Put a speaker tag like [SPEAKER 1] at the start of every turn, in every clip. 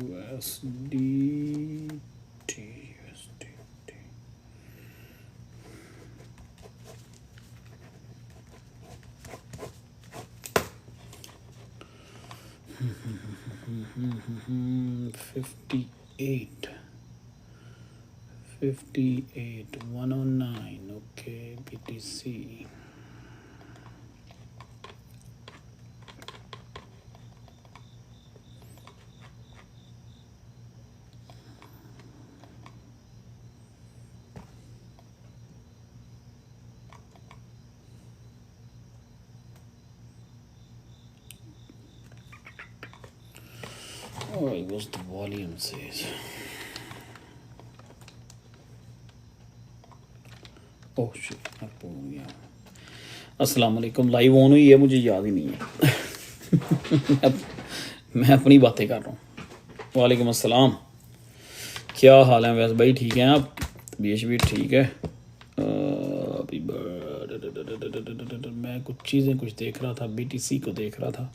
[SPEAKER 1] USDT. $58, 109. Okay, BTC. Oh, what's the volume says? Oh shit, up हो गया. अस्सलाम वालेकुम. लाइव ऑन हुई है, मुझे याद ही नहीं है. मैं अपनी बातें कर रहा हूँ. वालेकुम अस्सलाम. क्या हाल है वैसे भाई? ठीक हैं आप? तबीयत भी ठीक है? अभी मैं कुछ देख रहा था, बीटीसी को देख रहा था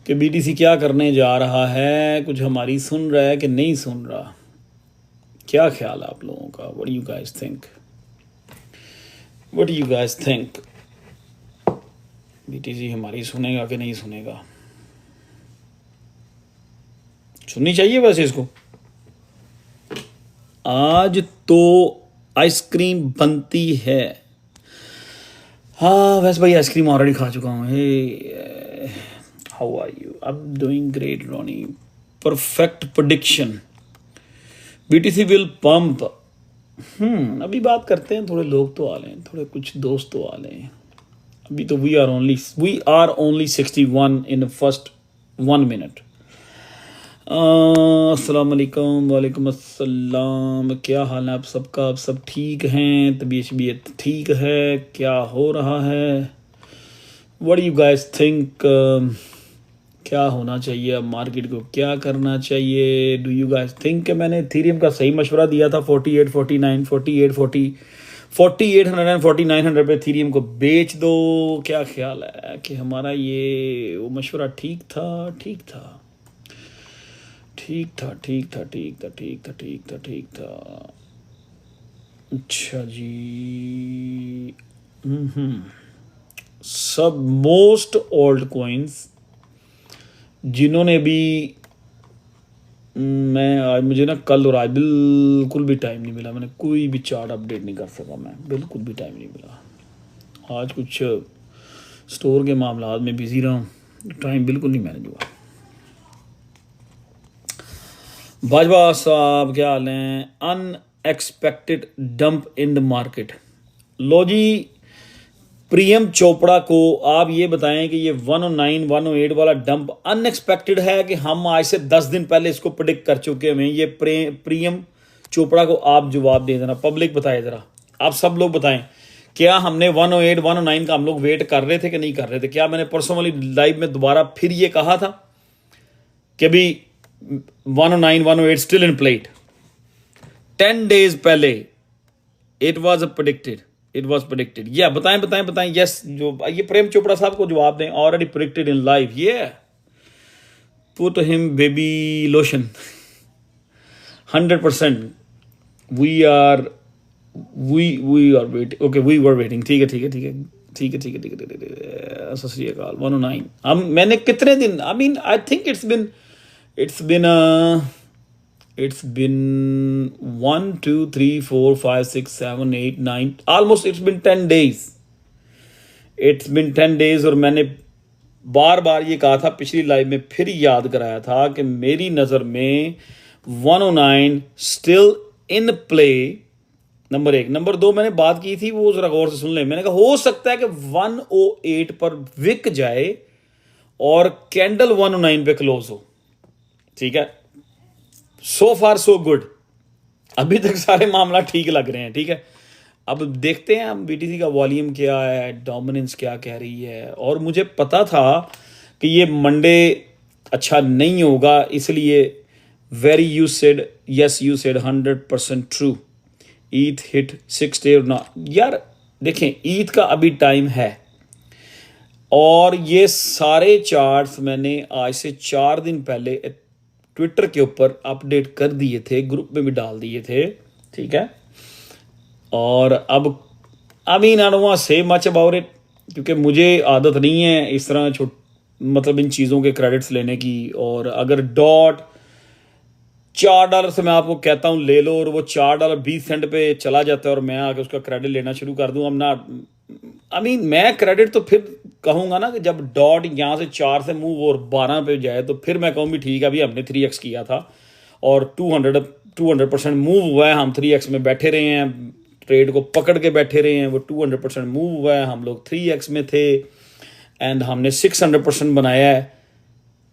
[SPEAKER 1] कि बीटीसी क्या करने जा रहा है. कुछ हमारी सुन रहा है कि नहीं सुन रहा? क्या ख्याल है आप लोगों का? What do you guys think? What do you guys think? BTC हमारी सुनेगा कि नहीं सुनेगा? सुननी चाहिए वैसे इसको. आज तो आइसक्रीम बनती है. हाँ वैसे भाई आइसक्रीम ऑलरेडी खा चुका हूँ. Hey how are you? I am doing great Ronnie. Perfect prediction. BTC will pump. अभी बात करते हैं. थोड़े लोग तो आ लें, थोड़े कुछ दोस्त तो आ लें. अभी तो we are only 61 in first 1 minute. अस्सलाम वालेकुम. वालेकुम अस्सलाम. क्या हाल है आप सबका? आप सब ठीक हैं? तबीयत ठीक है? क्या हो रहा है? What do you guys think? क्या होना चाहिए अब? मार्केट को क्या करना चाहिए? Do you guys think? मैंने इथेरियम का सही मशवरा दिया था. 48, 49, 48, 40, 4800 एंड 4900 पे इथेरियम को बेच दो. क्या ख्याल है कि हमारा ये वो मशवरा ठीक था? ठीक था. अच्छा जी. सब मोस्ट ओल्ड कॉइन्स जिन्होंने भी मैं आज मुझे ना कल और आज बिल्कुल भी टाइम नहीं मिला. मैंने कोई भी चार्ट अपडेट नहीं कर सका. मैं बिल्कुल भी टाइम नहीं मिला. आज कुछ स्टोर के मामलात में बिजी रहा हूँ. टाइम बिल्कुल नहीं मैनेज हुआ. बाजवा साहब क्या हाल हैं? Unexpected dump in the market. लो जी, प्रियम चोपड़ा को आप ये बताएं कि ये 109 108 वाला डंप अनएक्सपेक्टेड है कि हम आज से 10 दिन पहले इसको प्रेडिक्ट कर चुके हैं. ये प्रियम चोपड़ा को आप जवाब दे देना. पब्लिक बताए जरा. आप सब लोग बताएं, क्या हमने 108 109 का हम लोग वेट कर रहे थे कि नहीं कर रहे थे? क्या मैंने परसों वाली लाइव में दोबारा फिर ये कहा था कि अभी 109 108 स्टिल इन प्लेट? 10 days पहले इट वाज प्रेडिक्टेड. या बताएं. यस, जो ये प्रेम चोपड़ा साहब को जवाब दें. Already predicted in live. ये put him baby lotion. 100% we are waiting. Okay, we were waiting. ठीक है. सत श्री अकाल. 109 हम मैंने कितने दिन, आई mean I think it's been 1 2 3 4 5 6 7 8 9 almost it's been 10 days. और मैंने बार बार ये कहा था. पिछली लाइव में फिर याद कराया था कि मेरी नज़र में 109 still in play. Number 1. Number 2, मैंने बात की थी, वो जरा गौर से सुन ले. मैंने कहा हो सकता है कि 108 पर विक जाए और कैंडल 109 पे क्लोज हो. ठीक है, सो फार सो गुड. अभी तक सारे मामला ठीक लग रहे हैं. ठीक है, अब देखते हैं हम बीटीसी का वॉल्यूम क्या है, डोमिनेंस क्या कह रही है. और मुझे पता था कि ये मंडे अच्छा नहीं होगा, इसलिए very you said 100% true. Eid hit 6 or not. यार देखें, ईद का अभी टाइम है और ये सारे चार्ट्स मैंने आज से 4 दिन पहले ट्विटर के ऊपर अपडेट कर दिए थे, ग्रुप में भी डाल दिए थे, ठीक है। और अब आई mean I don't want say much about it, क्योंकि मुझे आदत नहीं है इस तरह मतलब इन चीज़ों के क्रेडिट्स लेने की। और अगर डॉट $4 से मैं आपको कहता हूँ ले लो और वो $4.20 पे चला जाता है और मैं आके उसका क्रेडिट लेना शुरू कर दूँ, हम ना आई मीन मैं क्रेडिट तो फिर कहूँगा ना कि जब डॉट यहाँ से 4 से मूव और 12 पे जाए तो फिर मैं कहूँ भी ठीक है, अभी हमने 3x किया था और 200% मूव हुआ है, हम 3x में बैठे रहे हैं, ट्रेड को पकड़ के बैठे रहे हैं, वो 200% मूव हुआ है, हम लोग 3x में थे एंड हमने 600% बनाया है।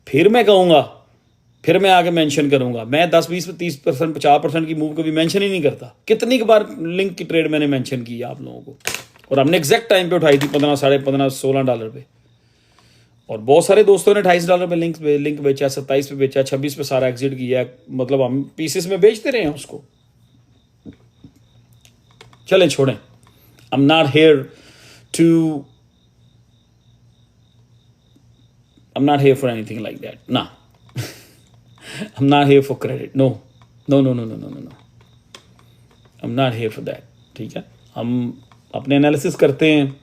[SPEAKER 1] फिर मैं कहूँगा, फिर मैं आगे मेंशन करूँगा। मैं 10, 20, 30%, 50% की मूव कभी मेंशन ही नहीं करता। कितनी बार लिंक की ट्रेड मैंने मेंशन की आप लोगों को, और हमने एग्जैक्ट टाइम पे उठाई थी 15, $15.5, $16 पे। और बहुत सारे दोस्तों ने $28 पे लिंक बेचा, 27 पे बेचा, 26 पे सारा एग्जिट किया। मतलब हम पीसेस में बेचते रहे हैं उसको। चलें छोड़ें, आई am not here for anything like that ना। I'm not here for credit. No. I'm not here for that. ठीक है, हम अपने एनालिसिस करते हैं,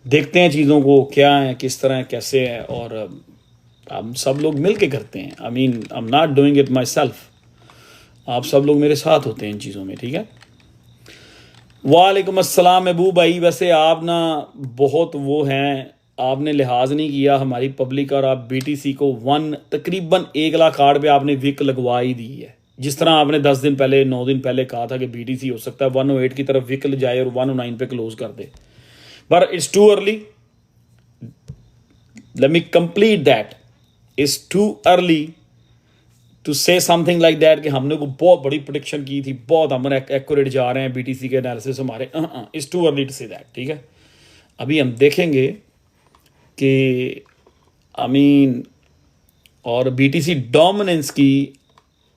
[SPEAKER 1] देखते हैं चीज़ों को क्या है, किस तरह है, कैसे है, और हम सब लोग मिल के करते हैं। आई mean I am not doing it my self, आप सब लोग मेरे साथ होते हैं इन चीज़ों में, ठीक है। वालेकुम अस्सलाम महबूब भाई, वैसे आप ना बहुत वो हैं, आपने लिहाज नहीं किया हमारी पब्लिक, और आप BTC को तकरीबन 1 लाख आड़ पे आपने विक लगवा ही दी है। जिस तरह आपने 10 दिन पहले, 9 दिन पहले कहा था कि BTC हो सकता है 108 की तरफ विक जाए और 109 पे क्लोज कर दे, पर it's too early. Let me complete that, it's too early to say something like that कि हमने को बहुत बड़ी प्रोडिक्शन की थी, बहुत हम एक्यूरेट जा रहे हैं BTC के एनालिसिस हमारे। It's too early to say that, ठीक है। अभी हम देखेंगे कि आई मीन, और BTC डोमिनेंस की,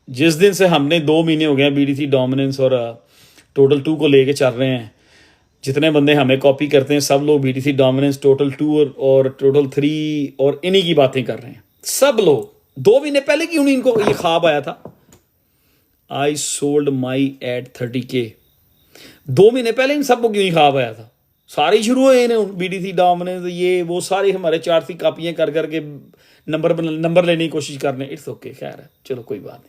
[SPEAKER 1] जिस दिन से हमने 2 महीने हो गए हैं BTC डोमिनेंस और टोटल 2 को लेके चल रहे हैं, जितने बंदे हमें कॉपी करते हैं सब लोग BTC डोमिनेंस, टोटल 2 और टोटल 3 और इन्हीं की बातें कर रहे हैं सब लोग। 2 महीने पहले क्यों नहीं इनको ये ख्वाब आया था, I sold my eight 30K। 2 महीने पहले इन सबको क्यों नहीं ख्वाब आया था? सारे शुरू हुए हैं BTC डोमिनेंस, ये वो सारे हमारे 4 सी कापियां कर करके नंबर लेने की कोशिश कर रहे हैं। इट्स ओके, खैर है, चलो कोई बात नहीं।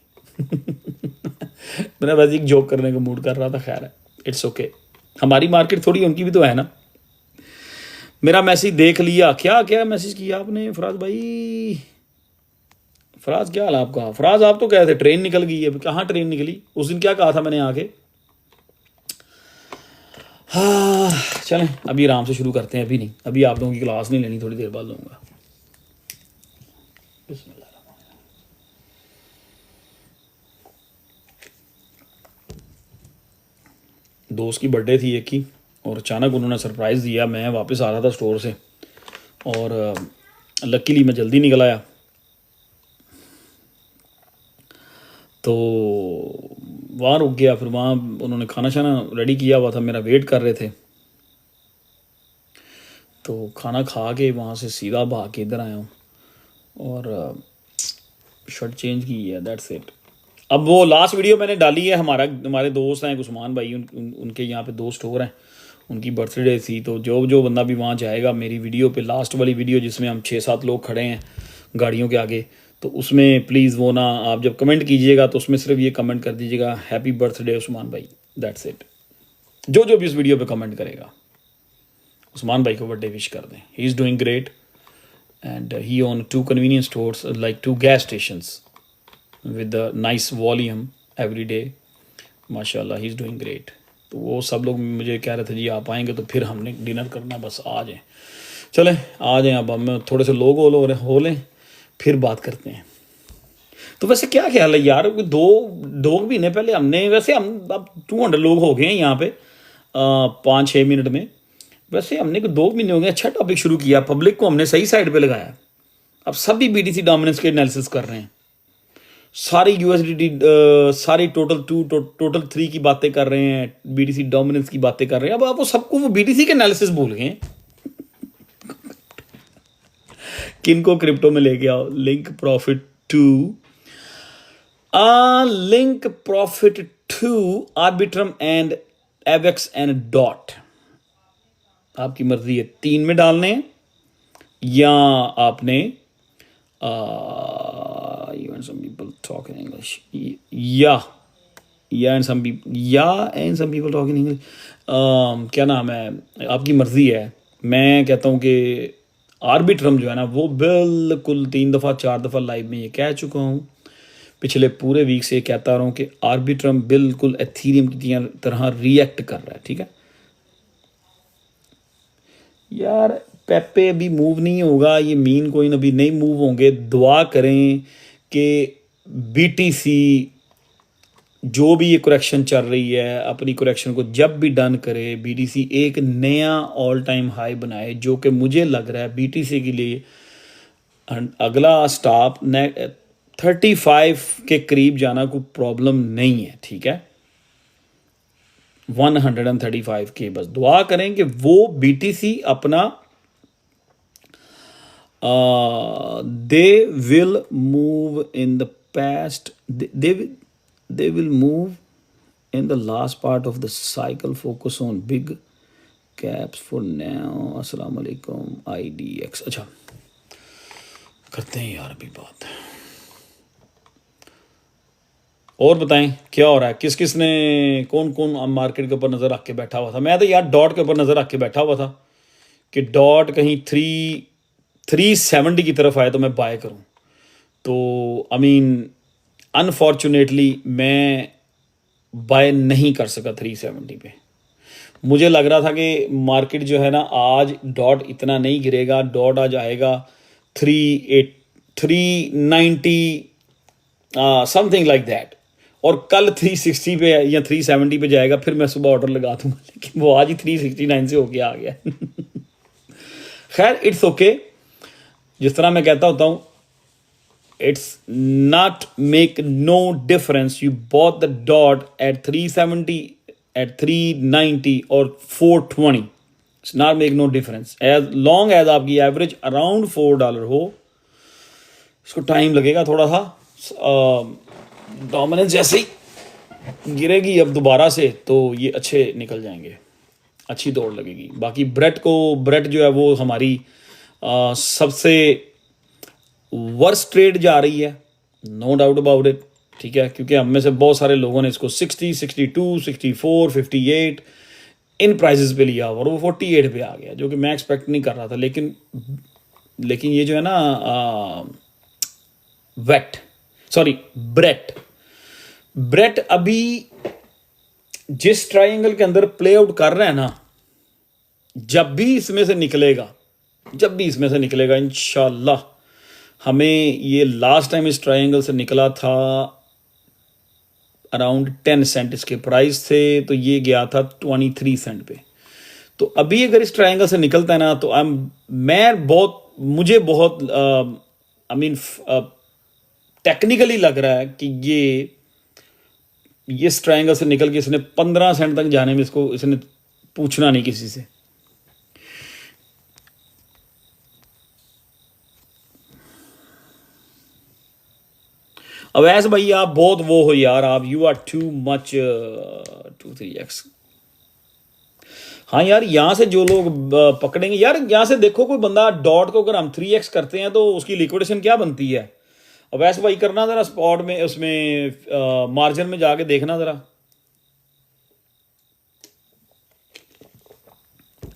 [SPEAKER 1] मैंने वैसे एक जोक करने का मूड कर रहा था, खैर है, इट्स ओके। हमारी मार्केट थोड़ी उनकी भी तो है ना। मेरा मैसेज देख लिया, क्या क्या मैसेज किया आपने फराज भाई? फराज क्या हाल आपका? फराज आप तो कह रहे थे ट्रेन निकल गई है, कहाँ ट्रेन निकली? उस दिन क्या कहा था मैंने आके? हाँ चलें, अभी आराम से शुरू करते हैं। अभी नहीं, अभी आप लोगों की क्लास नहीं लेनी, थोड़ी देर बाद लूँगा। दोस्त की बर्थडे थी एक की, और अचानक उन्होंने सरप्राइज़ दिया। मैं वापस आ रहा था स्टोर से और लकीली मैं जल्दी निकल आया, तो वहाँ रुक गया। फिर वहाँ उन्होंने खाना शाना रेडी किया हुआ था, मेरा वेट कर रहे थे, तो खाना खा के वहाँ से सीधा भाग के इधर आया हूँ और शर्ट चेंज की है, दैट्स इट। अब वो लास्ट वीडियो मैंने डाली है, हमारे दोस्त हैं उस्मान भाई, उनके यहाँ पे 2 स्टोर हैं, उनकी बर्थडे थी, तो जो बंदा भी वहाँ जाएगा मेरी वीडियो पे, लास्ट वाली वीडियो जिसमें हम 6-7 लोग खड़े हैं गाड़ियों के आगे, तो उसमें प्लीज़ वो ना, आप जब कमेंट कीजिएगा तो उसमें सिर्फ ये कमेंट कर दीजिएगा हैप्पी बर्थडे उस्मान भाई, दैट्स इट। जो भी इस वीडियो पे कमेंट करेगा उस्मान भाई को बर्थडे विश कर दें। He is doing great and he own 2 convenience stores, like 2 gas stations with a nice volume every day, माशाल्लाह ही इज़ डूइंग ग्रेट। तो वो सब लोग मुझे कह रहे थे जी आप आएंगे तो फिर हमने डिनर करना, बस आ जाएं। चलें आ जाएं, अब हम थोड़े से लोग हो लें फिर बात करते हैं। तो वैसे क्या ख्याल है यार, 2 महीने पहले हमने, वैसे हम अब 200 लोग हो गए हैं यहाँ पे 5-6 मिनट में, वैसे हमने 2 महीने हो गए अच्छा टॉपिक शुरू किया, पब्लिक को हमने सही साइड पे लगाया। अब सभी BTC डोमिनेंस के एनालिसिस कर रहे हैं, सारी USDT, सारी टोटल 2, टोटल 3 की बातें कर रहे हैं, BTC डोमिनेंस की बातें कर रहे हैं। अब आप वो सबको वो BTC के एनालिसिस भूल गए। किन को क्रिप्टो में लेके आओ, link profit 2 link profit to arbitrum and avax and dot, आपकी मर्जी है 3 में डालने हैं या आपने even some people talk in English, and some people talk in English, क्या नाम है, आपकी मर्जी है। मैं कहता हूँ कि आर्बिट्रम जो है ना वो बिल्कुल 3 दफ़ा 4 दफ़ा लाइव में ये कह चुका हूँ, पिछले पूरे वीक से कहता रहा हूँ कि आर्बिट्रम बिल्कुल एथीरियम की तरह रिएक्ट कर रहा है, ठीक है यार। पेपे अभी मूव नहीं होगा, ये मीन कोइन अभी नहीं मूव होंगे। दुआ करें कि बीटीसी जो भी ये करेक्शन चल रही है अपनी करेक्शन को जब भी डन करे, बीटीसी एक नया ऑल टाइम हाई बनाए, जो कि मुझे लग रहा है बीटीसी के लिए अगला स्टॉप 35 के करीब जाना कोई प्रॉब्लम नहीं है, ठीक है 135 के। बस दुआ करें कि वो बीटीसी अपना they will move in the past, they will move in the last part of the cycle, focus on big caps for now। अस्सलाम वालेकुम IDX। अच्छा करते हैं यार अभी बात, और बताएं क्या हो रहा है, किस किस ने कौन कौन मार्केट के ऊपर नज़र रख के बैठा हुआ था। मैं तो यार डॉट के ऊपर नज़र रख के बैठा हुआ था कि डॉट कहीं 370 की तरफ आए तो मैं बाय करूं, तो आई मीन अनफॉर्चुनेटली मैं बाय नहीं कर सका 370 पे। मुझे लग रहा था कि मार्केट जो है ना आज डॉट इतना नहीं गिरेगा, डॉट आज आएगा 390 समथिंग लाइक दैट, और कल 360 पे या 370 पे जाएगा, फिर मैं सुबह ऑर्डर लगा दूंगा, लेकिन वो आज ही 369 से होके आ गया। खैर इट्स ओके, जिस तरह मैं कहता होता हूं it's not make no difference you bought the dot at 370 at 390 और 420, it's not make no difference as long as आपकी एवरेज अराउंड $4 हो। इसको टाइम लगेगा थोड़ा सा, डोमिनेंस जैसे ही गिरेगी अब दोबारा से तो ये अच्छे निकल जाएंगे, अच्छी दौड़ लगेगी। बाकी ब्रेट जो है वो हमारी सबसे वर्स्ट ट्रेड जा रही है, नो डाउट अबाउट इट, ठीक है, क्योंकि हम में से बहुत सारे लोगों ने इसको 60, 62, 64, 58 इन प्राइसेस पे लिया और वो 48 पे आ गया, जो कि मैं एक्सपेक्ट नहीं कर रहा था। लेकिन ये जो है ना ब्रेट अभी जिस ट्रायंगल के अंदर प्ले आउट कर रहा है ना, जब भी इसमें से निकलेगा इंशाल्लाह, हमें ये लास्ट टाइम इस ट्रायंगल से निकला था अराउंड 10 सेंट इसके प्राइस थे, तो ये गया था 23 सेंट पे। तो अभी अगर इस ट्रायंगल से निकलता है ना तो मुझे बहुत टेक्निकली लग रहा है कि ये इस ट्रायंगल से निकल के इसने 15 सेंट तक जाने में इसने पूछना नहीं किसी से। अवैस भाई आप बहुत वो हो यार, आप you are too much 2-3x। हाँ यार, यहाँ से जो लोग पकड़ेंगे यार, यहाँ से देखो कोई बंदा डॉट को अगर हम 3x करते हैं तो उसकी लिक्विडेशन क्या बनती है। अवैस भाई करना जरा स्पॉट में, उसमें मार्जिन में जाके देखना जरा।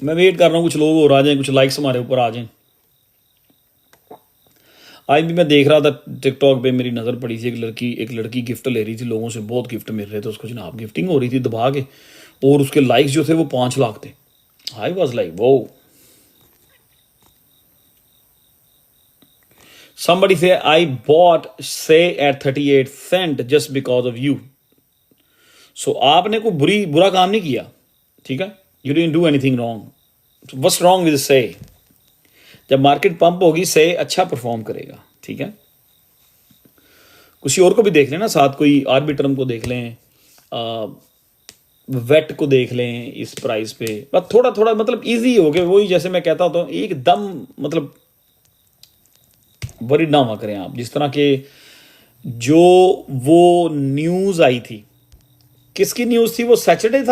[SPEAKER 1] मैं वेट कर रहा हूँ कुछ लोग और आ जाएं, कुछ लाइक्स हमारे ऊपर आ जाएं। आज भी मैं देख रहा था टिकटॉक पे, मेरी नज़र पड़ी थी एक लड़की गिफ्ट ले रही थी, लोगों से बहुत गिफ्ट मिल रहे थे उसको जनाब, गिफ्टिंग हो रही थी दबा के, और उसके लाइक्स जो थे वो 5 लाख थे। आई वाज लाइक वो। somebody say I bought say at 38 cent just because of you। so आपने कोई बुरा काम नहीं किया, ठीक है, you didn't do anything wrong। so what's wrong with say? जब मार्केट पंप होगी से अच्छा परफॉर्म करेगा, ठीक है। किसी और को भी देख लें ना साथ, कोई आर्बिट्रम को देख लें, वेट को देख लें इस प्राइस पे, बस थोड़ा थोड़ा मतलब इजी हो गया। वही जैसे मैं कहता हूँ एकदम मतलब वरी ना हुआ करें आप, जिस तरह के जो वो न्यूज़ आई थी, किसकी न्यूज़ थी वो? सैटरडे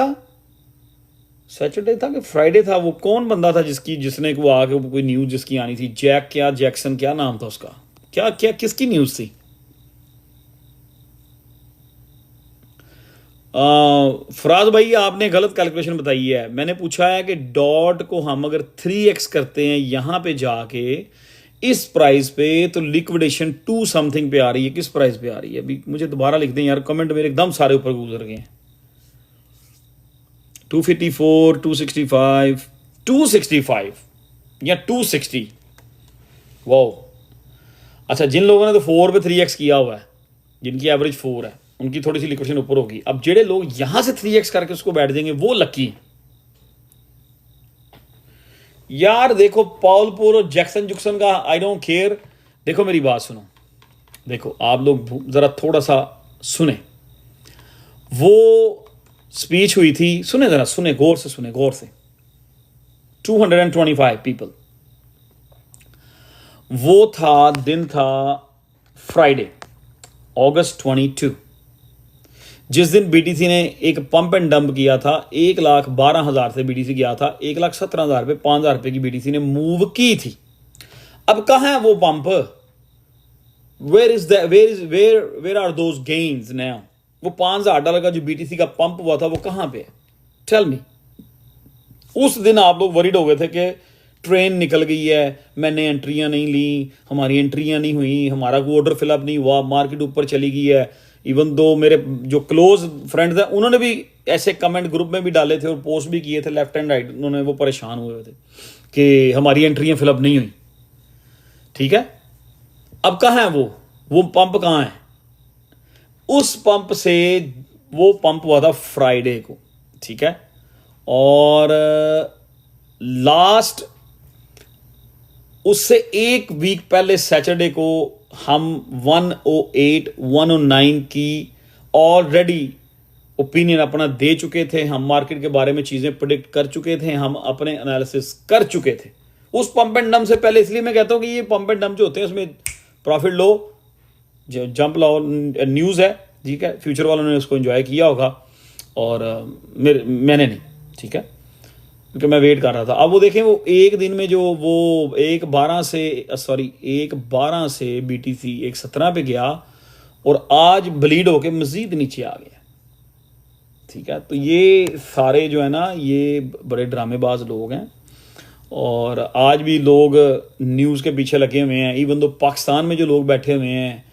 [SPEAKER 1] था कि फ्राइडे था? वो कौन बंदा था जिसने वो आके वो कोई न्यूज़ जिसकी आनी थी, जैक्सन क्या नाम था उसका? क्या क्या किसकी न्यूज़ थी? फराज भाई आपने गलत कैलकुलेशन बताई है। मैंने पूछा है कि डॉट को हम अगर 3x करते हैं यहां पे जाके इस प्राइस पे, तो लिक्विडेशन 2 समथिंग पे आ रही है। किस प्राइस पे आ रही है अभी? मुझे दोबारा लिख दें यार, कमेंट मेरे एकदम सारे ऊपर गुजर गए हैं। 254, 265, 265 या 260। वाओ। अच्छा, जिन लोगों ने तो 4 पे 3x किया हुआ है, जिनकी एवरेज 4 है, उनकी थोड़ी सी लिक्विडेशन ऊपर होगी। अब जेडे लोग यहां से 3x करके उसको बैठ देंगे वो लकी यार। देखो पॉलपुर और जैक्सन जुक्सन का आई डोंट केयर। देखो मेरी बात सुनो, देखो आप लोग जरा थोड़ा सा सुने। वो स्पीच हुई थी, सुने जरा, सुने गौर से, सुने गौर से। 225 पीपल। वो था, दिन था फ्राइडे, अगस्त 22, जिस दिन बीटीसी ने एक पंप एंड डंप किया था। 1,12,000 से बीटीसी गया था 1,17,000 पे, 5,000 रुपए की बीटीसी ने मूव की थी। अब कहां है वो pump? Where are those gains now? वो $5,000 का जो बीटीसी का पंप हुआ था वो कहां पे है? Tell me. उस दिन आप लोग वरीड हो गए थे कि ट्रेन निकल गई है, मैंने एंट्रियां नहीं ली, हमारी एंट्रियां नहीं हुई, हमारा ऑर्डर फिलअप नहीं हुआ, मार्केट ऊपर चली गई है। इवन दो मेरे जो क्लोज फ्रेंड्स हैं उन्होंने भी ऐसे कमेंट ग्रुप में भी डाले थे और पोस्ट भी किए थे लेफ्ट एंड राइट। उन्होंने वो परेशान हुए थे कि हमारी एंट्रियां फिलअप नहीं हुई। ठीक है, अब कहाँ है वो पंप कहाँ है? उस पंप से, वो पंप हुआ था फ्राइडे को, ठीक है, और लास्ट उससे एक वीक पहले सैटरडे को हम 108, 109 की ऑलरेडी ओपिनियन अपना दे चुके थे। हम मार्केट के बारे में चीज़ें प्रिडिक्ट कर चुके थे, हम अपने एनालिसिस कर चुके थे उस पंप एंड डंप से पहले। इसलिए मैं कहता हूं कि ये पंप एंड डंप जो होते हैं उसमें प्रॉफिट लो, जंप लो, न्यूज़ है, ठीक है, फ्यूचर वालों ने उसको एंजॉय किया होगा और मैंने नहीं, ठीक है, क्योंकि मैं वेट कर रहा था। अब वो देखें, वो एक दिन में जो वो 1.12 से बीटीसी 1.17 पे गया और आज ब्लीड होके मजीद नीचे आ गया, ठीक है। तो ये सारे जो है ना, ये बड़े ड्रामेबाज लोग हैं और आज भी लोग न्यूज़ के पीछे लगे हुए हैं। इवन तो पाकिस्तान में जो लोग बैठे हुए हैं,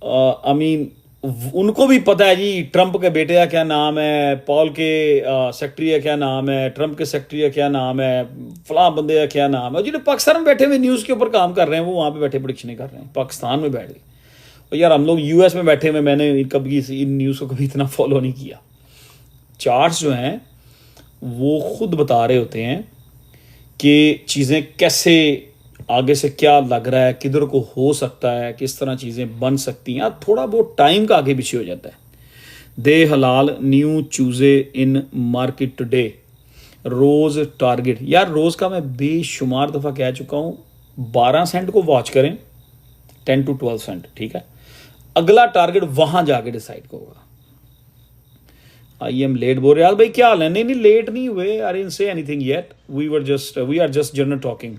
[SPEAKER 1] आई मीन उनको भी पता है जी ट्रंप के बेटे का क्या नाम है, पॉल के सेक्रेटरी का क्या नाम है, ट्रंप के सेक्रेटरी का क्या नाम है, फलां बंदे का क्या नाम है। जिन्हें पाकिस्तान में बैठे हुए न्यूज़ के ऊपर काम कर रहे हैं वो वहाँ पे बैठे प्रेडिक्शन कर रहे हैं, पाकिस्तान में बैठ गए। और यार हम लोग यूएस में बैठे हुए, मैंने कभी इन न्यूज़ को कभी इतना फॉलो नहीं किया। चार्ट्स जो हैं वो खुद बता रहे होते हैं कि चीज़ें कैसे, आगे से क्या लग रहा है, किधर को हो सकता है, किस तरह चीज़ें बन सकती हैं। थोड़ा बहुत टाइम का आगे पीछे हो जाता है। दे हलाल न्यू चूजे इन मार्केट टुडे, रोज़ टारगेट। यार रोज़ का मैं बेशुमार दफ़ा कह चुका हूँ, 12 सेंट को वॉच करें, 10 to 12 सेंट, ठीक है। अगला टारगेट वहाँ जाके डिसाइड होगा। आई एम लेट बोल रहे भाई, क्या हाल है? नहीं लेट नहीं हुए, I didn't say anything yet, we are just general talking,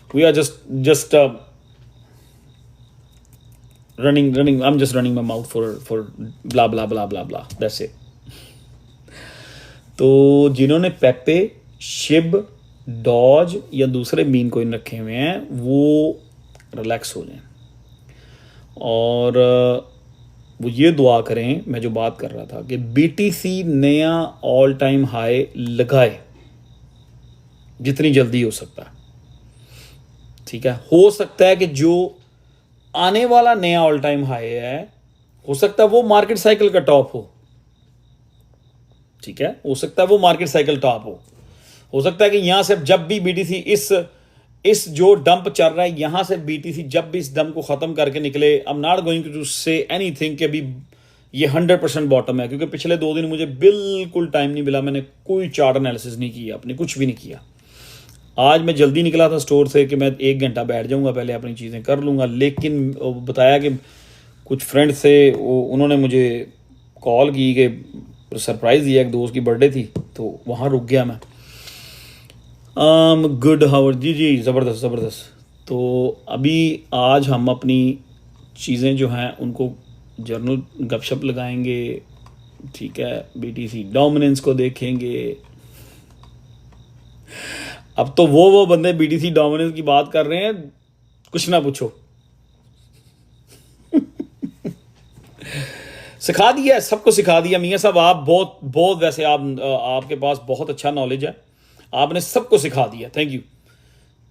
[SPEAKER 1] we are just running, I'm just running my mouth for blah blah blah blah blah, that's it। तो जिन्होंने पेपे, शिब, डॉज या दूसरे मीन कोइन रखे हुए हैं वो रिलैक्स हो जाएं और वो ये दुआ करें, मैं जो बात कर रहा था कि बीटीसी नया ऑल टाइम हाई लगाए जितनी जल्दी हो सकता है, ठीक है। हो सकता है कि जो आने वाला नया ऑल टाइम हाई है, हो सकता है वो मार्केट साइकिल का टॉप हो, ठीक है, हो सकता है वो मार्केट साइकिल टॉप हो सकता है कि यहां से जब भी बीटीसी इस जो डंप चल रहा है, यहां से बीटीसी जब भी इस डंप को खत्म करके निकले, I am not going to say anything कि अभी ये 100% बॉटम है, क्योंकि पिछले 2 दिन मुझे बिल्कुल टाइम नहीं मिला, मैंने कोई चार्ट एनालिसिस नहीं किया, अपने कुछ भी नहीं किया। आज मैं जल्दी निकला था स्टोर से कि मैं 1 घंटा बैठ जाऊंगा, पहले अपनी चीज़ें कर लूंगा, लेकिन बताया कि कुछ फ्रेंड से उन्होंने मुझे कॉल की कि सरप्राइज़ दिया, एक दोस्त की बर्थडे थी तो वहाँ रुक गया मैं। गुड हावर जी जी, ज़बरदस्त ज़बरदस्त। तो अभी आज हम अपनी चीज़ें जो हैं उनको जर्नल गपशप लगाएंगे, ठीक है, बीटीसी डोमिनेंस को देखेंगे। अब तो वो बंदे बीटीसी डोमिनेंस की बात कर रहे हैं, कुछ ना पूछो। सिखा दिया, सबको सिखा दिया मियाँ साहब। आप बहुत बहुत वैसे आपके पास बहुत अच्छा नॉलेज है, आपने सबको सिखा दिया, थैंक यू।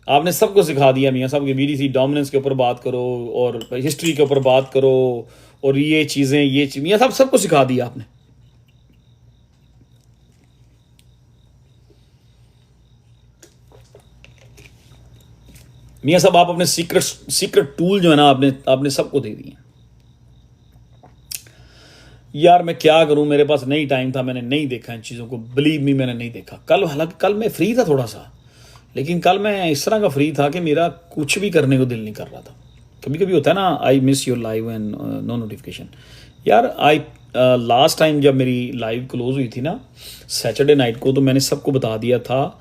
[SPEAKER 1] आपने सबको सिखा दिया मियाँ साहब कि बीडीसी डोमिनेंस के ऊपर बात करो और हिस्ट्री के ऊपर बात करो और ये चीज़ें मियाँ साहब सबको सिखा दिया आपने। मियाँ साहब आप अपने सीक्रेट टूल जो है ना आपने सबको दे दिए। यार मैं क्या करूं, मेरे पास नहीं टाइम था, मैंने नहीं देखा इन चीज़ों को, बिलीव मी मैंने नहीं देखा। कल हालांकि कल मैं फ्री था थोड़ा सा, लेकिन कल मैं इस तरह का फ्री था कि मेरा कुछ भी करने को दिल नहीं कर रहा था। कभी कभी होता है ना, I miss your live and no notification. यार लास्ट टाइम जब मेरी लाइव क्लोज हुई थी ना सैटरडे नाइट को, तो मैंने सबको बता दिया था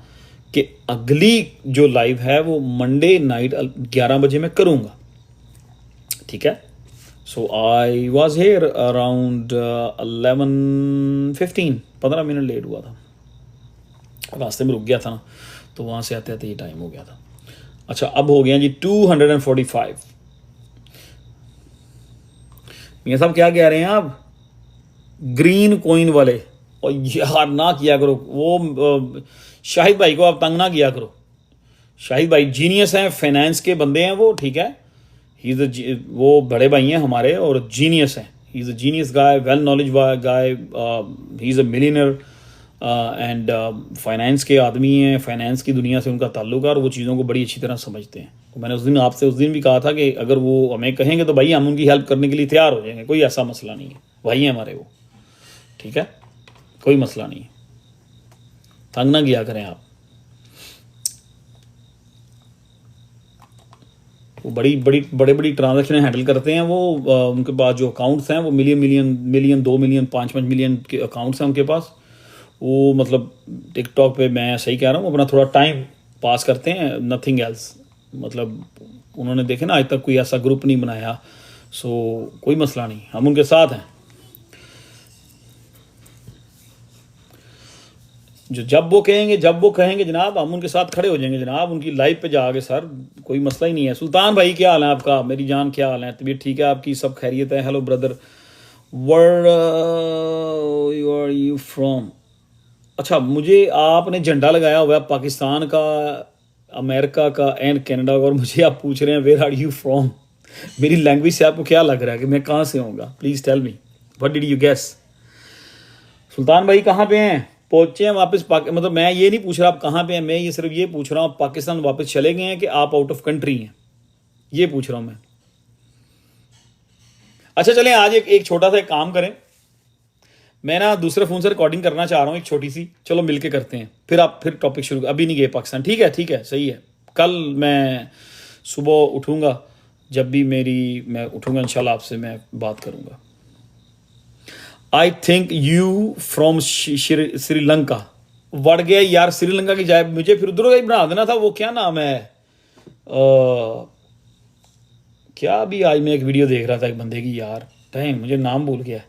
[SPEAKER 1] कि अगली जो लाइव है वो मंडे नाइट 11 बजे मैं करूँगा, ठीक है। So I was here around 11:15, 15 minute late हुआ था, रास्ते में रुक गया था ना, तो वहाँ से आते आते ये टाइम हो गया था। अच्छा अब हो गया जी 245। मियाँ साहब क्या कह रहे हैं आप, ग्रीन कोइन वाले? और यार ना किया करो वो, शाहिद भाई को आप तंग ना किया करो। शाहिद भाई जीनियस हैं, फाइनेंस के बंदे हैं वो, ठीक है। वो बड़े भाई हैं हमारे और जीनियस हैं। He is a genius guy, well knowledge guy, he is a millionaire and finance के आदमी हैं, फाइनेंस की दुनिया से उनका ताल्लुक है और वो चीज़ों को बड़ी अच्छी तरह समझते हैं। तो मैंने उस दिन भी कहा था कि अगर वो हमें कहेंगे तो भाई हम उनकी हेल्प करने के लिए तैयार हो जाएंगे, कोई ऐसा मसला नहीं है, भाई हैं हमारे वो, ठीक है, कोई मसला नहीं है, तंग ना किया करें आप। वो बड़ी ट्रांजैक्शन हैंडल करते हैं वो, उनके पास जो अकाउंट्स हैं वो मिलियन 2 मिलियन 5 मिलियन के अकाउंट्स हैं उनके पास। वो मतलब टिकटॉक पे मैं सही कह रहा हूँ, अपना थोड़ा टाइम पास करते हैं, नथिंग एल्स। मतलब उन्होंने देखे ना आज तक कोई ऐसा ग्रुप नहीं बनाया, सो कोई मसला नहीं, हम उनके साथ हैं। जब वो कहेंगे जनाब हम उनके साथ खड़े हो जाएंगे जनाब, उनकी लाइव पे जाके सर, कोई मसला ही नहीं है। सुल्तान भाई क्या हाल है आपका, मेरी जान क्या हाल है, तबीयत ठीक है आपकी, सब खैरियत है? Hello brother, were you from? अच्छा मुझे आपने झंडा लगाया हुआ है पाकिस्तान का, अमेरिका का एंड कनाडा का, और मुझे आप पूछ रहे हैं वेयर आर यू फ्रॉम। मेरी लैंग्वेज से आपको क्या लग रहा है कि मैं कहाँ से होऊंगा? Please tell me, what did you guess? Sultan भाई कहाँ पे हैं, पहुंचे हैं वापस? मतलब मैं ये नहीं पूछ रहा आप कहाँ पे हैं, मैं ये सिर्फ ये पूछ रहा हूँ पाकिस्तान वापस चले गए हैं कि आप आउट ऑफ कंट्री हैं, ये पूछ रहा हूँ मैं। अच्छा चलें आज एक छोटा सा एक काम करें, मैं ना दूसरे फ़ोन से रिकॉर्डिंग करना चाह रहा हूँ एक छोटी सी, चलो मिलके करते हैं, फिर टॉपिक शुरू। अभी नहीं गए पाकिस्तान, ठीक है सही है। कल मैं सुबह उठूँगा, जब भी मैं उठूँगा इंशाल्लाह आपसे मैं बात करूँगा। I think you from Sri Lanka. बढ़ गया यार श्रीलंका की जाए, मुझे फिर उधर का ही बना देना था। वो क्या नाम है, क्या अभी आज मैं एक वीडियो देख रहा था एक बंदे की, यार टाइम मुझे नाम भूल गया।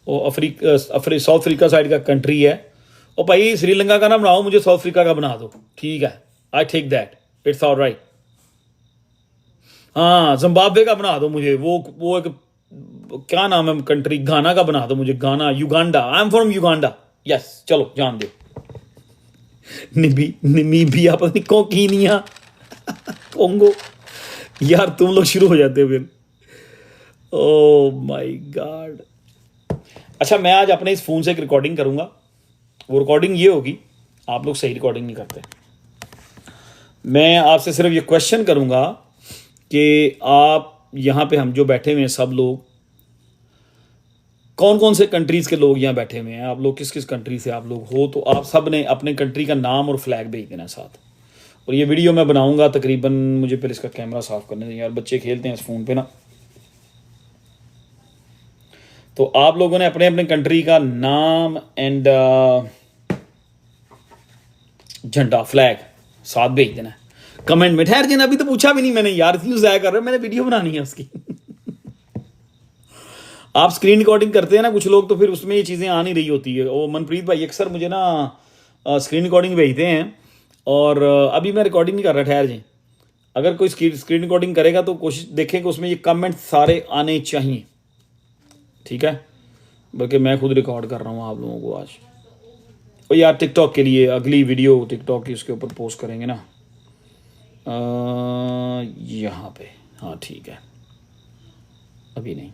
[SPEAKER 1] वो साउथ अफ्रीका साइड का कंट्री है। और भाई श्रीलंका का ना बनाओ, मुझे साउथ अफ्रीका का बना दो, ठीक है, I take that, it's all right. हाँ जिम्बाब्वे का बना दो मुझे, वो एक क्या नाम है कंट्री, गाना का बना दो मुझे, गाना, Uganda, I am from Uganda, yes चलो जान दो। निमीबिया, पता नहीं कोकीनिया, कोंगो, यार तुम लोग शुरू हो जाते हो फिर, ओ माय गॉड। अच्छा मैं आज अपने इस फ़ोन से एक रिकॉर्डिंग करूँगा, वो रिकॉर्डिंग ये होगी, आप लोग सही रिकॉर्डिंग नहीं करते। मैं आपसे सिर्फ ये क्वेश्चन करूँगा कि आप यहाँ पे हम जो बैठे हुए हैं सब लोग, कौन कौन से कंट्रीज़ के लोग यहाँ बैठे हुए हैं, आप लोग किस किस कंट्री से आप लोग हो, तो आप सब ने अपने कंट्री का नाम और फ्लैग भेज देना साथ। और ये वीडियो मैं बनाऊँगा तकरीबन, मुझे पहले इसका कैमरा साफ़ करने दें यार, बच्चे खेलते हैं इस फ़ोन पे ना, तो आप लोगों ने अपने अपने कंट्री का नाम एंड झंडा फ्लैग साथ भेज देना है कमेंट में। ठहर जाना, अभी तो पूछा भी नहीं मैंने यार, इतनी ज़ाया कर रहे हो, मैंने वीडियो बनानी है उसकी। आप स्क्रीन रिकॉर्डिंग करते हैं ना कुछ लोग, तो फिर उसमें ये चीज़ें आ नहीं रही होती है। वो मनप्रीत भाई अक्सर मुझे ना स्क्रीन रिकॉर्डिंग भेजते हैं, और अभी मैं रिकॉर्डिंग नहीं कर रहा, ठहर जाए। अगर कोई स्क्रीन रिकॉर्डिंग करेगा तो कोशिश देखें कि उसमें ये कमेंट सारे आने चाहिए, ठीक है। बल्कि मैं खुद रिकॉर्ड कर रहा हूँ आप लोगों को आज। और यार टिकटॉक के लिए अगली वीडियो टिकटॉक की उसके ऊपर पोस्ट करेंगे ना, यहाँ पे। हाँ ठीक है, अभी नहीं।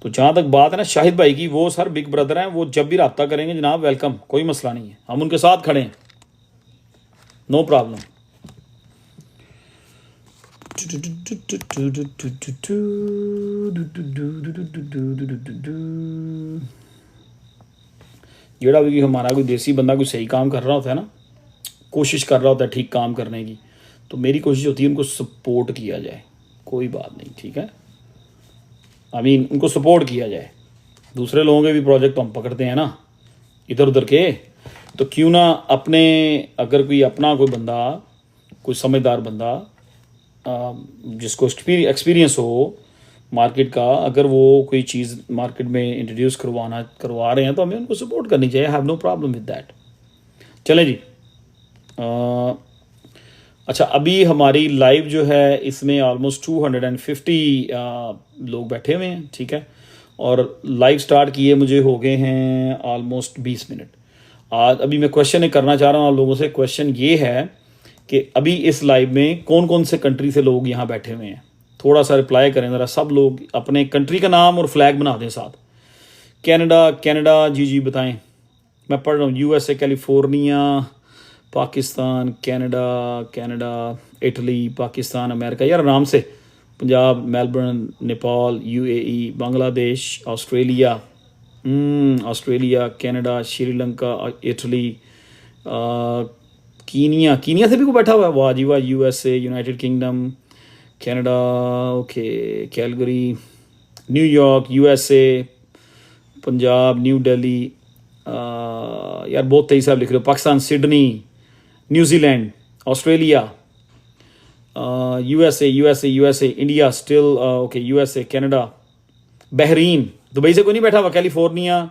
[SPEAKER 1] तो जहाँ तक बात है ना शाहिद भाई की, वो सर बिग ब्रदर हैं, वो जब भी रब्ता करेंगे जनाब वेलकम, कोई मसला नहीं है, हम उनके साथ खड़े हैं, नो प्रॉब्लम। जेड़ा भी हमारा कोई देसी बंदा कोई सही काम कर रहा होता है ना, कोशिश कर रहा होता है ठीक काम करने की, तो मेरी कोशिश होती है उनको सपोर्ट किया जाए, कोई बात नहीं, ठीक है। आई मीन उनको सपोर्ट किया जाए। दूसरे लोगों के भी प्रोजेक्ट तो हम पकड़ते हैं ना इधर उधर के, तो क्यों ना अपने, अगर कोई अपना कोई बंदा, कोई समझदार बंदा जिसको एक्सपीरियंस हो मार्केट का, अगर वो कोई चीज़ मार्केट में इंट्रोड्यूस करवा रहे हैं तो हमें उनको सपोर्ट करनी चाहिए। Have no problem with that. चलें जी। अच्छा, अभी हमारी लाइव जो है इसमें ऑलमोस्ट 250 लोग बैठे हुए हैं, ठीक है। और लाइव स्टार्ट किए मुझे हो गए हैं ऑलमोस्ट 20 मिनट। आज अभी मैं क्वेश्चन करना चाह रहा हूँ आप लोगों से। क्वेश्चन ये है कि अभी इस लाइव में कौन कौन से कंट्री से लोग यहाँ बैठे हुए हैं, थोड़ा सा रिप्लाई करें ज़रा। सब लोग अपने कंट्री का नाम और फ्लैग बना दें साथ। कनाडा जी बताएं, मैं पढ़ रहा हूँ। USA, California, Pakistan, Canada, Italy, Pakistan, America, यार आराम से। Punjab, Melbourne, Nepal, UAE, Bangladesh, Australia, Canada, Sri Lanka, Italy, Kenya से भी कोई बैठा हुआ है, वाह जी वाह। USA, United kingdom, Canada, okay, Calgary, New York, USA, Punjab, new Delhi, यार बहुत तेज साहब लिख रहे हो। Pakistan, Sydney, New Zealand, Australia, USA, India still, okay, USA, Canada, Bahrain, Dubai से कोई नहीं बैठा हुआ, California,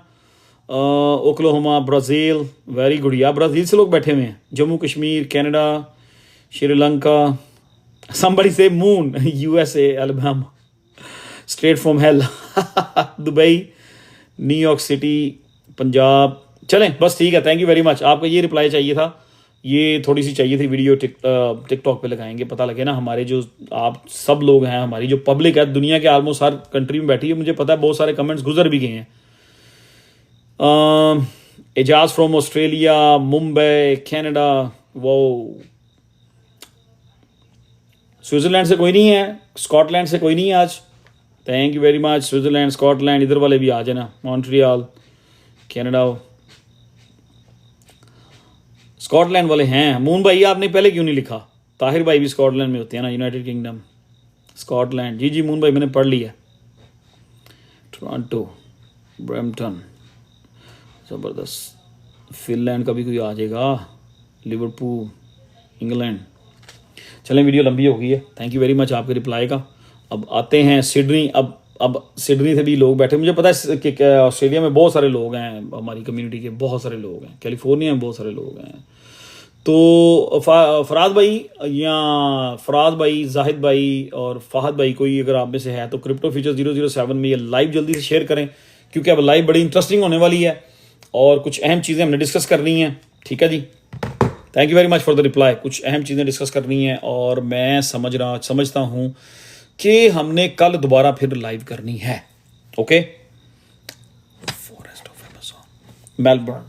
[SPEAKER 1] Oklahoma, Brazil, very good यार, ब्राज़ील से लोग बैठे हुए हैं। Jammu Kashmir, Canada, Sri Lanka, somebody say moon, USA, Alabama, straight from hello, Dubai, New York city, Punjab. चलें बस ठीक है, थैंक यू वेरी मच। आपका ये रिप्लाई चाहिए था, ये थोड़ी सी चाहिए थी वीडियो। टिकटॉक पे लगाएंगे, पता लगे ना हमारे जो आप सब लोग हैं, हमारी जो पब्लिक है दुनिया के ऑलमोस्ट हर कंट्री में बैठी है। मुझे पता है बहुत सारे कमेंट्स गुजर भी गए हैं। Aijaz from Australia, Mumbai, Canada, वो स्विट्ज़रलैंड से कोई नहीं है, स्कॉटलैंड से कोई नहीं है आज। Thank you very much. Switzerland, Scotland, इधर वाले भी आ जाना। मॉन्ट्रियल, कनाडा, स्कॉटलैंड वाले हैं। मून भाई आपने पहले क्यों नहीं लिखा? ताहिर भाई भी स्कॉटलैंड में होते हैं ना, यूनाइटेड किंगडम, स्कॉटलैंड। जी मून भाई मैंने पढ़ लिया। टोरंटो, ब्रैम्पटन, ज़बरदस्त। फिनलैंड का भी कोई आ जाएगा, लिवरपूल, इंग्लैंड। चलें वीडियो लंबी हो गई है, थैंक यू वेरी मच आपके रिप्लाई का। अब आते हैं सिडनी। अब सिडनी से भी लोग बैठे, मुझे पता है कि ऑस्ट्रेलिया में बहुत सारे लोग हैं, हमारी कम्युनिटी के बहुत सारे लोग हैं, कैलिफोर्निया में बहुत सारे लोग हैं। तो फराज भाई या फराज भाई, जाहिद भाई और फाहद भाई, कोई अगर आप में से है तो क्रिप्टो फ्यूचर 007 में ये लाइव जल्दी से शेयर करें, क्योंकि अब लाइव बड़ी इंटरेस्टिंग होने वाली है और कुछ अहम चीज़ें हमने डिस्कस करनी है, ठीक है जी। Thank you very much for the reply. कुछ अहम चीज़ें डिस्कस करनी है और मैं समझता हूँ कि हमने कल दोबारा फिर लाइव करनी है, okay. Forest of Amazon, Melbourne,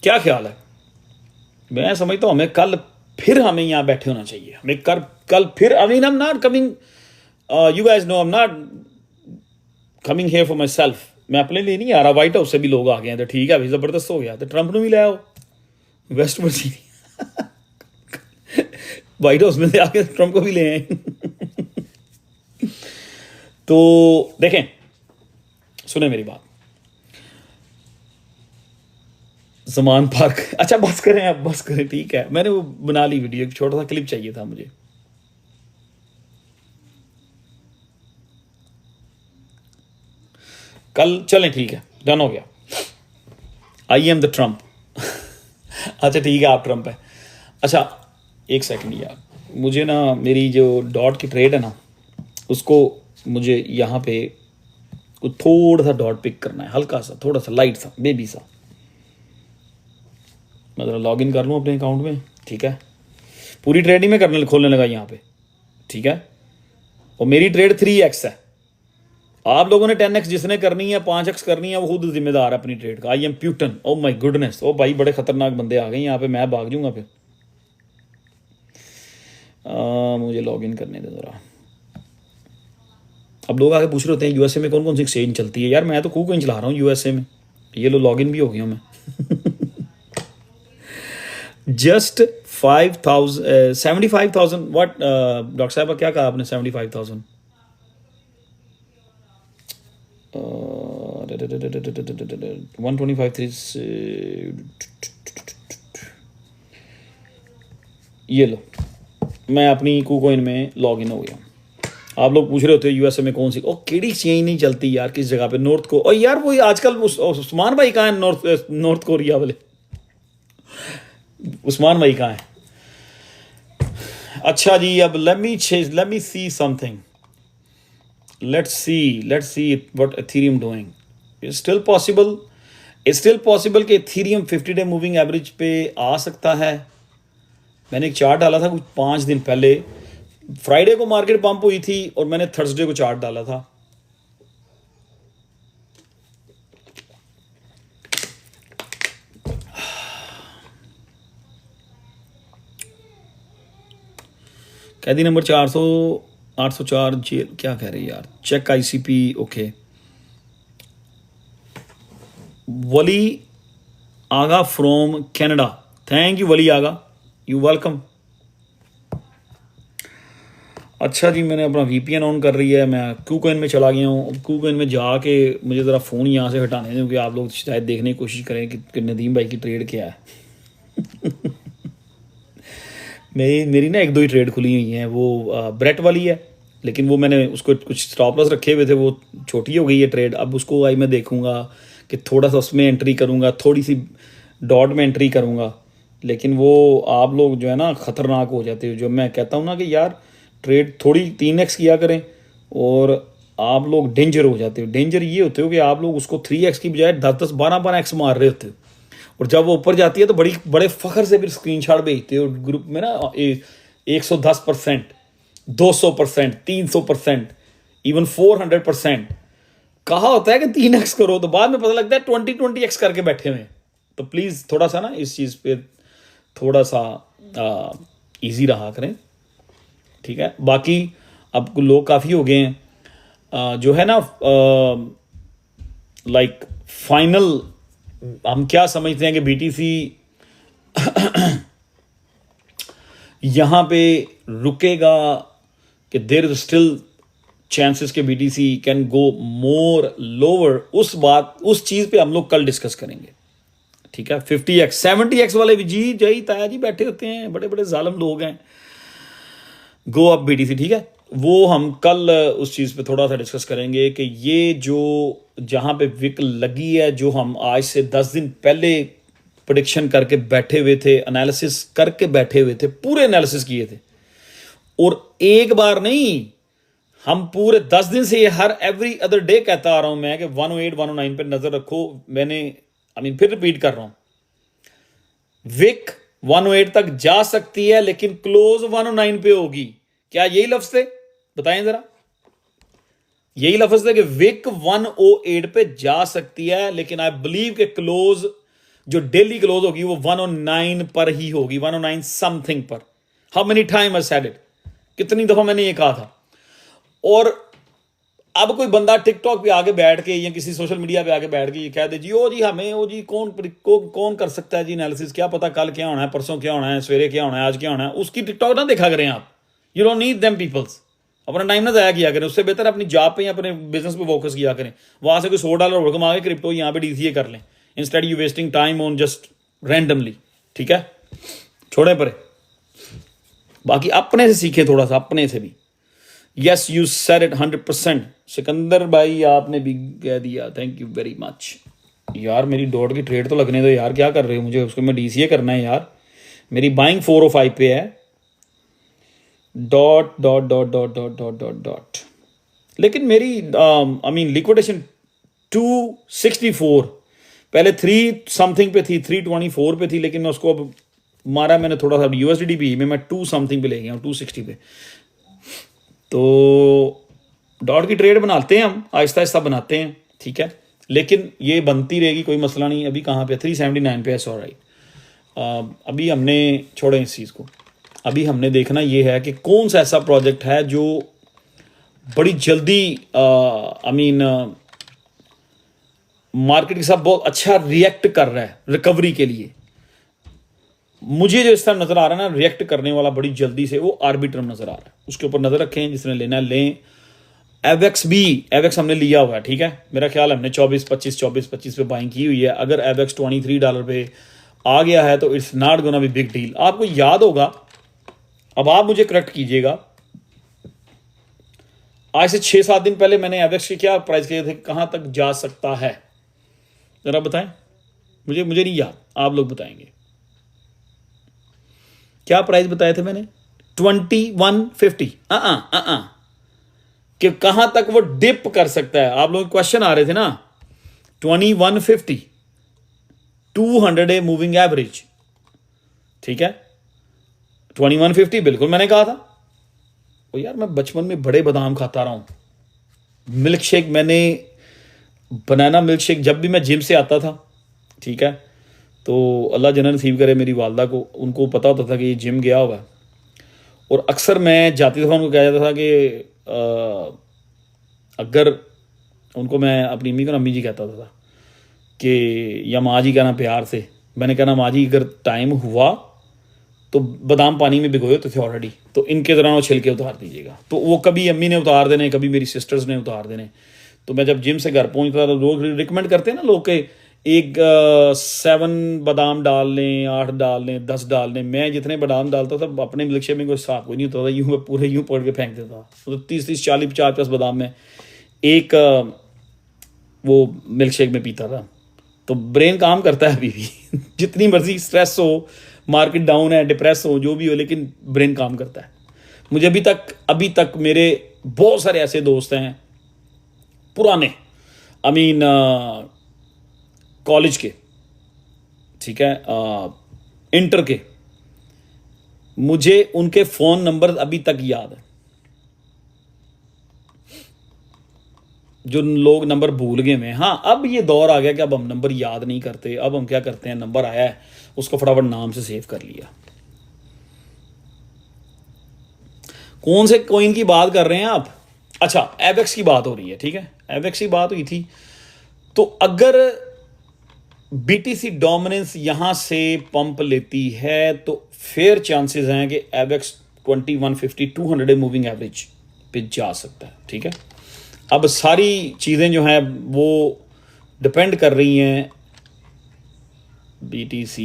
[SPEAKER 1] क्या ख्याल है? मैं समझता हूँ हमें कल फिर हमें यहाँ बैठे होना चाहिए। हमें कल फिर, I mean I am not coming, you guys know I am not coming here for myself. मैं अपने लिए नहीं आ रहा, व्हाइट हाउस से भी लोग आ गए हैं तो ठीक है अभी, ज़बरदस्त हो गया। तो ट्रंप ने भी लाया हो वेस्ट वर्जीनिया व्हाइट हाउस में से आके ट्रंप को भी ले आए। तो देखें, सुने मेरी बात, जमान पार्क, अच्छा बस करें, अब बस करें, ठीक है, मैंने वो बना ली वीडियो, एक छोटा सा क्लिप चाहिए था मुझे। कल चलें, ठीक है, डन हो गया। I am the Trump. अच्छा ठीक है, आप ट्रम्प है। अच्छा एक सेकंड यार, मुझे ना मेरी जो डॉट की ट्रेड है ना, उसको मुझे यहाँ पे कुछ थोड़ा सा डॉट पिक करना है, हल्का सा, थोड़ा सा लाइट सा, बेबी सा। मैं ज़रा लॉग इन कर लूँ अपने अकाउंट में, ठीक है। पूरी ट्रेड ही मैं करने खोलने लगा यहाँ पे, ठीक है। और मेरी ट्रेड 3x है। आप लोगों ने 10x जिसने करनी है, 5x करनी है, वो खुद जिम्मेदार है अपनी ट्रेड का। आई एम प्यूटन, ओ माय गुडनेस, ओ भाई बड़े खतरनाक बंदे आ गए यहाँ पे, मैं भाग जाऊंगा फिर। मुझे लॉग इन करने दे ज़रा। अब लोग आगे पूछ रहे होते हैं यूएसए में कौन कौन सी एक्सचेंज चलती है। यार मैं तो KuCoin चला रहा हूँ यूएसए में, ये लो लॉग इन भी हो गया मैं। जस्ट 75,000 व्हाट डॉक्टर साहब क्या कहा आपने? 75,000 125 ये लो, मैं अपनी KuCoin में लॉग इन हो गया। आप लोग पूछ रहे होते हैं यूएसए में कौन सी, ओ केड़ी चेंज नहीं चलती यार किस जगह पे, नॉर्थ को। और यार वो आजकल उस्मान भाई कहाँ है? नॉर्थ कोरिया वाले उस्मान भाई कहाँ है? अच्छा जी, अब let me see something, let's see what Ethereum doing. It's still possible कि एथेरियम 50 डे मूविंग एवरेज पे आ सकता है। मैंने एक चार्ट डाला था कुछ 5 दिन पहले, फ्राइडे को मार्केट पंप हुई थी और मैंने थर्सडे को चार्ट डाला था। कैदी नंबर 804 जेल, क्या कह रहे हैं यार, check ICP, okay. Wali Agha from Canada, thank you Wali Agha, you welcome. अच्छा जी, मैंने अपना VPN ऑन कर रही है, मैं KuCoin में चला गया हूँ। KuCoin में जाके मुझे ज़रा फ़ोन यहाँ से हटाने दें, क्योंकि आप लोग शायद देखने की कोशिश करें कि नदीम भाई की ट्रेड क्या है। मेरी ना 1-2 ही ट्रेड खुली हुई हैं, वो ब्रेट वाली है, लेकिन वो मैंने उसको कुछ स्टॉप लॉस रखे हुए थे, वो छोटी हो गई है ट्रेड। अब उसको आई मैं देखूंगा कि थोड़ा सा उसमें एंट्री करूंगा, थोड़ी सी डॉट में एंट्री करूंगा, लेकिन वो आप लोग जो है ना ख़तरनाक हो जाते हो। जो मैं कहता हूँ ना कि यार ट्रेड थोड़ी 3x किया करें, और आप लोग डेंजर हो जाते हो। डेंजर ये होते हो कि आप लोग उसको 3x की बजाय 10-10, 12-12x मार रहे होते हो, और जब वो ऊपर जाती है तो बड़े फख्र से फिर स्क्रीनशॉट भेजते हो ग्रुप में ना, 110%, 200%, 300%, इवन 400%। कहा होता है कि 3x करो, तो बाद में पता लगता है 20x करके बैठे हुए। तो प्लीज़ थोड़ा सा ना इस चीज़ पे थोड़ा सा इजी रहा करें, ठीक है। बाकी अब लोग काफ़ी हो गए हैं जो है ना, लाइक फाइनल हम क्या समझते हैं कि BTC यहाँ पे रुकेगा, कि देयर इज स्टिल चांसेस के BTC can go more lower. उस चीज़ पे हम लोग कल डिस्कस करेंगे, ठीक है। 50x 70x वाले भी जी जय ताया जी बैठे होते हैं, बड़े बड़े जालिम लोग हैं। गो अप BTC, ठीक है, वो हम कल उस चीज़ पे थोड़ा सा डिस्कस करेंगे कि ये जो जहाँ पे विक लगी है, जो हम आज से 10 दिन पहले प्रेडिक्शन करके बैठे हुए थे, एनालिसिस करके बैठे हुए थे, पूरे एनालिसिस किए थे, और एक बार नहीं, हम पूरे 10 दिन से ये हर एवरी अदर डे कहता आ रहा हूं मैं कि 108 109 पे नजर रखो। मैंने फिर रिपीट कर रहा हूं, विक 108 तक जा सकती है, लेकिन क्लोज 109 पे होगी। क्या यही लफ्ज थे? बताएं जरा, यही लफ्ज थे कि विक 108 पे जा सकती है, लेकिन आई बिलीव के क्लोज जो डेली क्लोज होगी वो 109 पर ही होगी, 109 समथिंग पर। How many time I said it, कितनी दफा मैंने ये कहा था। और अब कोई बंदा टिकटॉक पे आके बैठ के या किसी सोशल मीडिया पे आके बैठ के ये कह दे जी ओ जी हमें ओ जी कौन कर सकता है जी एनालिसिस, क्या पता कल क्या होना है, परसों क्या होना है, सवेरे क्या होना है, आज क्या होना है, उसकी टिकटॉक ना देखा करें आप। You don't need them peoples, अपना टाइम ना ज़ाया किया करें, उससे बेहतर अपनी जॉब पे या अपने बिजनेस पे फोकस किया करें। वहाँ से कोई $100 और कमा के क्रिप्टो यहाँ पे DCA कर लें, instead you wasting time on just randomly. ठीक है, छोड़े परे, बाकी अपने से सीखें थोड़ा सा, अपने से भी। Yes you said it 100%। Sikandar भाई आपने भी कह दिया, थैंक यू वेरी मच। यार मेरी डॉट की ट्रेड तो लगने दो यार, क्या कर रहे हो, मुझे उसको मैं DCA करना है यार। मेरी बाइंग 405 पे है, dot dot dot dot dot dot dot dot, लेकिन मेरी आई मीन लिक्विडेशन 264, पहले 3 समथिंग पे थी, 324 पे थी, लेकिन मैं उसको अब मारा मैंने थोड़ा सा USDT भी में, मैं 2 समथिंग पे ले गया हूँ, 260 पे। तो डॉट की ट्रेड बनाते हैं हम, आहिस्ता आहिस्ता बनाते हैं, ठीक है, लेकिन ये बनती रहेगी, कोई मसला नहीं। अभी कहाँ पे 379 पे है, ऑलराइट। अभी हमने छोड़े इस चीज़ को, अभी हमने देखना ये है कि कौन सा ऐसा प्रोजेक्ट है जो बड़ी जल्दी आई मीन मार्केट के साथ बहुत अच्छा रिएक्ट कर रहा है रिकवरी के लिए। मुझे जो इस तरह नज़र आ रहा है ना रिएक्ट करने वाला बड़ी जल्दी से, वो आर्बिट्रम नज़र आ रहा है, उसके ऊपर नज़र रखें, जिसने लेना है लें। एवेक्स हमने लिया हुआ है, ठीक है, मेरा ख्याल हमने 24-25 पे बाइंग की हुई है। अगर एवेक्स $23 पे आ गया है तो it's not gonna be big deal. आपको याद होगा, अब आप मुझे करेक्ट कीजिएगा, आज से 6-7 दिन पहले मैंने एवेक्स के क्या प्राइस किए थे, कहां तक जा सकता है जरा बताएं मुझे नहीं याद, आप लोग बताएंगे। क्या प्राइस बताए थे मैंने? 2150। कि कहां तक वो डिप कर सकता है, आप लोग क्वेश्चन आ रहे थे ना। 2150 200 मूविंग एवरेज, ठीक है, 2150 बिल्कुल मैंने कहा था। ओ यार मैं बचपन में बड़े बादाम खाता रहा हूं। मिल्क शेक, मैंने बनाना मिल्क शेक जब भी मैं जिम से आता था, ठीक है, तो अल्लाह जन्नत नसीब करे मेरी वालदा को, उनको पता होता था कि ये जिम गया हुआ है, और अक्सर मैं जाती दफ़ा उनको कहा जाता था कि अगर उनको मैं अपनी अम्मी को अम्मी जी कहता था कि, या माँ जी कहना प्यार से, मैंने कहना माँ जी अगर टाइम हुआ तो बादाम पानी में भिगोए तो थे ऑलरेडी, तो इनके दौरान वो छिलके उतार दीजिएगा। तो वो कभी अम्मी ने उतार देने, कभी मेरी सिस्टर्स ने उतार देने। तो मैं जब जिम से घर पहुंचता तो लोग रिकमेंड करते हैं ना लोग के एक 7 बादाम डाल लें, 8 डाल लें, 10 डाल लें। मैं जितने बादाम डालता था अपने मिल्क शेक में कोई हिसाब कोई नहीं होता था, यूँ मैं पूरे यूँ पकड़ के फेंक देता था। तो 30-30, 40, 50 बादाम में एक वो मिल्क शेक में पीता था। तो ब्रेन काम करता है अभी भी जितनी मर्जी स्ट्रेस हो, मार्केट डाउन है, डिप्रेस हो, जो भी हो, लेकिन ब्रेन काम करता है। मुझे अभी तक मेरे बहुत सारे ऐसे दोस्त हैं पुराने, आई मीन कॉलेज के, ठीक है, इंटर के, मुझे उनके फ़ोन नंबर अभी तक याद है। जो लोग नंबर भूल गए हैं, हाँ अब ये दौर आ गया कि अब हम नंबर याद नहीं करते। अब हम क्या करते हैं, नंबर आया है उसको फटाफट नाम से सेव कर लिया। कौन से कॉइन की बात कर रहे हैं आप? अच्छा, एवेक्स की बात हो रही है, ठीक है, एवेक्स की बात हुई थी। तो अगर BTC डोमिनेंस यहां से पंप लेती है तो फेयर चांसेस हैं कि एवेक्स 2150 200 मूविंग एवरेज पे जा सकता है, ठीक है। अब सारी चीज़ें जो हैं वो डिपेंड कर रही हैं BTC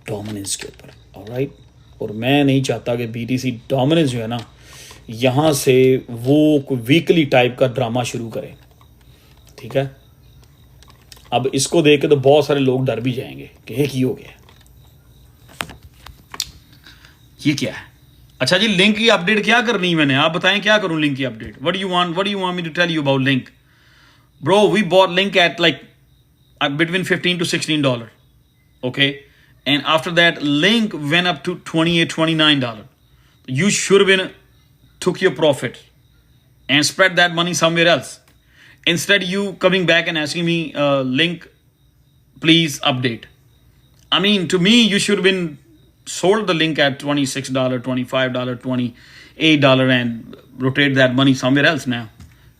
[SPEAKER 1] डोमिनेंस के ऊपर, ऑलराइट। और मैं नहीं चाहता कि BTC डोमिनेंस जो है ना यहाँ से वो कोई वीकली टाइप का ड्रामा शुरू करे, ठीक है। अब इसको देख के तो बहुत सारे लोग डर भी जाएंगे कि ये हो गया, ये क्या है। अच्छा जी, लिंक की अपडेट क्या करनी है मैंने, आप बताएं क्या करूं लिंक की update? What do you want me to tell you about link? Bro, we bought link at like between $15 to $16, okay, and after that link went up to $28-29. You should have been took your profit and spread that money somewhere else. Instead you coming back and asking me link please update. I mean, to me you should have been sold the link at $26, $25, $28 and rotate that money somewhere else now,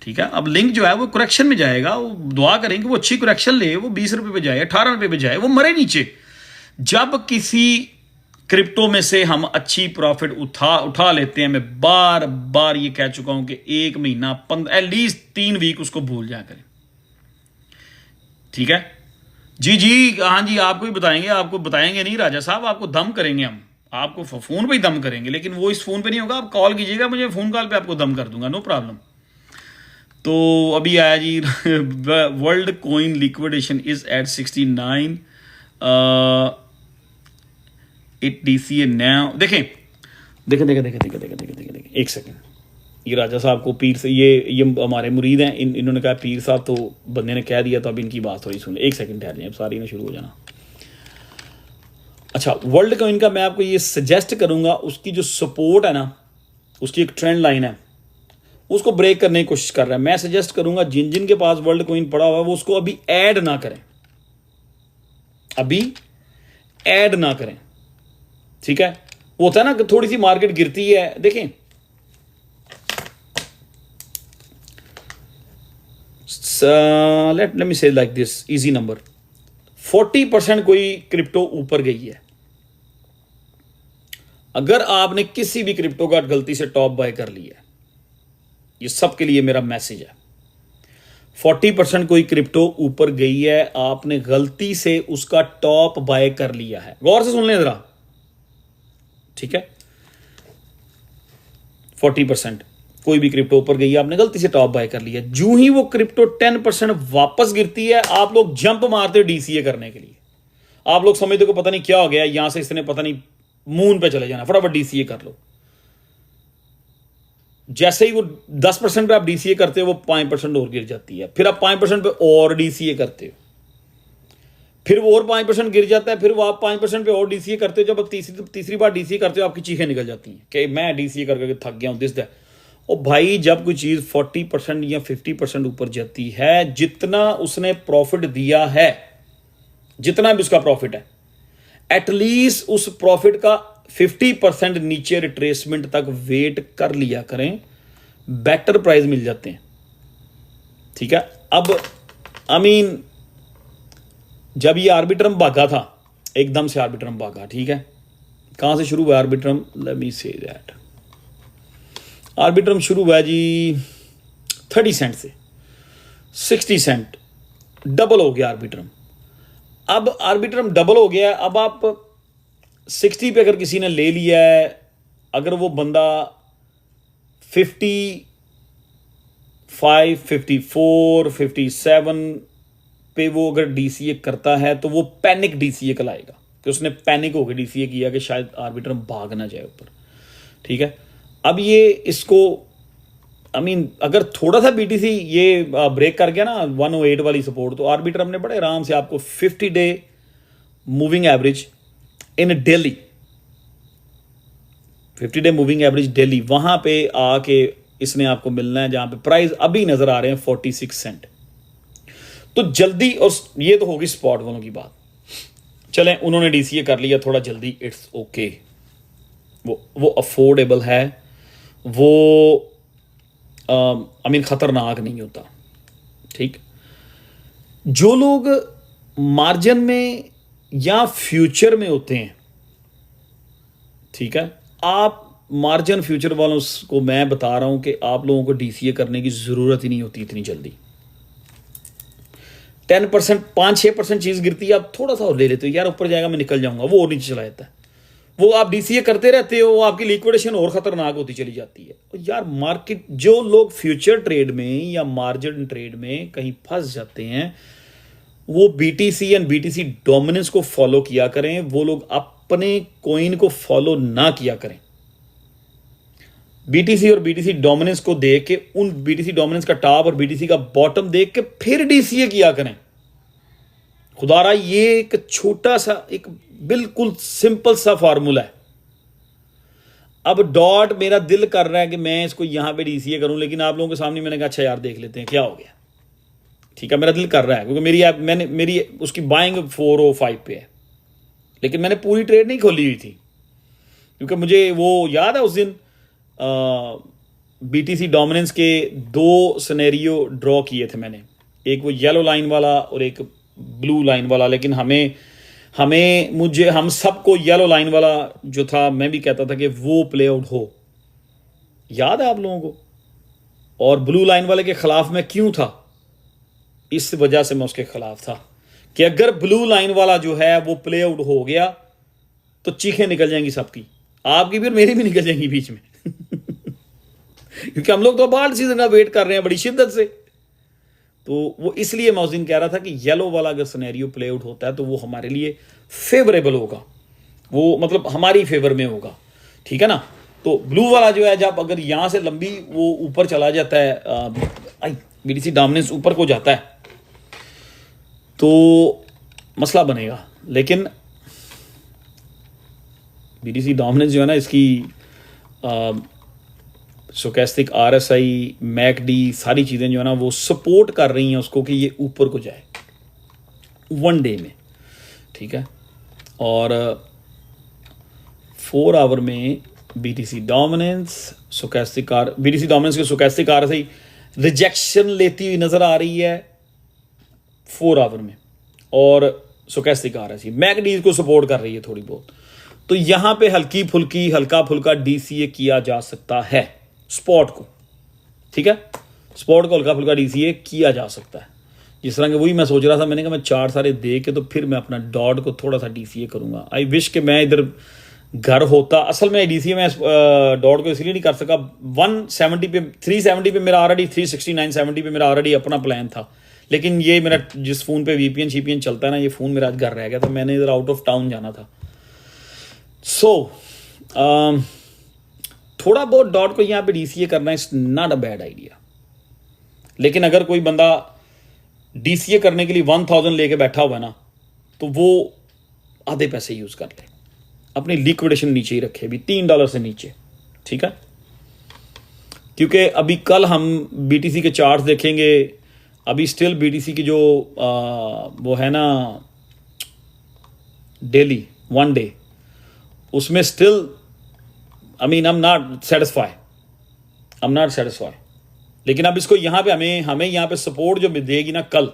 [SPEAKER 1] ठीक है। अब link जो है वो correction में जाएगा, वो दुआ करेंगे वो अच्छी करेक्शन ले, वो $20 पे जाए, $18 पे जाए, वो मरे नीचे। जब किसी क्रिप्टो में से हम अच्छी प्रॉफिट उठा लेते हैं। मैं बार बार ये कह चुका हूं कि 1 महीना एटलीस्ट 3 वीक उसको भूल जाया करें। ठीक है जी जी, हाँ जी, आपको ही बताएंगे, आपको बताएंगे नहीं राजा साहब, आपको दम करेंगे हम, आपको फोन पे ही दम करेंगे, लेकिन वो इस फोन पे नहीं होगा, आप कॉल कीजिएगा मुझे, फोन कॉल पे आपको दम कर दूंगा, नो प्रॉब्लम। तो अभी आया जी world coin liquidation is at 69 it DCA now. देखें देखें देखें देखें देखें देखें देखें देखें देखें एक सेकेंड, ये राजा साहब को पीर से ये हमारे मुरीद हैं, इन्होंने कहा पीर साहब, तो बंदे ने कह दिया तो अब इनकी बात थोड़ी सुन ले। एक सेकंड ठहर जाए, अब सारी ने शुरू हो जाना। अच्छा, वर्ल्ड कॉइन का मैं आपको ये सजेस्ट करूंगा, उसकी जो सपोर्ट है ना, उसकी एक ट्रेंड लाइन है, उसको ब्रेक करने की कोशिश कर रहा है। मैं सजेस्ट करूंगा जिन जिन के पास वर्ल्ड कॉइन पड़ा हुआ है वो उसको अभी ऐड ना करें, अभी ऐड ना करें। ठीक है, वो होता है ना कि थोड़ी सी मार्केट गिरती है, देखें let me say like this, easy number, 40% कोई क्रिप्टो ऊपर गई है। अगर आपने किसी भी क्रिप्टो का गलती से टॉप बाय कर लिया है, ये सबके लिए मेरा मैसेज है, 40% कोई क्रिप्टो ऊपर गई है, आपने गलती से उसका टॉप बाय कर लिया है, गौर से सुन लें जरा। ठीक है, 40% कोई भी क्रिप्टो ऊपर गई है, आपने गलती से टॉप बाय कर लिया, जो ही वो क्रिप्टो 10% वापस गिरती है, आप लोग जंप मारते हो डीसीए करने के लिए। आप लोग समझते हो पता नहीं क्या हो गया, यहां से इसने पता नहीं मून पे चले जाना, फटाफट डीसीए कर लो। जैसे ही वो 10% पे आप डीसीए करते हो, वो 5% और गिर जाती है, फिर आप 5% पे और डीसीए करते हो, फिर वो और 5% गिर जाता है, फिर वो आप 5% पे और डीसीए करते हो। जब आप तीसरी बार डीसीए करते हो, आपकी चीखें निकल जाती हैं कि मैं डीसीए करके थक गया हूं, दिस दैट। और भाई, जब कोई चीज 40% या 50% ऊपर जाती है, जितना उसने प्रॉफिट दिया है, जितना भी उसका प्रॉफिट है, एटलीस्ट उस प्रॉफिट का 50% नीचे रिट्रेसमेंट तक वेट कर लिया करें, बेटर प्राइस मिल जाते हैं। ठीक है, अब जब ये आर्बिट्रम भागा था, एकदम से आर्बिट्रम भागा। ठीक है, कहां से शुरू हुआ Arbitrum, let me say that, Arbitrum शुरू हुआ जी 30 सेंट से, 60 सेंट, डबल हो गया आर्बिट्रम। अब आर्बिट्रम डबल हो गया, अब आप 60 पे अगर किसी ने ले लिया है, अगर वो बंदा 55, 54, 57 पे वो अगर डीसीए करता है, तो वो पैनिक डीसीए कहलाएगा कि उसने पैनिक होकर डीसीए किया कि शायद आर्बिट्रम भाग ना जाए ऊपर। ठीक है, अब ये इसको अगर थोड़ा सा बीटीसी ये ब्रेक कर गया ना 108 वाली सपोर्ट, तो आर्बिट्रम ने बड़े आराम से आपको 50 day moving average in Delhi, 50 day moving average Delhi, वहां पे आके इसने आपको मिलना है, जहां पे प्राइस अभी नजर आ रहे हैं 46 सेंट। तो जल्दी, और ये तो होगी स्पॉट वालों की बात, चलें उन्होंने डीसीए कर लिया थोड़ा जल्दी, इट्स ओके, वो अफोर्डेबल है, वो खतरनाक नहीं होता। ठीक, जो लोग मार्जिन में या फ्यूचर में होते हैं, ठीक है, आप मार्जिन फ्यूचर वालों को मैं बता रहा हूं कि आप लोगों को डीसीए करने की जरूरत ही नहीं होती इतनी जल्दी। 10%, 5-6% चीज गिरती है, आप थोड़ा सा और ले लेते हो, यार ऊपर जाएगा मैं निकल जाऊंगा, वो और नीचे चला जाता है, वो आप डीसीए करते रहते हो, आपकी लिक्विडेशन और खतरनाक होती चली जाती है। और यार मार्केट, जो लोग फ्यूचर ट्रेड में या मार्जिन ट्रेड में कहीं फंस जाते हैं, वो बीटीसी एंड बीटीसी डोमिनेंस को फॉलो किया करें, वो लोग अपने कॉइन को फॉलो ना किया करें। बीटीसी और बीटीसी डोमिनेंस को देख के, उन बीटीसी डोमिनेंस का टॉप और बीटीसी का बॉटम देख के फिर डीसीए किया करें। खुदारा, ये एक छोटा सा, एक बिल्कुल सिंपल सा फार्मूला है। अब डॉट, मेरा दिल कर रहा है कि मैं इसको यहां पे डीसीए करूं, लेकिन आप लोगों के सामने मैंने कहा अच्छा यार देख लेते हैं क्या हो गया। ठीक है, मेरा दिल कर रहा है, क्योंकि मेरी उसकी बाइंग 405 पे है, लेकिन मैंने पूरी ट्रेड नहीं खोली हुई थी, क्योंकि मुझे वो याद है उस दिन बीटीसी डोमिनेंस के 2 सिनेरियो ड्रॉ किए थे मैंने, एक वो येलो लाइन वाला और एक ब्लू लाइन वाला, लेकिन हमें हम सबको येलो लाइन वाला जो था, मैं भी कहता था कि वो प्ले आउट हो, याद है आप लोगों को? और ब्लू लाइन वाले के खिलाफ मैं क्यों था? इस वजह से मैं उसके खिलाफ था कि अगर ब्लू लाइन वाला जो है वो प्ले आउट हो गया तो चीखें निकल जाएंगी सबकी, आपकी भी और मेरी भी निकल जाएंगी बीच में क्योंकि हम लोग तो बाढ़ सीजन का वेट कर रहे हैं बड़ी शिद्दत से। तो वो इसलिए मैं उस दिन कह रहा था कि येलो वाला अगर सिनेरियो प्ले आउट होता है तो वो हमारे लिए फेवरेबल होगा, वो मतलब हमारी फेवर में होगा, ठीक है ना। तो ब्लू वाला जो है, जब अगर यहां से लंबी वो ऊपर चला जाता है, बीटीसी डोमिनेंस ऊपर को जाता है तो मसला बनेगा। लेकिन बीटीसी डोमिनेंस जो है ना, इसकी स्टोकेस्टिक, आरएसआई, मैकडी, सारी चीज़ें जो है ना वो सपोर्ट कर रही हैं उसको कि ये ऊपर को जाए वन डे में, ठीक है। और 4 आवर में BTC dominance, stochastic BTC dominance की स्टोकेस्टिक आरएसआई रिजेक्शन लेती हुई नजर आ रही है 4 आवर में, और स्टोकेस्टिक आरएसआई मैकडी को सपोर्ट कर रही है थोड़ी बहुत। तो यहां पे हल्का फुल्का डीसीए किया जा सकता है स्पॉट को, ठीक है। स्पॉट को हल्का फुल्का डीसीए किया जा सकता है। जिस तरह के वही मैं सोच रहा था, मैंने कहा मैं चार्ट सारे दे के तो फिर मैं अपना डॉट को थोड़ा सा डीसीए करूंगा। आई विश कि मैं इधर घर होता। असल में डीसीए में डॉट को इसलिए नहीं कर सका, 170 पे 370 पे मेरा ऑलरेडी, 369 70 पे मेरा ऑलरेडी अपना प्लान था। लेकिन ये मेरा जिस फ़ोन पे वीपीएन शीपीएन चलता है ना, ये फ़ोन मेरा आज घर रह गया था, मैंने इधर आउट ऑफ टाउन जाना था। थोड़ा बहुत डॉट को यहाँ पे डीसीए करना is not a bad idea. लेकिन अगर कोई बंदा डीसीए करने के लिए 1000 लेके बैठा हुआ है ना, तो वो आधे पैसे यूज कर ले, अपनी लिक्विडेशन नीचे ही रखे, भी $3 से नीचे, ठीक है। क्योंकि अभी कल हम बीटीसी के चार्ट्स देखेंगे। अभी स्टिल बीटीसी की जो वो है ना डेली 1 डे, उसमें still I mean I am not satisfy. लेकिन अब इसको यहाँ पे हमें यहाँ पे सपोर्ट जो देगी ना कल,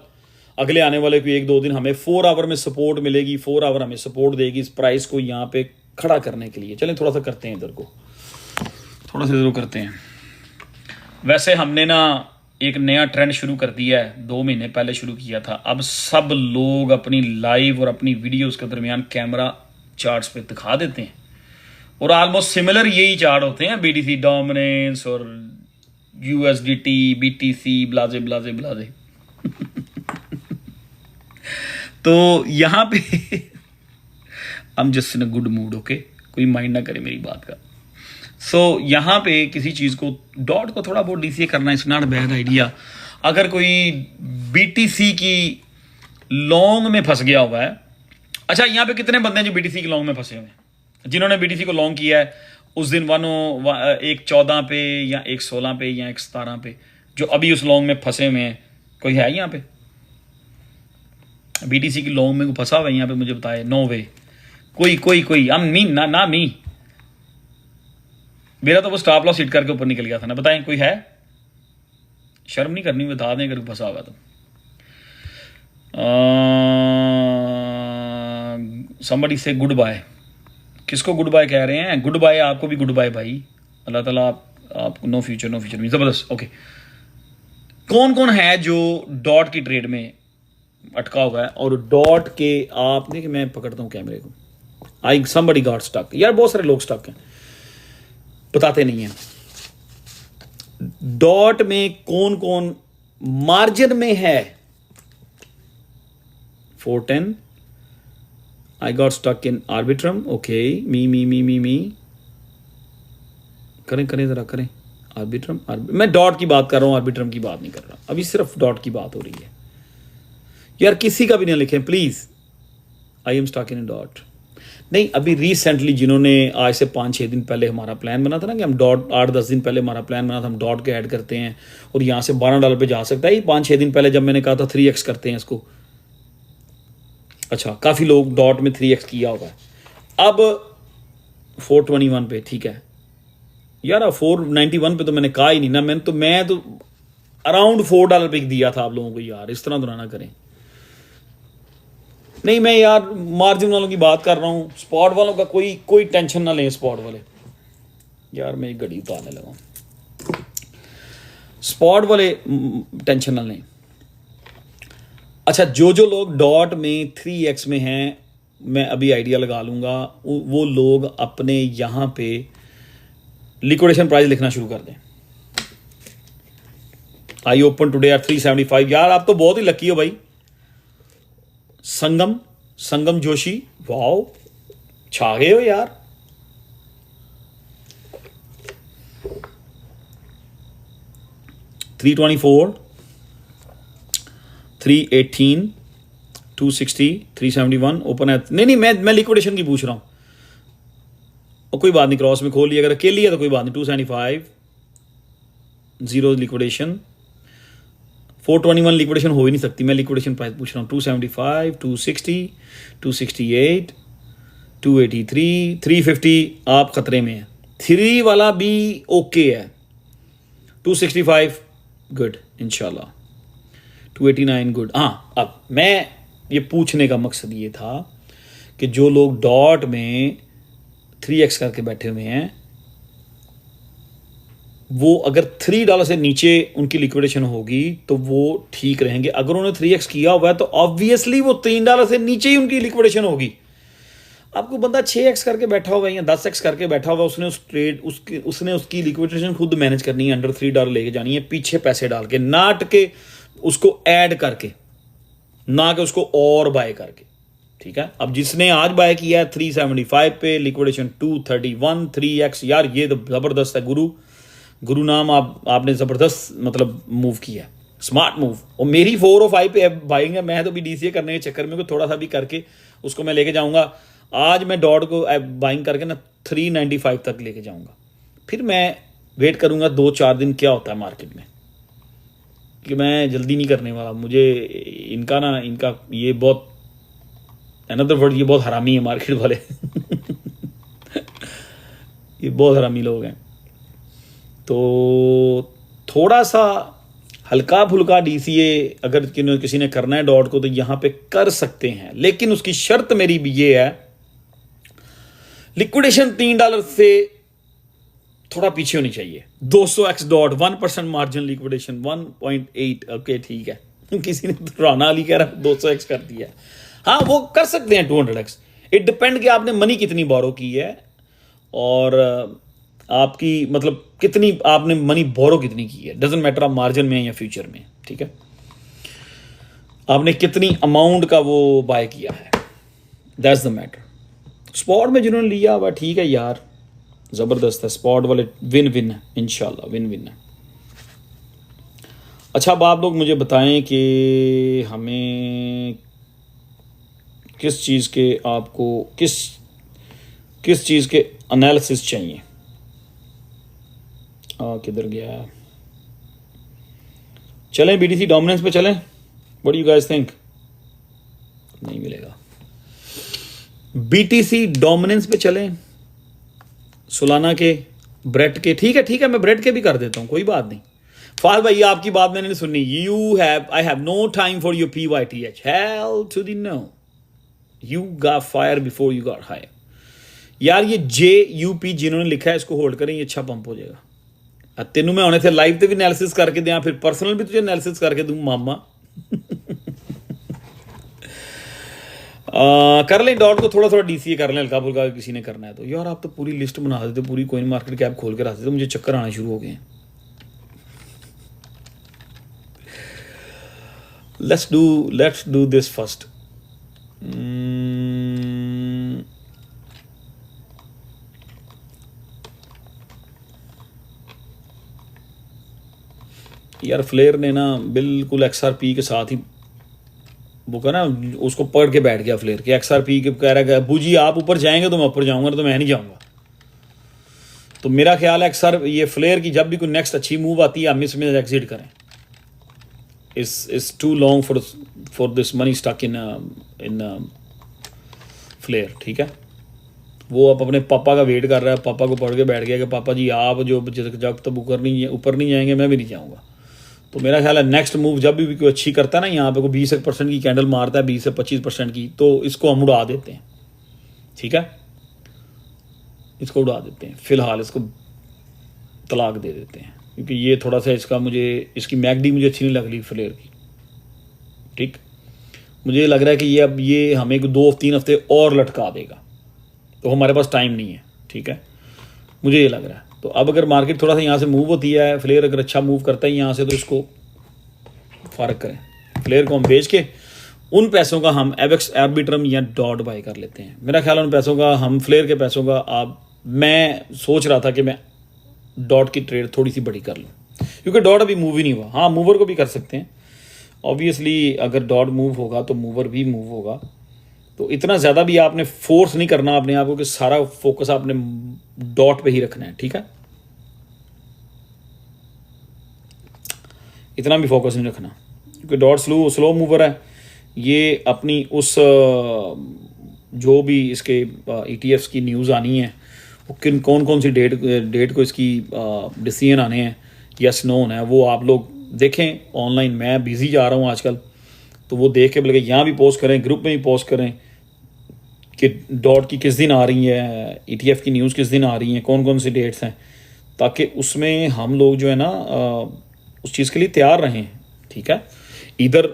[SPEAKER 1] अगले आने वाले कोई 1-2 दिन हमें 4 आवर में सपोर्ट मिलेगी, 4 आवर हमें सपोर्ट देगी इस प्राइस को यहाँ पे खड़ा करने के लिए। चलें थोड़ा सा करते हैं इधर को, थोड़ा सा इधर करते हैं। वैसे हमने ना एक नया ट्रेंड शुरू कर दिया है, 2 महीने पहले शुरू किया था। अब सब लोग अपनी लाइव और अपनी वीडियोस के दरमियान कैमरा चार्ट्स पे दिखा देते हैं, और ऑलमोस्ट सिमिलर यही चार्ट होते हैं, बीटीसी डोमिनेंस और यूएसडीटी, बीटीसी, ब्लाजे ब्लाजे ब्लाजे तो यहाँ पे I'm just in a good mood, okay, कोई माइंड ना करे मेरी बात का। सो यहाँ पे किसी चीज़ को, डॉट को थोड़ा बहुत डीसीए करना इज नॉट बैड आइडिया। अगर कोई बीटीसी की लॉन्ग में फंस गया हुआ है, अच्छा यहाँ पे कितने बंदे हैं जो बीटीसी की लॉन्ग में फंसे हुए हैं, जिन्होंने बीटीसी को लॉन्ग किया है उस दिन 114 पे या 116 पे या 117 पे, जो अभी उस लॉन्ग में फंसे हुए हैं? कोई है यहाँ पे बीटीसी की लॉन्ग में फंसा हुआ है यहाँ पे? मुझे बताए। नो वे। कोई हम मी ना मी, मेरा तो वो स्टॉप लॉस हिट करके ऊपर निकल गया था ना। बताएं कोई है? शर्म नहीं करनी, बता दें अगर फंसा हुआ तो। समबडी से गुड बाय। किसको गुड बाय कह रहे हैं? गुड बाय, आपको भी गुड बाय भाई। अल्लाह ताला आपको नो फ्यूचर में जबरदस्त। ओके, कौन कौन है जो डॉट की ट्रेड में अटका हुआ है? और डॉट के आपने कि मैं पकड़ता हूं कैमरे को, आई समबडी गॉट स्टक। यार बहुत सारे लोग स्टक हैं, बताते नहीं हैं। डॉट में कौन कौन मार्जिन में है? 410, I got stuck in Arbitrum. Okay, me. करें जरा करें। Arbitrum, मैं डॉट की बात कर रहा हूँ, Arbitrum की बात नहीं कर रहा। अभी सिर्फ डॉट की बात हो रही है। यार किसी का भी नहीं लिखें please. I am stuck in dot नहीं। अभी रिसेंटली जिन्होंने आज से 5-6 दिन पहले हमारा प्लान बना था ना कि हम डॉट, 8-10 दिन पहले हमारा प्लान बना था हम डॉट के ऐड करते हैं और यहाँ से $12 पे जा सकता है। 5-6 दिन पहले जब मैंने कहा था 3x करते हैं इसको, अच्छा काफ़ी लोग डॉट में 3x किया होगा। अब 421 पे, ठीक है यार। 491 पे तो मैंने कहा ही नहीं ना। मैं तो अराउंड $4 पे दिया था आप लोगों को यार। इस तरह तो ना करें। नहीं मैं यार मार्जिन वालों की बात कर रहा हूँ, स्पॉट वालों का कोई टेंशन ना लें। स्पॉट वाले यार मेरी घड़ी उतारने लगा, स्पॉट वाले टेंशन ना लें। अच्छा जो लोग डॉट में 3x में हैं, मैं अभी आइडिया लगा लूँगा, वो लोग अपने यहाँ पे लिक्विडेशन प्राइस लिखना शुरू कर दें। I open today at 375। यार आप तो बहुत ही लकी हो भाई। संगम जोशी, वाओ छा गए हो यार। $324, $318, $260, $371 ओपन है। नहीं मैं लिक्विडेशन की पूछ रहा हूं, और कोई बात नहीं, क्रॉस में खोल लिया, अगर अकेली है तो कोई बात नहीं। 275 जीरो लिक्विडेशन, 421 लिक्विडेशन हो ही नहीं सकती। मैं लिक्विडेशन प्राइस पूछ रहा हूँ। 275, 260, 268, 283, 350 आप खतरे में है। 3 वाला भी ओके है। 265 गुड इंशाल्लाह। 289 गुड। हाँ अब मैं ये पूछने का मकसद ये था कि जो लोग डॉट में 3x करके बैठे हुए हैं, वो अगर $3 से नीचे उनकी लिक्विडेशन होगी तो वो ठीक रहेंगे। अगर उन्होंने 3x किया हुआ है तो ऑब्वियसली वो $3 से नीचे ही उनकी लिक्विडेशन होगी। आपको बंदा 6x करके बैठा हुआ है या 10x करके बैठा हुआ है, उसने उसकी लिक्विडेशन खुद मैनेज करनी है, अंडर $3 लेके जानी है, पीछे पैसे डाल के, ना के उसको ऐड करके, ना कि उसको और बाय करके। ठीक है, अब जिसने आज बाय किया है 375 पे, लिक्विडेशन 231, 3x, यार ये तो जबरदस्त है। गुरु नाम आपने जबरदस्त मतलब मूव किया, स्मार्ट मूव। और मेरी 4 और 5 पे बाइंग है। मैं तो भी DCA करने के चक्कर में को थोड़ा सा भी करके उसको मैं लेके जाऊंगा। आज मैं डॉट को बाइंग करके ना 395 तक लेके जाऊंगा। फिर मैं वेट करूंगा 2-4 दिन क्या होता है मार्केट में, कि मैं जल्दी नहीं करने वाला। मुझे इनका ये बहुत अनदर वर्ड, ये बहुत हरामी है मार्केट वाले ये बहुत हरामी लोग हैं। तो थोड़ा सा हल्का फुल्का DCA अगर किसी ने करना है डॉट को तो यहाँ पे कर सकते हैं, लेकिन उसकी शर्त मेरी भी ये है, लिक्विडेशन $3 से थोड़ा पीछे होनी चाहिए। 200x dot, 1% margin liquidation 1.8। Okay ठीक है, किसी ने तो राना अली कह रहा 200x कर दिया। हाँ वो कर सकते हैं 200x। इट डिपेंड कि आपने मनी कितनी बोरो की है और आपकी मतलब कितनी आपने मनी बोरो कितनी की है। डजंट मैटर आप मार्जिन में या फ्यूचर में। ठीक है, आपने कितनी अमाउंट का वो बाय किया है, दैट्स द मैटर। स्पॉट में जिन्होंने लिया हुआ ठीक है यार, जबरदस्त है। स्पॉट वाले विन विन है इंशाल्लाह, विन विन है। अच्छा अब आप लोग मुझे बताएं कि हमें किस चीज़ के आपको किस चीज़ के एनालिसिस चाहिए। किधर गया, चलें BTC डोमिनेंस पे चलें। What you guys think? नहीं मिलेगा। BTC डोमिनेंस पे चलें, सुलाना के, ब्रेड के। ठीक है मैं ब्रेड के भी कर देता हूं, कोई बात नहीं। फाल भाई आपकी बात मैंने नहीं सुननी। I have no time for your PYTH, hell to the no. You got fire before you got hire. यार ये JUP जिन्होंने लिखा है इसको होल्ड करें, ये अच्छा पंप हो जाएगा। तेनू मैं होने थे लाइव ते भी एनालिसिस करके दिया, फिर पर्सनल भी तुझे एनालिसिस करके दूं मामा कर लें डॉट को, थोड़ा DCA कर लें हल्का फुल्का किसी ने करना है तो। यार आप तो पूरी लिस्ट बना देते, पूरी कोइन मार्केट कैप खोल के रख देते, मुझे चक्कर आना शुरू हो गए हैं। Let's do this first. यार फ्लेयर ने ना बिल्कुल XRP के साथ ही वो का ना उसको पकड़ के बैठ गया फ्लेयर के। XRP के कह रहा है अबू जी आप ऊपर जाएंगे तो मैं ऊपर जाऊंगा, तो मैं नहीं जाऊंगा। तो मेरा ख्याल है ये फ्लेयर की जब भी कोई नेक्स्ट अच्छी मूव आती है हम इसमें एग्जिट करें। Is too long for this money stuck in flare. ठीक है, वो अब अपने पापा का वेट कर रहा है, पापा को पढ़ के बैठ गया कि पापा जी आप जो जब तक ऊपर नहीं जाएंगे मैं भी नहीं जाऊंगा। तो मेरा ख्याल है नेक्स्ट मूव जब भी कोई अच्छी करता है ना, यहाँ पे कोई 20% की कैंडल मारता है, 20 से 25% की, तो इसको हम उड़ा देते हैं। ठीक है, इसको उड़ा देते हैं, फिलहाल इसको तलाक दे देते हैं, क्योंकि ये थोड़ा सा इसकी मैकडी मुझे अच्छी नहीं लग रही फ्लेयर की। ठीक, मुझे लग रहा है कि ये हमें 2-3 हफ्ते और लटका देगा, तो हमारे पास टाइम नहीं है। ठीक है, मुझे ये लग रहा है। तो अब अगर मार्केट थोड़ा सा यहाँ से मूव होती है, फ्लेयर अगर अच्छा मूव करता है यहाँ से, तो इसको फ़र्क करें, फ्लेयर को हम बेच के उन पैसों का हम एवेक्स आर्बिट्रम या डॉट बाय कर लेते हैं। मेरा ख्याल है उन पैसों का, हम फ्लेयर के पैसों का, मैं सोच रहा था कि मैं डॉट की ट्रेड थोड़ी सी बड़ी कर लूँ, क्योंकि डॉट अभी मूव ही नहीं हुआ। हाँ, मूवर को भी कर सकते हैं ऑब्वियसली, अगर डॉट मूव होगा तो मूवर भी मूव होगा। तो इतना ज़्यादा भी आपने फोर्स नहीं करना अपने आप को कि सारा फोकस आपने डॉट पे ही रखना है। ठीक है, इतना भी फोकस नहीं रखना, क्योंकि डॉट स्लो मूवर है। ये अपनी उस जो भी इसके ETFs की न्यूज़ आनी है, वो कौन सी डेट को इसकी डिसीजन आने हैं, यस नो है, वो आप लोग देखें ऑनलाइन। मैं बिजी जा रहा हूँ आजकल, तो वो देख के बल्कि यहाँ भी पोस्ट करें, ग्रुप में भी पोस्ट करें कि डॉट की किस दिन आ रही है, ETF की न्यूज़ किस दिन आ रही हैं, कौन सी डेट्स हैं, ताकि उसमें हम लोग जो है ना उस चीज़ के लिए तैयार रहें। ठीक है, इधर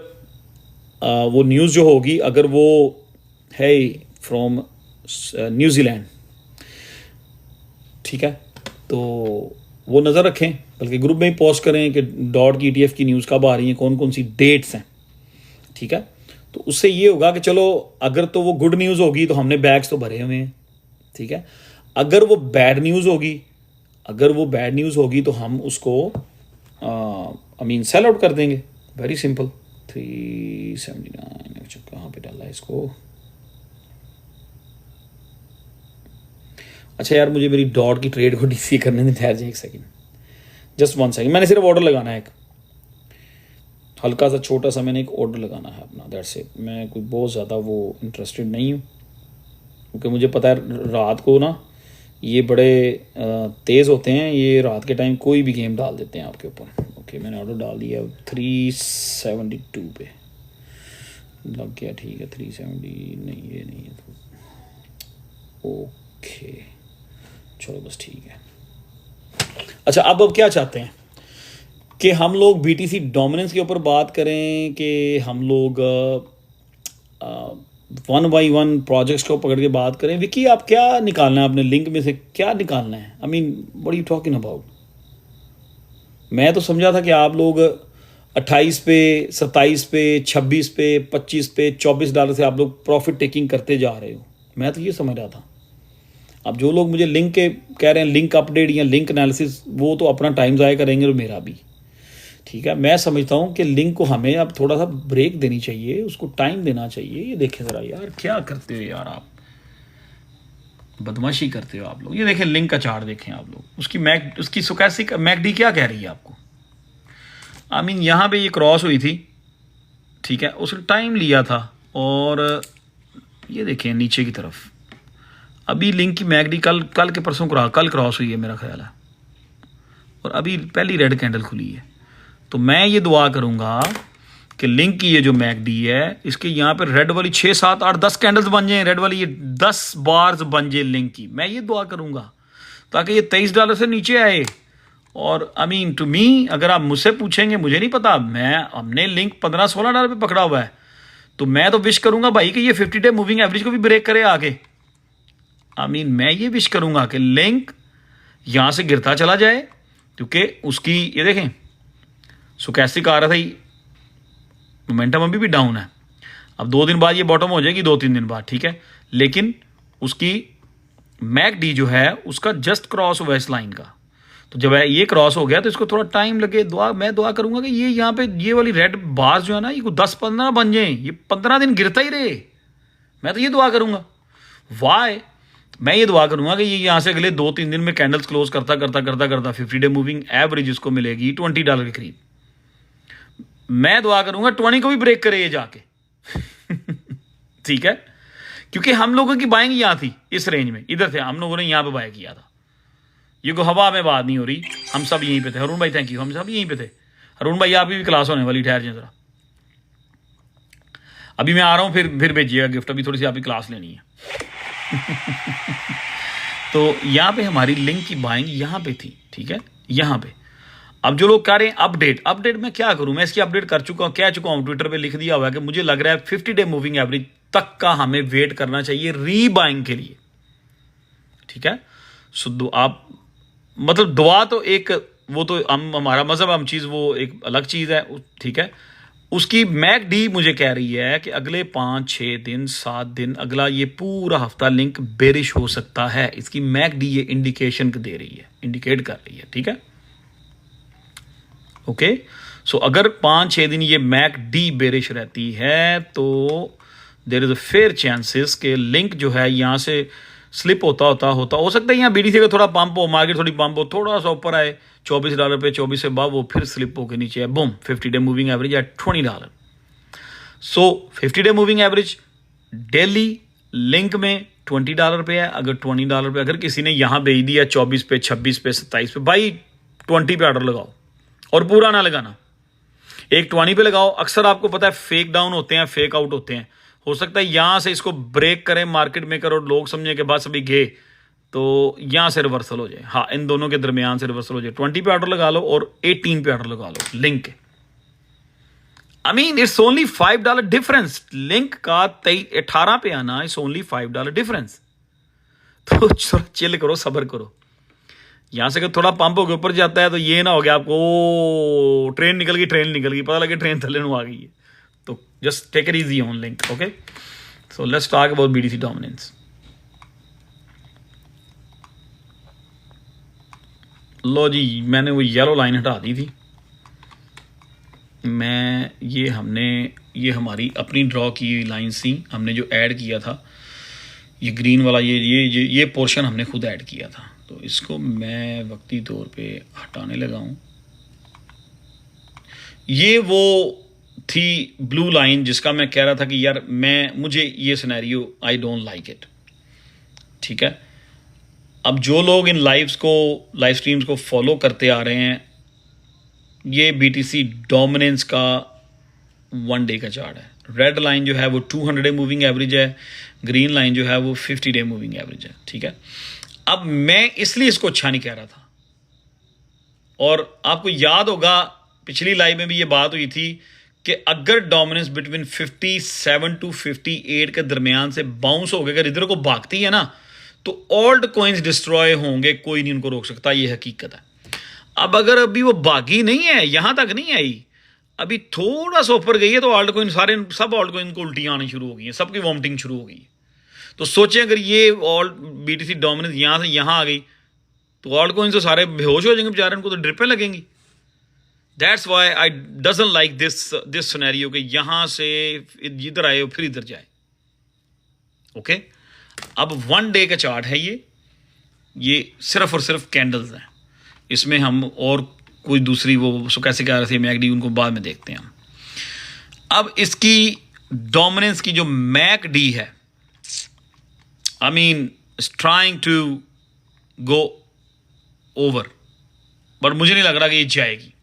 [SPEAKER 1] वो न्यूज़ जो होगी, अगर वो है फ्रॉम न्यूजीलैंड, ठीक है, तो वो नज़र रखें, बल्कि ग्रुप में ही पोस्ट करें कि डॉट की ETF की न्यूज़ कब आ रही है, कौन सी डेट्स हैं। ठीक है, तो उससे ये होगा कि चलो अगर तो वो गुड न्यूज़ होगी तो हमने बैग्स तो भरे हुए हैं। ठीक है, अगर वो बैड न्यूज़ होगी तो हम उसको सेल आउट कर देंगे। Very simple. 379 अच्छा कहाँ पे डाला है इसको। अच्छा यार, मुझे मेरी डॉट की ट्रेड को डीसी करने में ठहर जाए एक सेकंड, जस्ट 1 सेकंड। मैंने सिर्फ ऑर्डर लगाना है, एक हल्का सा छोटा सा मैंने एक ऑर्डर लगाना है अपना, दैट्स इट। मैं कोई बहुत ज़्यादा वो इंटरेस्टेड नहीं हूँ, क्योंकि मुझे पता है रात को ना ये बड़े तेज़ होते हैं, ये रात के टाइम कोई भी गेम डाल देते हैं आपके ऊपर। ओके, मैंने ऑर्डर डाल दिया 372 पे लग गया। ठीक है, 370 नहीं, ये नहीं है। ओके चलो बस ठीक है। अच्छा, अब क्या चाहते हैं कि हम लोग BTC डोमिनेंस के ऊपर बात करें, कि हम लोग 1 by 1 प्रोजेक्ट्स को पकड़ के बात करें। विकी, आप क्या निकालना है अपने लिंक में से, क्या निकालना है? I mean what are you talking about? मैं तो समझा था कि आप लोग 28 पे, 27 पे, 26 पे, 25 पे, $24 से आप लोग प्रॉफिट टेकिंग करते जा रहे हो। मैं तो ये समझ रहा था। अब जो लोग मुझे लिंक के कह रहे हैं, लिंक अपडेट या लिंक एनालिसिस, वो तो अपना टाइम ज़ाया करेंगे और मेरा भी। ठीक है, मैं समझता हूँ कि लिंक को हमें अब थोड़ा सा ब्रेक देनी चाहिए, उसको टाइम देना चाहिए। ये देखें ज़रा यार, क्या करते हो यार आप, बदमाशी करते हो आप लोग। ये देखें लिंक का चार्ट देखें आप लोग, उसकी स्टोचैस्टिक मैकडी क्या कह रही है आपको। आई मीन यहाँ पे ये क्रॉस हुई थी, ठीक है, उसने टाइम लिया था, और ये देखें नीचे की तरफ अभी लिंक की मैकडी कल के परसों कल क्रॉस हुई है मेरा ख्याल है, और अभी पहली रेड कैंडल खुली है। तो मैं ये दुआ करूंगा कि लिंक की ये जो मैकडी है, इसके यहाँ पे रेड वाली 6, 7, 8, 10 कैंडल्स बन जाएं, रेड वाली ये 10 बार्स बन जाए लिंक की। मैं ये दुआ करूंगा ताकि ये $23 से नीचे आए। और आई मीन टू मी, अगर आप मुझसे पूछेंगे, मुझे नहीं पता, हमने लिंक $15-16 पे पकड़ा हुआ है, तो मैं तो विश करूंगा भाई कि ये 50 डे मूविंग एवरेज को भी ब्रेक करे आगे। आई मीन मैं ये विश करूंगा कि लिंक यहां से गिरता चला जाए, क्योंकि उसकी ये देखें स्टोचैस्टिक आ रहा था, मोमेंटम अभी भी डाउन है। अब 2 दिन बाद ये बॉटम हो जाएगी, 2-3 दिन बाद, ठीक है, लेकिन उसकी मैकडी जो है उसका जस्ट क्रॉस हुआ है इस लाइन का। तो जब ये क्रॉस हो गया तो इसको थोड़ा टाइम लगे। मैं दुआ करूंगा कि ये यहाँ पे ये वाली रेड बार्स जो है ना, ये 10-15 बन जाए, ये 15 दिन गिरता ही रहे। मैं तो ये दुआ करूंगा। वाई? मैं ये दुआ करूंगा कि ये यहाँ से अगले 2-3 दिन में कैंडल्स क्लोज करता 50 डे मूविंग एवरेज इसको मिलेगी $20 के करीब। मैं दुआ करूंगा 20 को भी ब्रेक करे ये जाके ठीक है, क्योंकि हम लोगों की बाइंग यहां थी इस रेंज में, इधर थे हम लोगों ने, यहां पे बाय किया था। ये को हवा में बात नहीं हो रही, हम सब यहीं पे थे। अरुण भाई थैंक यू, हम सब यहीं पे थे। अरुण भाई आपकी भी क्लास होने वाली, ठहर जाए जरा, अभी मैं आ रहा हूँ, फिर भेजिएगा गिफ्ट, अभी थोड़ी सी आपकी क्लास लेनी है। तो यहाँ पे हमारी लिंक की बाइंग यहाँ पे थी, ठीक है, यहाँ पे। अब जो लोग कह रहे हैं अपडेट मैं क्या करूं, मैं इसकी अपडेट कर चुका हूं, कह चुका हूं, ट्विटर पे लिख दिया हुआ है कि मुझे लग रहा है 50 डे मूविंग एवरेज तक का हमें वेट करना चाहिए रीबाइंग के लिए, ठीक है। सो आप मतलब दुआ तो एक, वो तो हम हमारा मजहब, हम चीज़ वो एक अलग चीज़ है, ठीक है। उसकी मैक डी मुझे कह रही है कि अगले 5-6 दिन 7 दिन, अगला ये पूरा हफ्ता लिंक बेरिश हो सकता है। इसकी मैक डी ये इंडिकेशन दे रही है, इंडिकेट कर रही है, ठीक है, ओके। सो अगर 5-6 दिन ये मैक डी बेरिश रहती है तो there is a fair chances कि लिंक जो है यहाँ से स्लिप होता हो सकता है यहाँ बीडीसी का थोड़ा पंप हो, मार्केट थोड़ी पंप हो, थोड़ा सा ऊपर आए $24 पे, 24 से बाद वो फिर स्लिप होकर नीचे है, boom, 50 day moving average at $20। So 50 day moving average daily link में $20 पे है। अगर $20 पे अगर किसी ने यहाँ भेज दिया 24 पे, 26 पे, 27 पे, भाई 20 पे ऑर्डर लगाओ और पूरा ना लगाना, एक 20 पे लगाओ। अक्सर आपको पता है फेक डाउन होते हैं, फेक आउट होते हैं, हो सकता है यहां से इसको ब्रेक करें मार्केट मेकर और लोग समझें कि बस अभी गए, तो यहां से रिवर्सल हो जाए। हाँ, इन दोनों के दरमियान से रिवर्सल हो जाए। 20 पे ऑर्डर लगा लो और 18 पे ऑर्डर लगा लो लिंक के। I mean it's only $5 difference, link का 18 पे आना इट्स ओनली $5 डिफरेंस। तो थोड़ा चिल करो, सब्र करो। यहां से अगर थोड़ा पंप होकर ऊपर जाता है तो ये ना हो गया आपको ट्रेन निकल गई, पता लगे ट्रेन थल्ले आ गई है। तो just take it easy on link, okay. So let's talk about BDC dominance. लो जी, मैंने वो येलो लाइन हटा दी थी। ये हमारी अपनी ड्रॉ की लाइन्स थी, हमने जो ऐड किया था ये ग्रीन वाला, ये पोर्शन हमने खुद ऐड किया था। तो इसको मैं वक्ती तौर पे हटाने लगा हूँ। ये वो थी ब्लू लाइन जिसका मैं कह रहा था कि यार मुझे ये scenario I don't like it, ठीक है। अब जो लोग इन लाइव स्ट्रीम्स को फॉलो करते आ रहे हैं, ये बीटीसी डोमिनेंस का 1 डे का चार्ट है। रेड लाइन जो है वो 200 डे मूविंग एवरेज है, ग्रीन लाइन जो है वो 50 डे मूविंग एवरेज है, ठीक है। अब मैं इसलिए इसको अच्छा नहीं कह रहा था, और आपको याद होगा पिछली लाइव में भी ये बात हुई थी कि अगर डोमिनेंस बिटवीन 57 to 58 के दरमियान से बाउंस हो गया, अगर इधर को भागती है ना, तो ऑल्ट कॉइन्स डिस्ट्रॉय होंगे, कोई नहीं उनको रोक सकता, ये हकीकत है। अब अगर अभी वो भागी नहीं है, यहां तक नहीं आई, अभी थोड़ा सा ऊपर गई है, तो ऑल्ट कॉइन सब ऑल्ट कॉइन को उल्टियां आनी शुरू हो गई है, सबकी वॉमिटिंग शुरू हो गई है। तो सोचें अगर ये ऑल्ट बीटीसी डोमिनेंस यहां से यहां आ गई तो ऑल्ट कॉइन्स तो सारे बेहोश हो जाएंगे बेचारे, उनको तो ड्रिपें लगेंगी। That's why I doesn't like this scenario कि यहां से इधर आए फिर इधर जाए, ओके। अब 1 डे का चार्ट है ये सिर्फ और सिर्फ कैंडल्स हैं, इसमें हम और कोई दूसरी वो कैसे कह रहे थे मैकडी, उनको बाद में देखते हैं हम। अब इसकी डोमिनेंस की जो मैकडी है, I mean trying to go over, but मुझे नहीं लग रहा कि ये जाएगी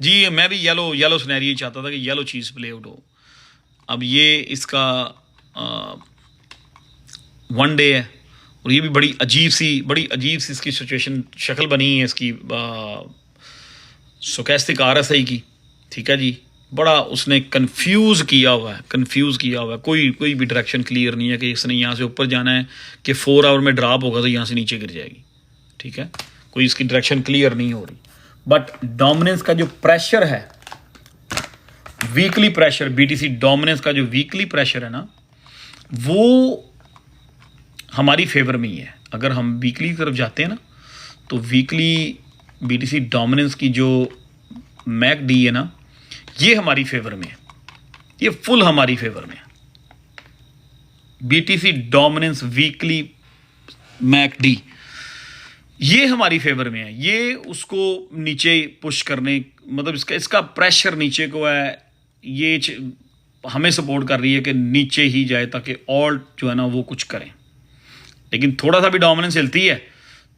[SPEAKER 1] जी। मैं भी येलो सिनेरियो चाहता था कि येलो चीज़ प्ले आउट हो। अब ये इसका 1 डे है, और ये भी बड़ी अजीब सी इसकी सिचुएशन शक्ल बनी है इसकी स्टोचैस्टिक RSI की, ठीक है जी। बड़ा उसने कंफ्यूज किया हुआ है, कोई भी डायरेक्शन क्लियर नहीं है कि इसने यहाँ से ऊपर जाना है कि 4 आवर में ड्रॉप होगा तो यहाँ से नीचे गिर जाएगी, ठीक है। कोई इसकी डायरेक्शन क्लियर नहीं हो रही। बट डोमिनेंस का जो प्रेशर है, वीकली प्रेशर, बीटीसी डोमिनेंस का जो वीकली प्रेशर है ना, वो हमारी फेवर में ही है। अगर हम वीकली की तरफ जाते हैं ना, तो वीकली बीटीसी डोमिनेंस की जो मैकडी है ना, ये हमारी फेवर में है, ये फुल हमारी फेवर में है। बीटीसी डोमिनेंस वीकली मैकडी ये हमारी फेवर में है। ये उसको नीचे पुश करने, मतलब इसका प्रेशर नीचे को है, ये हमें सपोर्ट कर रही है कि नीचे ही जाए ताकि ऑल्ट जो है ना वो कुछ करें। लेकिन थोड़ा सा भी डोमिनेंस हिलती है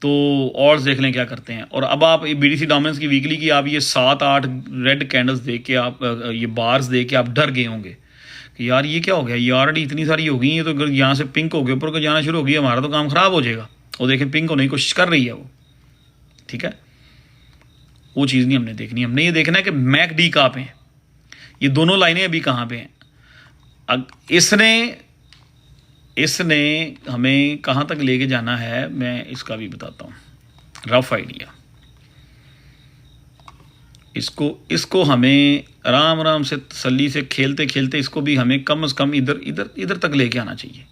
[SPEAKER 1] तो और देख लें क्या करते हैं। और अब आप बीटीसी डोमिनेंस की वीकली की आप ये 7-8 रेड कैंडल्स देख के आप ये बार्स देख के आप डर गए होंगे कि यार ये क्या हो गया, ये ऑलरेडी इतनी सारी हो गई है, तो अगर यहाँ से पिंक हो गया ऊपर को जाना शुरू हो गया, हमारा तो काम ख़राब हो जाएगा। और देखें पिंक होने की कोशिश कर रही है वो, ठीक है। वो चीज़ नहीं हमने देखनी, हमने ये देखना है कि मैक डी कहाँ पे है, ये दोनों लाइनें अभी कहाँ पे हैं। इसने हमें कहाँ तक लेके जाना है मैं इसका भी बताता हूँ, रफ आइडिया। इसको हमें आराम आराम से तसल्ली से खेलते खेलते इसको भी हमें कम से कम इधर इधर इधर तक लेके आना चाहिए।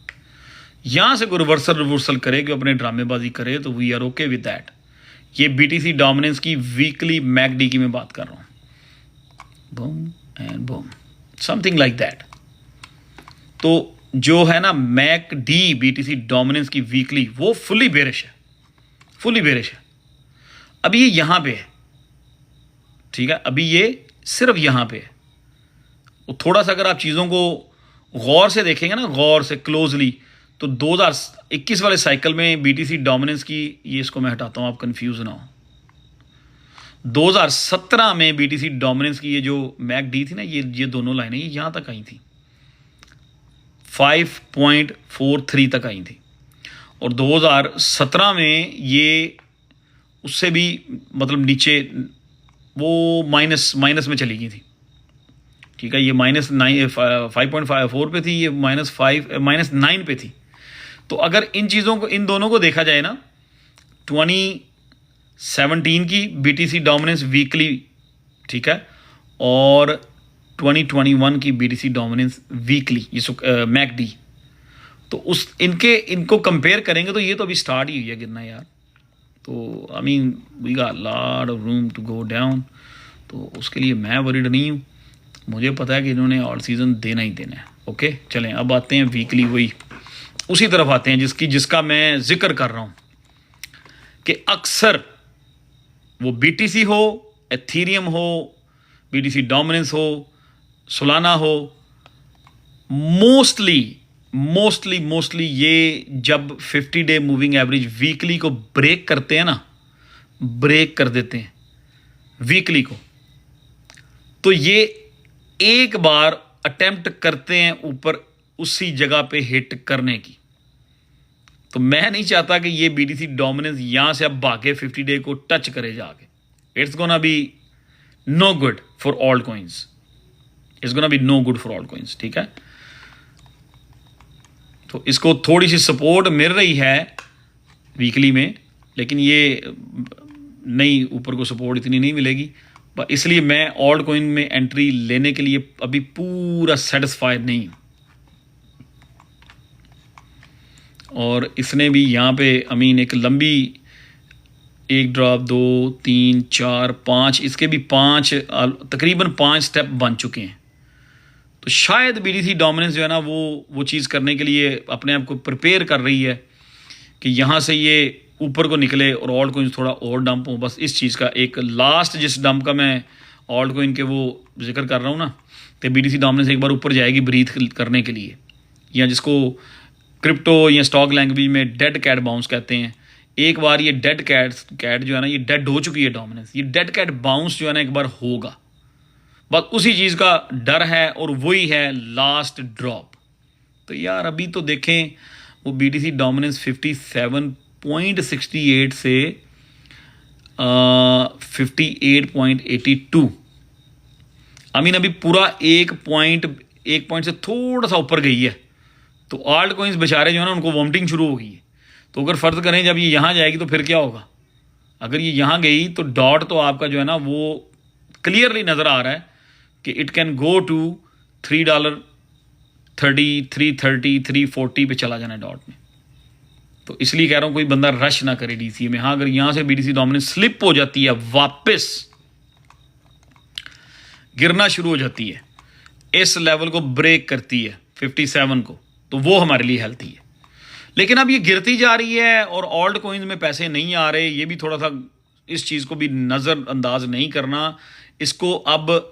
[SPEAKER 1] यहाँ से कोई रिवर्सल करे, कि अपने ड्रामेबाजी करे, तो we are okay with that. ये बीटीसी डोमिनेंस की वीकली मैकडी की मैं बात कर रहा हूँ, boom and boom, something like that. तो जो है ना मैकडी बीटीसी डोमिनेंस की वीकली, वो फुली बेरिश है, फुली बेरिश है। अभी ये यहाँ पे है, ठीक है, अभी ये सिर्फ यहाँ पे है। वो थोड़ा सा अगर आप चीज़ों को गौर से देखेंगे ना, गौर से क्लोजली, तो 2021 वाले साइकिल में बीटीसी डोमिनेंस की, ये इसको मैं हटाता हूँ आप कंफ्यूज ना हो, 2017 में बीटीसी डोमिनेंस की ये जो मैकडी थी ना, ये दोनों लाइनें ये यहाँ तक आई थी, 5.43 तक आई थी। और 2017 में ये उससे भी मतलब नीचे वो माइनस में चली गई थी, ठीक है। ये -5.54 पे थी, ये -9 पे थी। तो अगर इन चीज़ों को, इन दोनों को देखा जाए ना, 2017 की बीटीसी डोमिनेंस वीकली, ठीक है, और 2021 की बीटीसी डोमिनेंस वीकली, ये मैकडी, तो इनको कंपेयर करेंगे तो ये तो अभी स्टार्ट ही हुई है गिरना यार। तो I mean we got lot of room to go down. तो उसके लिए मैं वरीड नहीं हूँ, मुझे पता है कि इन्होंने ऑल सीज़न देना ही देना है। ओके चलें, अब आते हैं वीकली, वही उसी तरफ आते हैं जिसका मैं जिक्र कर रहा हूँ कि अक्सर वो बीटीसी हो, एथीरियम हो, बीटीसी डोमिनेंस हो, सोलाना हो, मोस्टली ये जब 50 डे मूविंग एवरेज वीकली को ब्रेक करते हैं ना, ब्रेक कर देते हैं वीकली को, तो ये एक बार अटेम्प्ट करते हैं ऊपर उसी जगह पे हिट करने की। तो मैं नहीं चाहता कि ये बीटीसी डोमिनेंस यहां से अब भागे 50 डे को टच करे जाके। It's gonna be no good for alt coins, it's gonna be no good for alt coins, ठीक है। तो इसको थोड़ी सी सपोर्ट मिल रही है वीकली में, लेकिन ये नहीं, ऊपर को सपोर्ट इतनी नहीं मिलेगी, इसलिए मैं ऑल्ट कॉइन में एंट्री लेने के लिए अभी पूरा सेटिस्फाइड नहीं हूं। और इसने भी यहाँ पे अमीन एक लंबी, एक ड्रॉप, 2 3 4 5, इसके भी 5 तकरीबन 5 स्टेप बन चुके हैं। तो शायद बीटीसी डोमिनेंस जो है ना वो चीज़ करने के लिए अपने आप को प्रिपेयर कर रही है कि यहाँ से ये ऊपर को निकले और ऑल्ट कॉइन थोड़ा और डंप हो। बस इस चीज़ का एक लास्ट जिस डंप का मैं ऑल्ट कॉइन के वो जिक्र कर रहा हूँ ना, कि बीटीसी डोमिनेंस एक बार ऊपर जाएगी ब्रीथ करने के लिए, या जिसको क्रिप्टो या स्टॉक लैंग्वेज में डेड कैट बाउंस कहते हैं। एक बार ये डेड कैट जो है ना, ये डेड हो चुकी है डोमिनेंस, ये डेड कैट बाउंस जो है ना एक बार होगा, बस उसी चीज़ का डर है, और वही है लास्ट ड्रॉप। तो यार अभी तो देखें वो बीटीसी डोमिनेंस 57.68 से 58.82, आई मीन अभी पूरा एक पॉइंट से थोड़ा सा ऊपर गई है। तो ऑल्ट कॉइन्स बेचारे जो है ना, उनको वॉमिटिंग शुरू हो गई है। तो अगर फ़र्ज करें जब ये यहाँ जाएगी तो फिर क्या होगा, अगर ये यहाँ गई तो डॉट तो आपका जो है ना वो क्लियरली नज़र आ रहा है कि इट कैन गो टू $3.30, $3.30, $3.40 पे चला जाना डॉट में। तो इसलिए कह रहा हूँ कोई बंदा रश ना करे डीसी में। हाँ, अगर यहाँ से बीटीसी डोमिनेंस स्लिप हो जाती है, वापस गिरना शुरू हो जाती है, इस लेवल को ब्रेक करती है 57 को, तो वो हमारे लिए हेल्थी है। लेकिन अब ये गिरती जा रही है और ऑल्ट कॉइन्स में पैसे नहीं आ रहे, ये भी थोड़ा सा इस चीज़ को भी नज़रअंदाज नहीं करना। इसको अब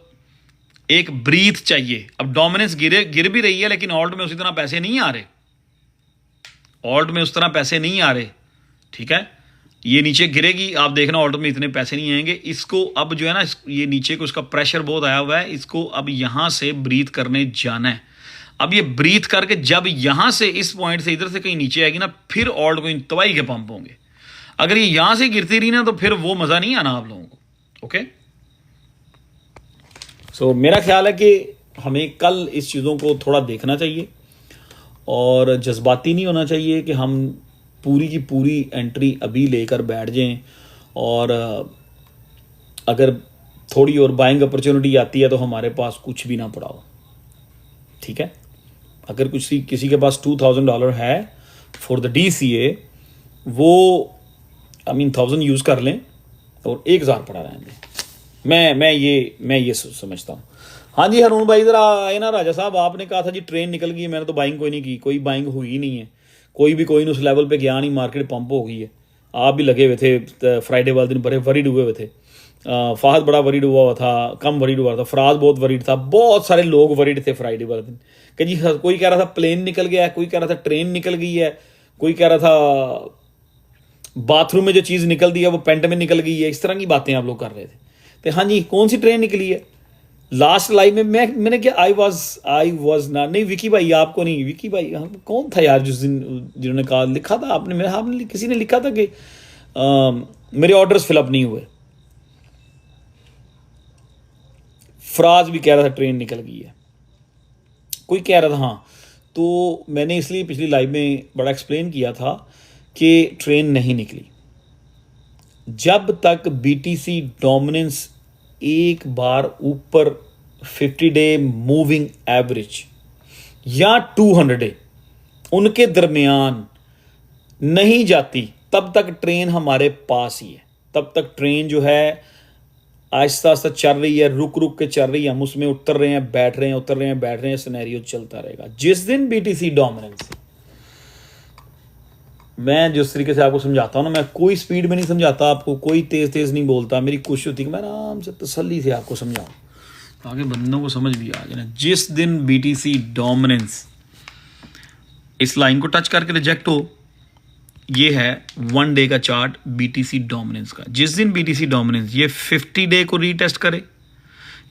[SPEAKER 1] एक ब्रीथ चाहिए। अब डोमिनेंस गिर भी रही है, लेकिन ऑल्ट में उसी तरह पैसे नहीं आ रहे, ऑल्ट में उस तरह पैसे नहीं आ रहे, ठीक है। ये नीचे गिरेगी, आप देखना ऑल्ट में इतने पैसे नहीं आएंगे। इसको अब जो है ना, ये नीचे को इसका प्रेशर बहुत आया हुआ है, इसको अब यहाँ से ब्रीथ करने जाना है। अब ये ब्रीथ करके जब यहाँ से इस पॉइंट से इधर से कहीं नीचे आएगी ना, फिर ऑल्ट को तबाही के पंप होंगे। अगर ये यहाँ से गिरती रही ना, तो फिर वो मज़ा नहीं आना आप लोगों को। ओके, सो मेरा ख्याल है कि हमें कल इस चीज़ों को थोड़ा देखना चाहिए और जज्बाती नहीं होना चाहिए कि हम पूरी की पूरी एंट्री अभी लेकर बैठ जाएं, और अगर थोड़ी और बाइंग अपॉर्चुनिटी आती है तो हमारे पास कुछ भी ना पड़ा हो। ठीक है, अगर किसी के पास $2000 है फॉर द DCA, वो आई मीन 1000 यूज़ कर लें और 1000 पड़ा रहने दें। मैं ये समझता हूँ। हाँ जी हरून भाई, इधर आए ना। राजा साहब, आपने कहा था जी ट्रेन निकल गई है, मैंने तो बाइंग कोई नहीं की, कोई बाइंग हुई ही नहीं है, कोई उस लेवल पे गया नहीं, मार्केट पंप हो गई है। आप भी लगे हुए थे फ्राइडे वाले दिन, बड़े वरीड हुए हुए थे। फाहद बड़ा वरीड हुआ था, कम वरीड हुआ था, फराज बहुत वरीड था, बहुत सारे लोग वरीड थे फ्राइडे वाले दिन कि जी कोई कह रहा था प्लेन निकल गया है, कोई कह रहा था ट्रेन निकल गई है, कोई कह रहा था बाथरूम में जो चीज़ निकल दी है वो पेंट में निकल गई है। इस तरह की बातें आप लोग कर रहे थे। तो हाँ जी, कौन सी ट्रेन निकली है? लास्ट लाइव में मैंने क्या आई वॉज ना, नहीं विकी भाई आपको नहीं, विकी भाई कौन था यार जिस दिन जिन्होंने कहा, लिखा था आपने, मेरे आपने किसी ने लिखा था कि मेरे ऑर्डर्स फिलअप नहीं हुए। फराज भी कह रहा था ट्रेन निकल गई है, कोई कह रहा था। हाँ, तो मैंने इसलिए पिछली लाइव में बड़ा एक्सप्लेन किया था कि ट्रेन नहीं निकली जब तक BTC डोमिनेंस एक बार ऊपर 50 डे मूविंग एवरेज या 200 डे उनके दरमियान नहीं जाती, तब तक ट्रेन हमारे पास ही है। तब तक ट्रेन जो है आहिस्ता आहिस्ता चल रही है, रुक रुक के चल रही है, हम उसमें उतर रहे हैं, बैठ रहे हैं, उतर रहे हैं, बैठ रहे हैं, सिनेरियो चलता रहेगा। जिस दिन BTC डोमिनेंस, मैं जिस तरीके से आपको समझाता हूँ ना, मैं कोई स्पीड में नहीं समझाता आपको, कोई तेज़ नहीं बोलता, मेरी कोशिश होती है कि मैं आराम से तसल्ली से आपको समझाऊँ ताकि बंदों को समझ भी आ जाए ना। जिस दिन BTC डोमिनेंस इस लाइन को टच करके रिजेक्ट हो, ये है 1 डे का चार्ट BTC डोमिनेंस का। जिस दिन BTC डोमिनेंस ये 50 डे को रीटेस्ट करे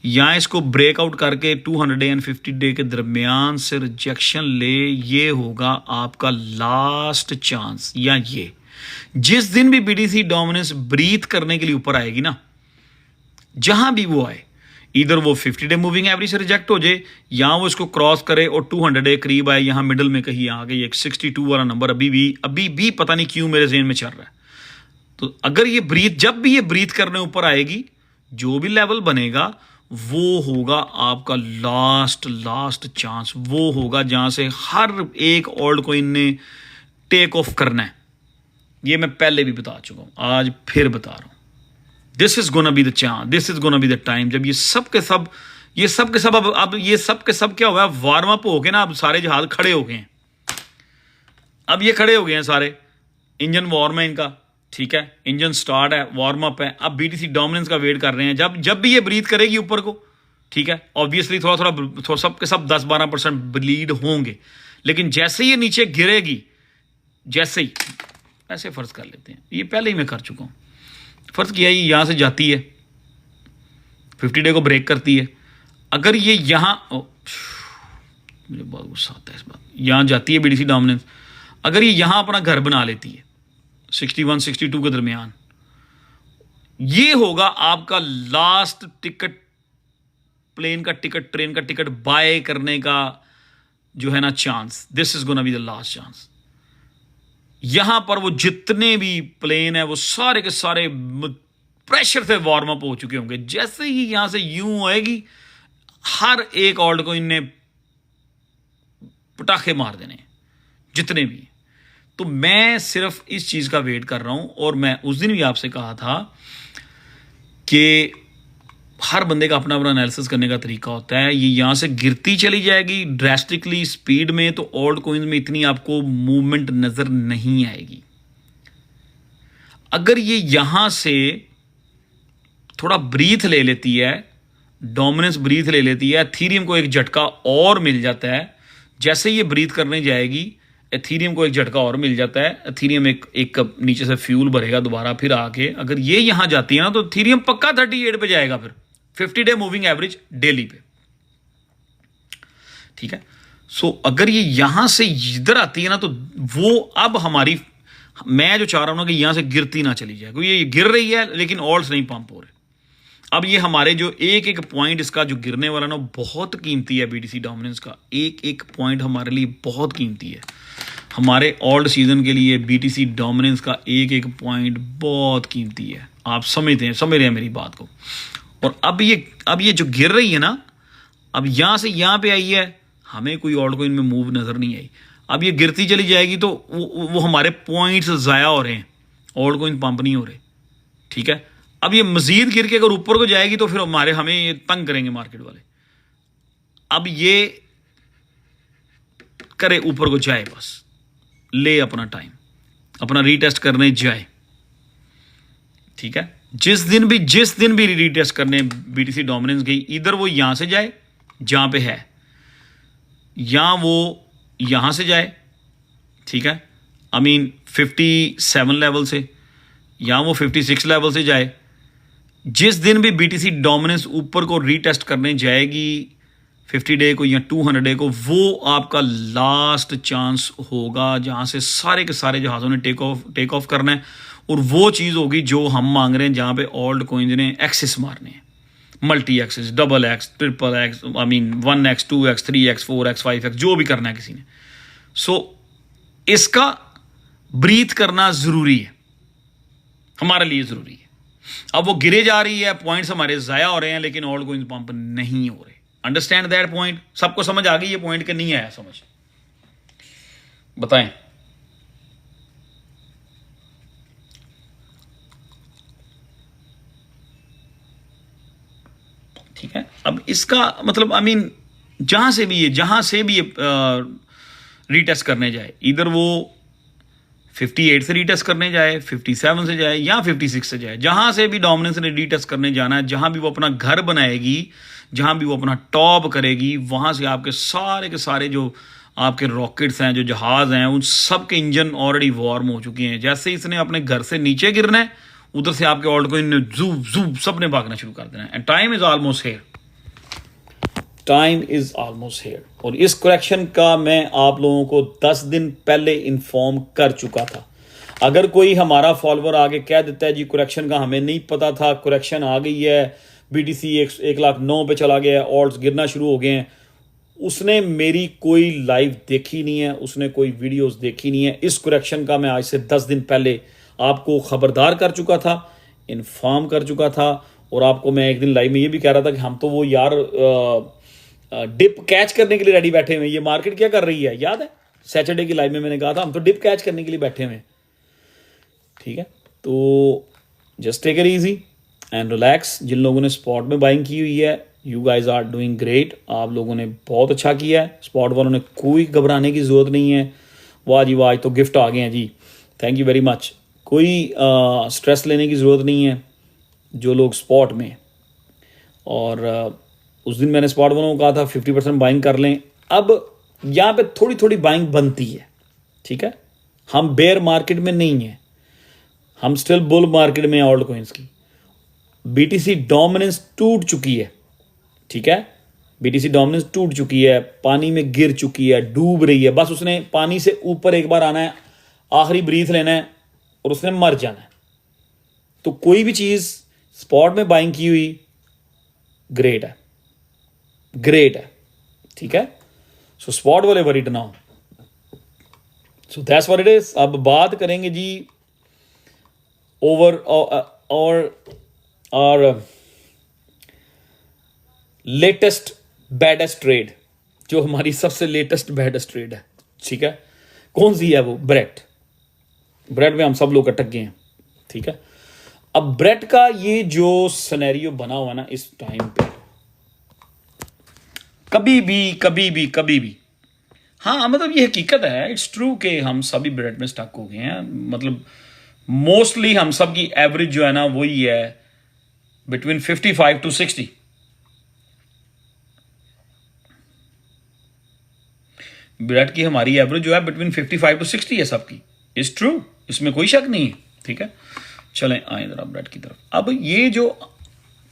[SPEAKER 1] या इसको ब्रेकआउट करके 200 डे एंड 50 डे के दरमियान से रिजेक्शन ले, ये होगा आपका लास्ट चांस। या ये जिस दिन भी BTC डोमिनेंस ब्रीथ करने के लिए ऊपर आएगी ना, जहां भी वो आए, इधर वो 50 डे मूविंग एवरेज से रिजेक्ट हो जाए या वो इसको क्रॉस करे और 200 डे करीब आए, यहां मिडल में कहीं आ गई एक 62 वाला नंबर अभी भी पता नहीं क्यों मेरे ज़हन में चल रहा है। तो अगर ये जब भी ये ब्रीथ करने ऊपर आएगी, जो भी लेवल बनेगा वो होगा आपका लास्ट चांस, वो होगा जहां से हर एक ओल्ड कॉइन ने टेक ऑफ करना है। ये मैं पहले भी बता चुका हूं, आज फिर बता रहा हूं। This is gonna be the chance, this is gonna be the time जब ये सब के सब अब ये सब के सब क्या हुआ, वार्म अप हो गए ना, अब सारे जहाज खड़े हो गए हैं। अब ये खड़े हो गए हैं सारे, इंजन वार्म है इनका, ठीक है, इंजन स्टार्ट है, वार्म अप है। अब BTC डोमिनेंस का वेट कर रहे हैं, जब भी ये ब्रीथ करेगी ऊपर को, ठीक है, ऑब्वियसली थोड़ा सब के सब 10-12% ब्लीड होंगे, लेकिन जैसे ये नीचे गिरेगी, जैसे ही ऐसे फर्ज कर लेते हैं, ये पहले ही मैं कर चुका हूं, फर्ज किया ये यहां से जाती है, 50 डे को ब्रेक करती है। अगर ये यहां, मुझे बहुत गुस्सा आता है इस बात, यहां जाती है BTC डोमिनेंस, अगर ये यहां अपना घर बना लेती है 61-62 के दरमियान, ये होगा आपका लास्ट टिकट, प्लेन का टिकट, ट्रेन का टिकट बाय करने का जो है ना chance. This is gonna be the last chance. यहां पर वो जितने भी प्लेन है वो सारे के सारे प्रेशर से वार्म अप हो चुके होंगे। जैसे ही यहां से यूं आएगी, हर एक ऑल्ट को इनने पटाखे मार देने, जितने भी। तो मैं सिर्फ इस चीज का वेट कर रहा हूं, और मैं उस दिन भी आपसे कहा था कि हर बंदे का अपना अपना एनालिसिस करने का तरीका होता है। ये यहां से गिरती चली जाएगी ड्रेस्टिकली स्पीड में, तो ओल्ड कॉइन्स में इतनी आपको मूवमेंट नजर नहीं आएगी। अगर ये यहां से थोड़ा ब्रीथ ले लेती है, डोमिनेंस ब्रीथ ले लेती है, एथेरियम को एक झटका और मिल जाता है। जैसे ये ब्रीथ करने जाएगी, एथीरियम को एक झटका और मिल जाता है, एथीरियम एक कप नीचे से फ्यूल भरेगा दोबारा, फिर आके अगर ये यहाँ जाती है ना तो एथीरियम पक्का 38 पे जाएगा, फिर 50 डे मूविंग एवरेज डेली पे, ठीक है। सो अगर ये यहां से इधर आती है ना तो वो अब हमारी, मैं जो चाह रहा हूं ना कि यहां से गिरती ना चली जाए, क्योंकि ये गिर रही है लेकिन ऑल्ट्स नहीं पंप हो रहे। अब ये हमारे जो एक एक पॉइंट इसका जो गिरने वाला ना बहुत कीमती है, बीटीसी डोमिनेंस का एक एक पॉइंट हमारे लिए बहुत कीमती है। हमारे ऑल्ड सीजन के लिए बीटीसी डोमिनेंस का एक एक पॉइंट बहुत कीमती है, आप समझ रहे हैं मेरी बात को। और अब ये जो गिर रही है ना, अब यहां से यहां पे आई है, हमें कोई ऑल्ट कॉइन में मूव नजर नहीं आई। अब ये गिरती चली जाएगी तो वो हमारे पॉइंट्स ज़ाया हो रहे हैं, ऑल्ट कॉइन पंप नहीं हो रहे, ठीक है। अब ये मजीद गिर के अगर ऊपर को जाएगी तो फिर हमें ये तंग करेंगे मार्केट वाले। अब ये करे ऊपर को जाए, बस ले अपना टाइम, अपना रीटेस्ट करने जाए, ठीक है। जिस दिन भी रीटेस्ट करने बीटीसी डोमिनेंस गई, इधर वो यहां से जाए जहां पे है, या वो यहां से जाए, ठीक है, आई मीन 57 लेवल से, या वो 56 लेवल से जाए। जिस दिन भी बीटीसी डोमिनेंस ऊपर को रीटेस्ट करने जाएगी 50 डे को या 200 डे को, वो आपका लास्ट चांस होगा जहां से सारे के सारे जहाज़ों ने टेक ऑफ करना है। और वो चीज़ होगी जो हम मांग रहे हैं, जहां पे ऑल्ट कॉइन्स ने एक्सेस मारने हैं, multi x's, double x, triple x, I mean 1x 2x 3x 4x 5x, जो भी करना है किसी ने। सो इसका ब्रीथ करना ज़रूरी है, हमारे लिए ज़रूरी है। अब वो गिरे जा रही है, पॉइंट्स हमारे ज़ाया हो रहे हैं, लेकिन ऑल्ट कॉइन्स पंप नहीं हो रहे। Understand that point? सबको समझ आ गई ये पॉइंट के नहीं आया समझ? बताएं। ठीक है, अब इसका मतलब आई मीन जहां से भी ये रीटेस्ट करने जाए, इधर वो 58 से रीटेस्ट करने जाए, 57 से जाए या 56 से जाए, जहां से भी डोमिनेंस ने रीटेस्ट करने जाना है, जहां भी वो अपना घर बनाएगी, जहां भी वो अपना टॉप करेगी, वहां से आपके सारे के सारे जो आपके रॉकेट्स हैं, जो जहाज हैं, उन सब के इंजन ऑलरेडी वार्म हो चुके हैं। जैसे ही इसने अपने घर से नीचे गिरना है, उधर से आपके ऑल्ट कॉइन ने जूब जूब सब ने भागना शुरू कर देना है। And time is almost here, time is almost here. और इस करेक्शन का मैं आप लोगों को 10 दिन पहले इन्फॉर्म कर चुका था। अगर कोई हमारा फॉलोअर आगे कह देता है जी करेक्शन का हमें नहीं पता था, करेक्शन आ गई है, बीटीसी 1,09,000 पे चला गया है, ऑल्ट्स गिरना शुरू हो गए हैं, उसने मेरी कोई लाइव देखी नहीं है, उसने कोई वीडियोस देखी नहीं है। इस करेक्शन का मैं आज से 10 दिन पहले आपको खबरदार कर चुका था, इन्फॉर्म कर चुका था। और आपको मैं एक दिन लाइव में ये भी कह रहा था कि हम तो वो यार डिप कैच करने के लिए रेडी बैठे हुए हैं, ये मार्केट क्या कर रही है, याद है सैटरडे की लाइव में मैंने कहा था हम तो डिप कैच करने के लिए बैठे हुए हैं। ठीक है, तो just take it easy and relax. जिन लोगों ने स्पॉट में बाइंग की हुई है, you guys are doing great, आप लोगों ने बहुत अच्छा किया है। स्पॉट वालों ने कोई घबराने की ज़रूरत नहीं है। वाह जी वाह, तो गिफ्ट आ गए हैं जी, थैंक यू वेरी मच। कोई स्ट्रेस लेने की ज़रूरत नहीं है जो लोग स्पॉट में। और उस दिन मैंने स्पॉट वालों को कहा था 50% बाइंग कर लें। अब यहाँ पे थोड़ी थोड़ी बाइंग बनती है, ठीक है, हम बेयर मार्केट में नहीं है, हम स्टिल बुल मार्केट में ऑल्ट कॉइन्स की। बीटीसी डोमिनेंस टूट चुकी है, ठीक है, बीटीसी डोमिनेंस टूट चुकी है, पानी में गिर चुकी है, डूब रही है। बस उसने पानी से ऊपर एक बार आना है, आखिरी ब्रीथ लेना है और उसने मर जाना है। तो कोई भी चीज़ स्पॉट में बाइंग की हुई ग्रेट है, ग्रेट है, ठीक है। सो स्पॉट वाले वरीड ना हो। So that's what it is. अब बात करेंगे जी ओवर और लेटेस्ट बैडेस्ट ट्रेड, जो हमारी सबसे लेटेस्ट बैडेस्ट ट्रेड है, ठीक है। कौन सी है वो? ब्रेड में हम सब लोग अटक गए हैं, ठीक है। अब ब्रेड का ये जो सिनेरियो बना हुआ ना इस टाइम पे, कभी भी हाँ, मतलब ये हकीकत है, इट्स ट्रू कि हम सभी ब्रेड में स्टक हो गए हैं। मतलब मोस्टली हम सब की एवरेज जो है ना वही है बिटवीन 55 to 60। ब्रेड की हमारी एवरेज जो है बिटवीन 55 to 60 है सबकी। इज ट्रू, इसमें कोई शक नहीं है। ठीक है, चलें आए जरा ब्रेड की तरफ। अब ये जो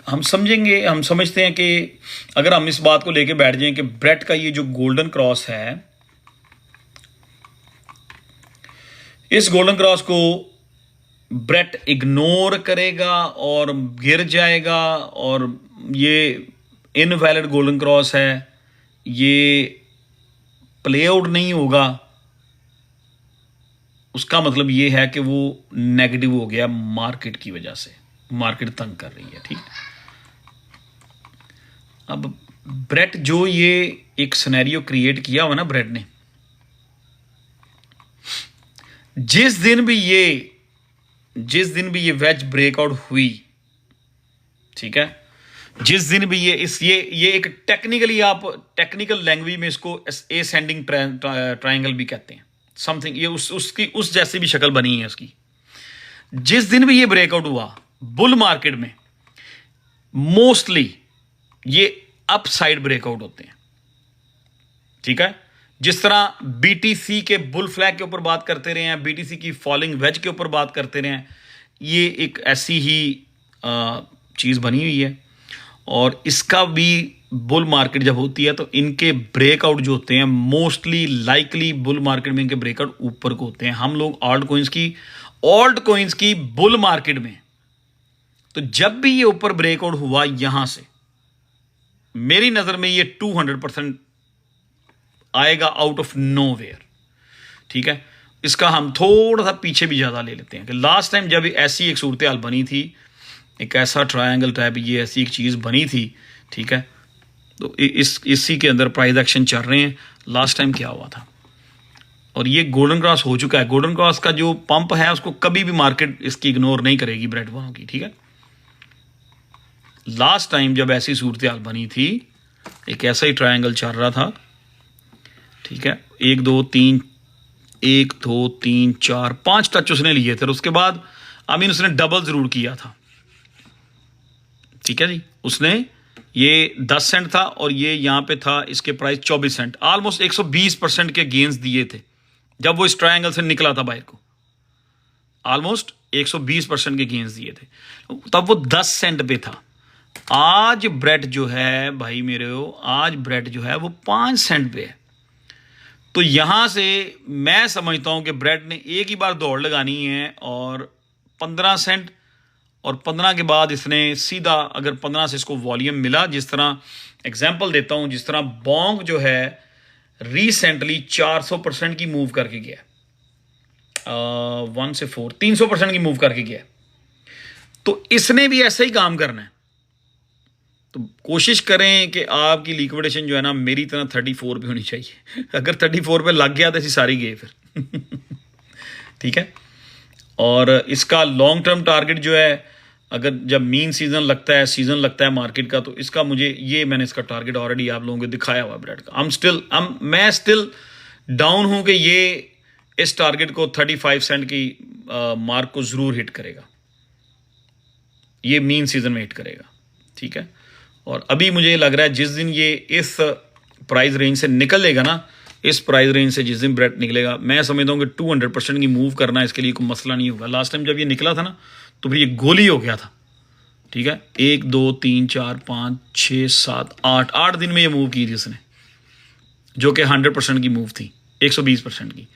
[SPEAKER 1] हम समझेंगे, हम समझते हैं कि अगर हम इस बात को लेके बैठ जाएं कि ब्रेड का ये जो गोल्डन क्रॉस है, इस गोल्डन क्रॉस को ब्रेड इग्नोर करेगा और गिर जाएगा और ये इनवैलिड गोल्डन क्रॉस है, ये प्ले आउट नहीं होगा, उसका मतलब ये है कि वो नेगेटिव हो गया मार्केट की वजह से, मार्केट तंग कर रही है। ठीक, अब ब्रेड जो ये एक सिनेरियो क्रिएट किया हुआ ना ब्रेड ने, जिस दिन भी ये वेज ब्रेकआउट हुई, ठीक है, जिस दिन भी ये एक टेक्निकली, आप टेक्निकल लैंग्वेज में इसको एसेंडिंग ट्रायंगल भी कहते हैं, समथिंग, ये उस जैसी भी शक्ल बनी है उसकी। जिस दिन भी ये ब्रेकआउट हुआ बुल मार्केट में, मोस्टली ये अपसाइड ब्रेकआउट होते हैं। ठीक है, जिस तरह बीटीसी के बुल फ्लैग के ऊपर बात करते रहे हैं, बीटीसी की फॉलिंग वेज के ऊपर बात करते रहे हैं, ये एक ऐसी ही चीज़ बनी हुई है। और इसका भी बुल मार्केट जब होती है तो इनके ब्रेकआउट जो होते हैं, मोस्टली लाइकली बुल मार्केट में इनके ब्रेकआउट ऊपर को होते हैं। हम लोग ऑल्ट कोइंस की बुल मार्केट में, तो जब भी ये ऊपर ब्रेकआउट हुआ यहां से, मेरी नज़र में ये 200% आएगा आउट ऑफ नोवेयर। ठीक है, इसका हम थोड़ा सा पीछे भी ज़्यादा ले लेते हैं कि लास्ट टाइम जब ऐसी एक सूरत हाल बनी थी, एक ऐसा ट्रायंगल टाइप ये ऐसी एक चीज़ बनी थी, ठीक है, तो इसी के अंदर प्राइस एक्शन चल रहे हैं। लास्ट टाइम क्या हुआ था, और ये गोल्डन क्रॉस हो चुका है। गोल्डन क्रॉस का जो पंप है उसको कभी भी मार्केट इसकी इग्नोर नहीं करेगी ब्रेड वालों की। ठीक है, लास्ट टाइम जब ऐसी सूरत हाल बनी थी, एक ऐसा ही ट्रायंगल चल रहा था। ठीक है, 1 2 3 4 5 टच उसने लिए थे, और उसके बाद उसने डबल जरूर किया था। ठीक है जी, उसने ये 10 सेंट था और ये यहां पे था, इसके प्राइस 24 सेंट, ऑलमोस्ट 120% के गेंस दिए थे जब वो इस ट्रायंगल से निकला था बाहर को, ऑलमोस्ट 120% के गेंस दिए थे, तब वो 10 सेंट पे था। आज ब्रेड जो है भाई मेरे हो, आज ब्रेड जो है वो 5 सेंट पे है। तो यहां से मैं समझता हूं कि ब्रेड ने एक ही बार दौड़ लगानी है और 15 सेंट, और 15 के बाद इसने सीधा, अगर 15 से इसको वॉल्यूम मिला, जिस तरह एग्जांपल देता हूं, जिस तरह बोंग जो है रिसेंटली 400% की मूव करके गया, 1 से 4 300% की मूव करके गया, तो इसने भी ऐसा ही काम करना है। तो कोशिश करें कि आपकी लिक्विडेशन जो है ना मेरी तरह 34 पे होनी चाहिए। अगर 34 पे लग गया तो ऐसी सारी गए फिर। ठीक है, और इसका लॉन्ग टर्म टारगेट जो है, अगर जब मीन सीजन लगता है मार्केट का, तो इसका मैंने इसका टारगेट ऑलरेडी आप लोगों को दिखाया हुआ ब्रेड का। मैं स्टिल डाउन हूं कि ये इस टारगेट को 35 सेंट की मार्क को जरूर हिट करेगा, ये मीन सीजन में हिट करेगा। ठीक है, और अभी मुझे लग रहा है जिस दिन ये इस प्राइस रेंज से निकलेगा ना, इस प्राइस रेंज से जिस दिन ब्रेड निकलेगा, मैं समझता हूँ कि 200% की मूव करना इसके लिए कोई मसला नहीं होगा। लास्ट टाइम जब ये निकला था ना, तो फिर ये गोली हो गया था। ठीक है, 1 2 3 4 5 6 7 8 दिन में ये मूव की थी उसने, जो कि 100% की मूव थी, 120% की।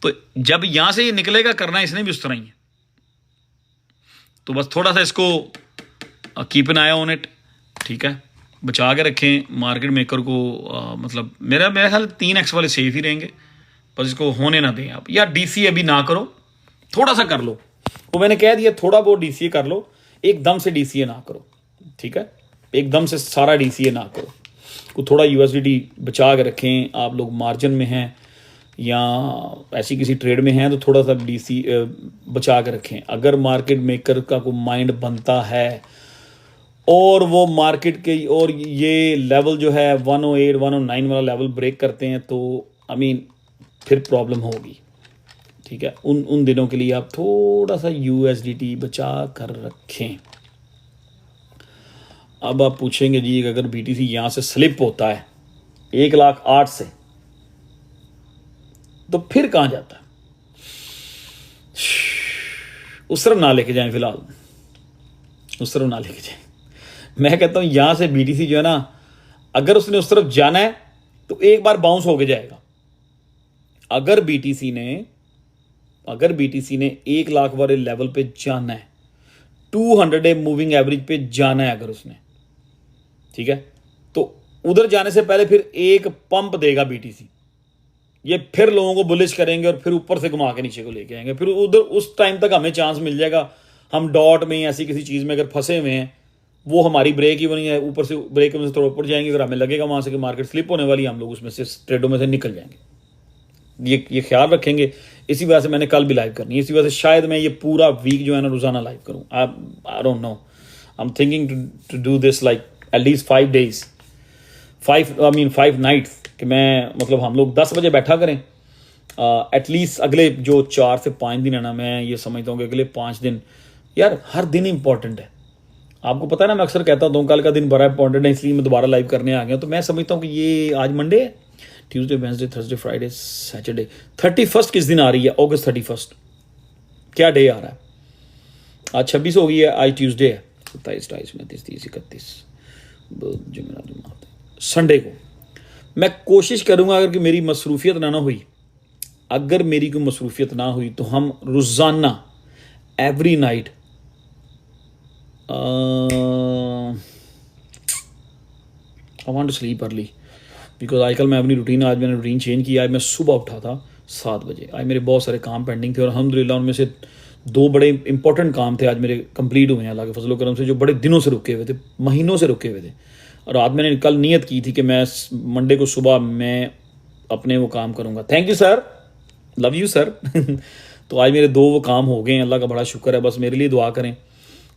[SPEAKER 1] तो जब यहां से ये निकलेगा, करना इसने भी उस तरह ही है। तो बस थोड़ा सा इसको keep an I on it. ठीक है, बचा के रखें मार्केट मेकर को। मतलब मेरा ख्याल 3x वाले सेफ ही रहेंगे, बस इसको होने ना दें आप। या डीसी अभी ना करो, थोड़ा सा कर लो, वो मैंने कह दिया, थोड़ा बहुत डीसीए कर लो, एकदम से डीसीए ना करो। ठीक है, एकदम से सारा डीसीए ना करो, को थोड़ा यूएसडीटी बचा के रखें। आप लोग मार्जिन में हैं या ऐसी किसी ट्रेड में हैं तो थोड़ा सा डीसी बचा के रखें। अगर मार्केट मेकर का कोई माइंड बनता है और वो मार्केट के और ये लेवल जो है 108 109 वाला लेवल ब्रेक करते हैं, तो फिर प्रॉब्लम होगी। ठीक है, उन दिनों के लिए आप थोड़ा सा यूएसडीटी बचा कर रखें। अब आप पूछेंगे जी, अगर बीटीसी यहाँ से स्लिप होता है 1,08,000 से, तो फिर कहां जाता है? उस तरफ ना लेके जाएं, फिलहाल उस तरफ ना लेके जाएं। मैं कहता हूं यहां से बीटीसी जो है ना, अगर उसने उस तरफ जाना है तो एक बार बाउंस होके जाएगा। अगर बीटीसी ने 1 लाख वाले लेवल पे जाना है, 200 डे मूविंग एवरेज पे जाना है अगर उसने, ठीक है, तो उधर जाने से पहले फिर एक पंप देगा बीटीसी। ये फिर लोगों को बुलिश करेंगे और फिर ऊपर से घुमा के नीचे को लेके आएंगे। फिर उधर उस टाइम तक हमें चांस मिल जाएगा, हम डॉट में ऐसी किसी चीज़ में अगर फंसे हुए हैं, वो हमारी ब्रेक ही बनी है, ऊपर से ब्रेक में से थोड़ा ऊपर जाएंगे, अगर हमें लगेगा वहाँ से कि मार्केट स्लिप होने वाली, हम लोग उसमें से ट्रेडों में से निकल जाएंगे। ये ख्याल रखेंगे। इसी वजह से मैंने कल भी लाइव करनी है, इसी वजह से शायद मैं ये पूरा वीक जो है ना रोज़ाना लाइव करूँ। I don't know, I am thinking to do this like at least 5 days, 5 nights, कि मैं मतलब हम लोग 10 बजे बैठा करें एटलीस्ट अगले जो 4 से 5 दिन है ना। मैं ये समझता हूँ कि अगले 5 दिन, यार हर दिन इंपॉर्टेंट है। आपको पता है ना, मैं अक्सर कहता हूँ कल का दिन बड़ा इंपॉर्टेंट है, इसलिए मैं दोबारा लाइव करने आ गया। तो मैं समझता हूँ कि ये आज मंडे है, Tuesday, Wednesday, Thursday, Friday, Saturday, 31 किस दिन आ रही है? अगस्त 31 क्या डे आ रहा है? आज 26 हो गई है, आज ट्यूसडे है। 27, 28, 29, 30, 31 संडे को मैं कोशिश करूंगा, अगर कि मेरी मसरूफियत ना हुई, अगर मेरी कोई मसरूफियत ना हुई, तो हम रोज़ाना every night I want to sleep early because आजकल मैं अपनी रूटीन, आज मैंने रूटीन चेंज किया। आज मैं सुबह उठा था 7 बजे। आज मेरे बहुत सारे काम पेंडिंग थे और अल्हम्दुलिल्लाह उनमें से 2 बड़े इंपॉर्टेंट काम थे आज मेरे कंप्लीट हुए हैं अल्लाह के फजल करम से, जो बड़े दिनों से रुके हुए थे, महीनों से रुके हुए थे। और आज मैंने कल नियत की थी कि मैं मंडे को सुबह मैं अपने वो काम करूँगा। Thank you sir, love you sir. तो आज मेरे 2 वो काम हो गए हैं, अल्लाह का बड़ा शुक्र है। बस मेरे लिए दुआ करें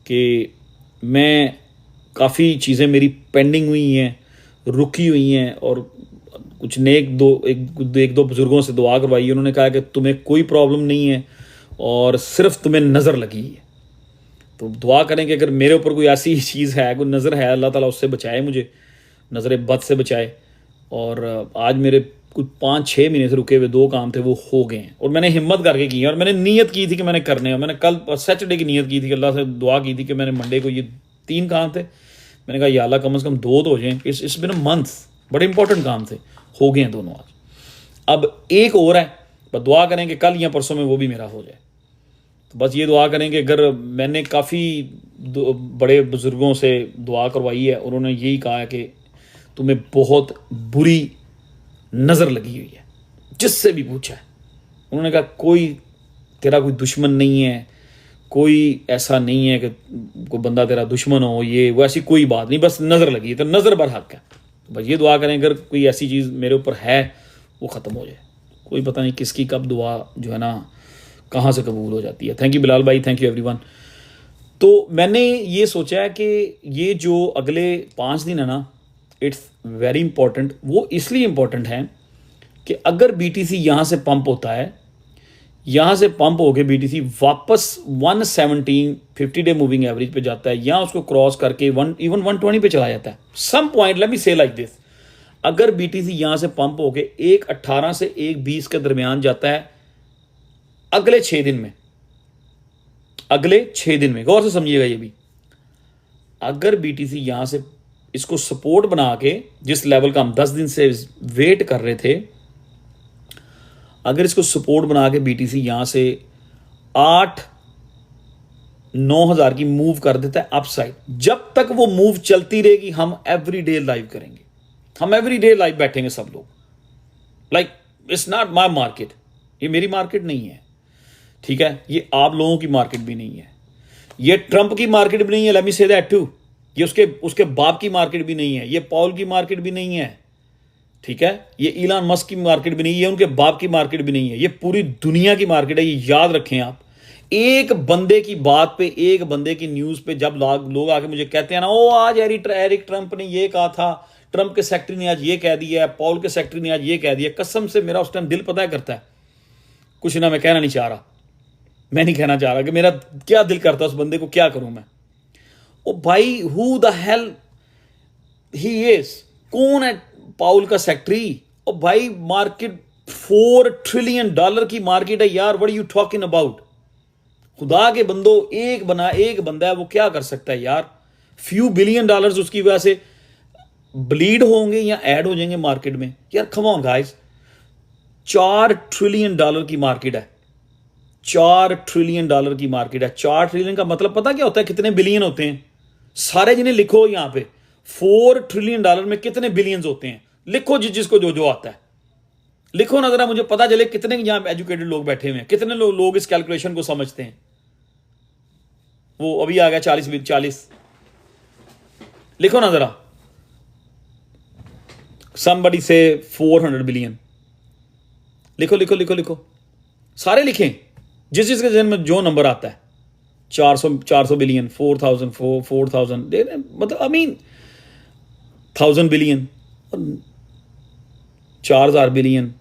[SPEAKER 1] कि मैं, काफ़ी चीज़ें मेरी पेंडिंग हुई हैं, रुकी हुई हैं, और कुछ नेक एक दो बुज़ुर्गों से दुआ करवाई। उन्होंने कहा कि तुम्हें कोई प्रॉब्लम नहीं है और सिर्फ तुम्हें नज़र लगी है। तो दुआ करें कि अगर मेरे ऊपर कोई ऐसी चीज़ है, कोई नज़र है, अल्लाह ताला उससे बचाए, मुझे नज़र बद से बचाए। और आज मेरे कुछ 5-6 महीने से रुके हुए 2 काम थे, वो हो गए हैं और मैंने हिम्मत करके की है। और मैंने नीयत की थी कि मैंने करने हैं। मैंने कल सैटरडे की नीयत की थी, अल्लाह से दुआ की थी कि मैंने मंडे को, ये 3 काम थे, मैंने कहा या अल्लाह कम से कम 2 तो हो जाएं। इस बिन मंथ बड़े इंपॉर्टेंट काम थे, हो गए हैं दोनों आज। अब एक और है, बस दुआ करें कि कल या परसों में वो भी मेरा हो जाए। तो बस ये दुआ करें कि अगर मैंने काफ़ी बड़े बुज़ुर्गों से दुआ करवाई है, उन्होंने यही कहा है कि तुम्हें बहुत बुरी नज़र लगी हुई है, जिससे भी पूछा है। उन्होंने कहा कोई तेरा कोई दुश्मन नहीं है, कोई ऐसा नहीं है कि कोई बंदा तेरा दुश्मन हो, ये वो ऐसी कोई बात नहीं, बस नज़र लगी है, तो नज़र बरहक है। तो बस ये दुआ करें अगर कोई ऐसी चीज़ मेरे ऊपर है वो ख़त्म हो जाए। कोई पता नहीं किसकी कब दुआ जो है ना कहाँ से कबूल हो जाती है। थैंक यू बिलाल भाई, थैंक यू एवरीवन। तो मैंने ये सोचा है कि ये जो अगले 5 दिन है ना, इट्स वेरी इंपॉर्टेंट। वो इसलिए इम्पॉर्टेंट है कि अगर बीटीसी यहाँ से पंप होता है, यहाँ से पंप होके बीटीसी वापस 117 50 डे मूविंग एवरेज पे जाता है, या उसको क्रॉस करके इवन 120 पे चला जाता है सम पॉइंट, लेट मी से लाइक दिस। अगर बीटीसी यहाँ से पंप होके 1.18 से 1.20 के दरमियान जाता है अगले 6 दिन में, अगले 6 दिन में, गौर से समझिएगा ये भी, अगर बीटीसी यहाँ से इसको सपोर्ट बना के, जिस लेवल का हम 10 दिन से वेट कर रहे थे, अगर इसको सपोर्ट बना के बीटीसी यहां से 8-9 हज़ार की मूव कर देता है अपसाइड, जब तक वो मूव चलती रहेगी हम एवरी डे लाइव करेंगे, हम एवरी डे लाइव बैठेंगे सब लोग। Like it's not my market, ये मेरी मार्केट नहीं है, ठीक है, ये आप लोगों की मार्केट भी नहीं है, ये ट्रंप की मार्केट भी नहीं है, let me say that to, ये उसके बाप की मार्केट भी नहीं है, ये पॉल की मार्केट भी नहीं है, ठीक है, ये इलान मस्क की मार्केट भी नहीं है, ये उनके बाप की मार्केट भी नहीं है, ये पूरी दुनिया की मार्केट है। ये याद रखें आप। एक बंदे की बात पे, एक बंदे की न्यूज़ पे जब लोग आके मुझे कहते हैं ना, ओ आज एरिक ट्रंप ने ये कहा था, ट्रंप के सेक्रेटरी ने आज ये कह दिया है, पॉल के सेक्रेटरी ने आज ये कह दिया, कसम से मेरा उस टाइम दिल पता है करता है कुछ ना, मैं कहना नहीं चाह रहा, मैं नहीं कहना चाह रहा कि मेरा क्या दिल करता है उस बंदे को क्या करूं मैं। ओ भाई, who the hell he is, कौन है पाउल का सेक्रेटरी? ओ भाई, मार्केट $4 ट्रिलियन की मार्केट है यार, what are you talking about. खुदा के बंदो, एक बंदा है, वो क्या कर सकता है यार। फ्यू बिलियन डॉलर्स उसकी वजह से ब्लीड होंगे या ऐड हो जाएंगे मार्केट में यार। कम ऑन गाइस, $4 ट्रिलियन की मार्केट है, $4 ट्रिलियन की मार्केट है। 4 ट्रिलियन का मतलब पता क्या होता है, कितने बिलियन होते हैं? सारे जिन्हें लिखो यहां पे, $4 ट्रिलियन में कितने बिलियंस होते हैं, लिखो जिसको जो जो आता है लिखो ना, जरा मुझे पता चले कितने यहां एजुकेटेड लोग बैठे हुए हैं, कितने लोग इस कैलकुलेशन को समझते हैं। वो अभी आ गया 40 लिखो ना जरा। somebody से 400 बिलियन लिखो लिखो लिखो लिखो, सारे लिखें जिसके जन्म में जो नंबर आता है। 400 बिलियन, 4000, 4000, मतलब I mean 1000 billion, 4000 billion,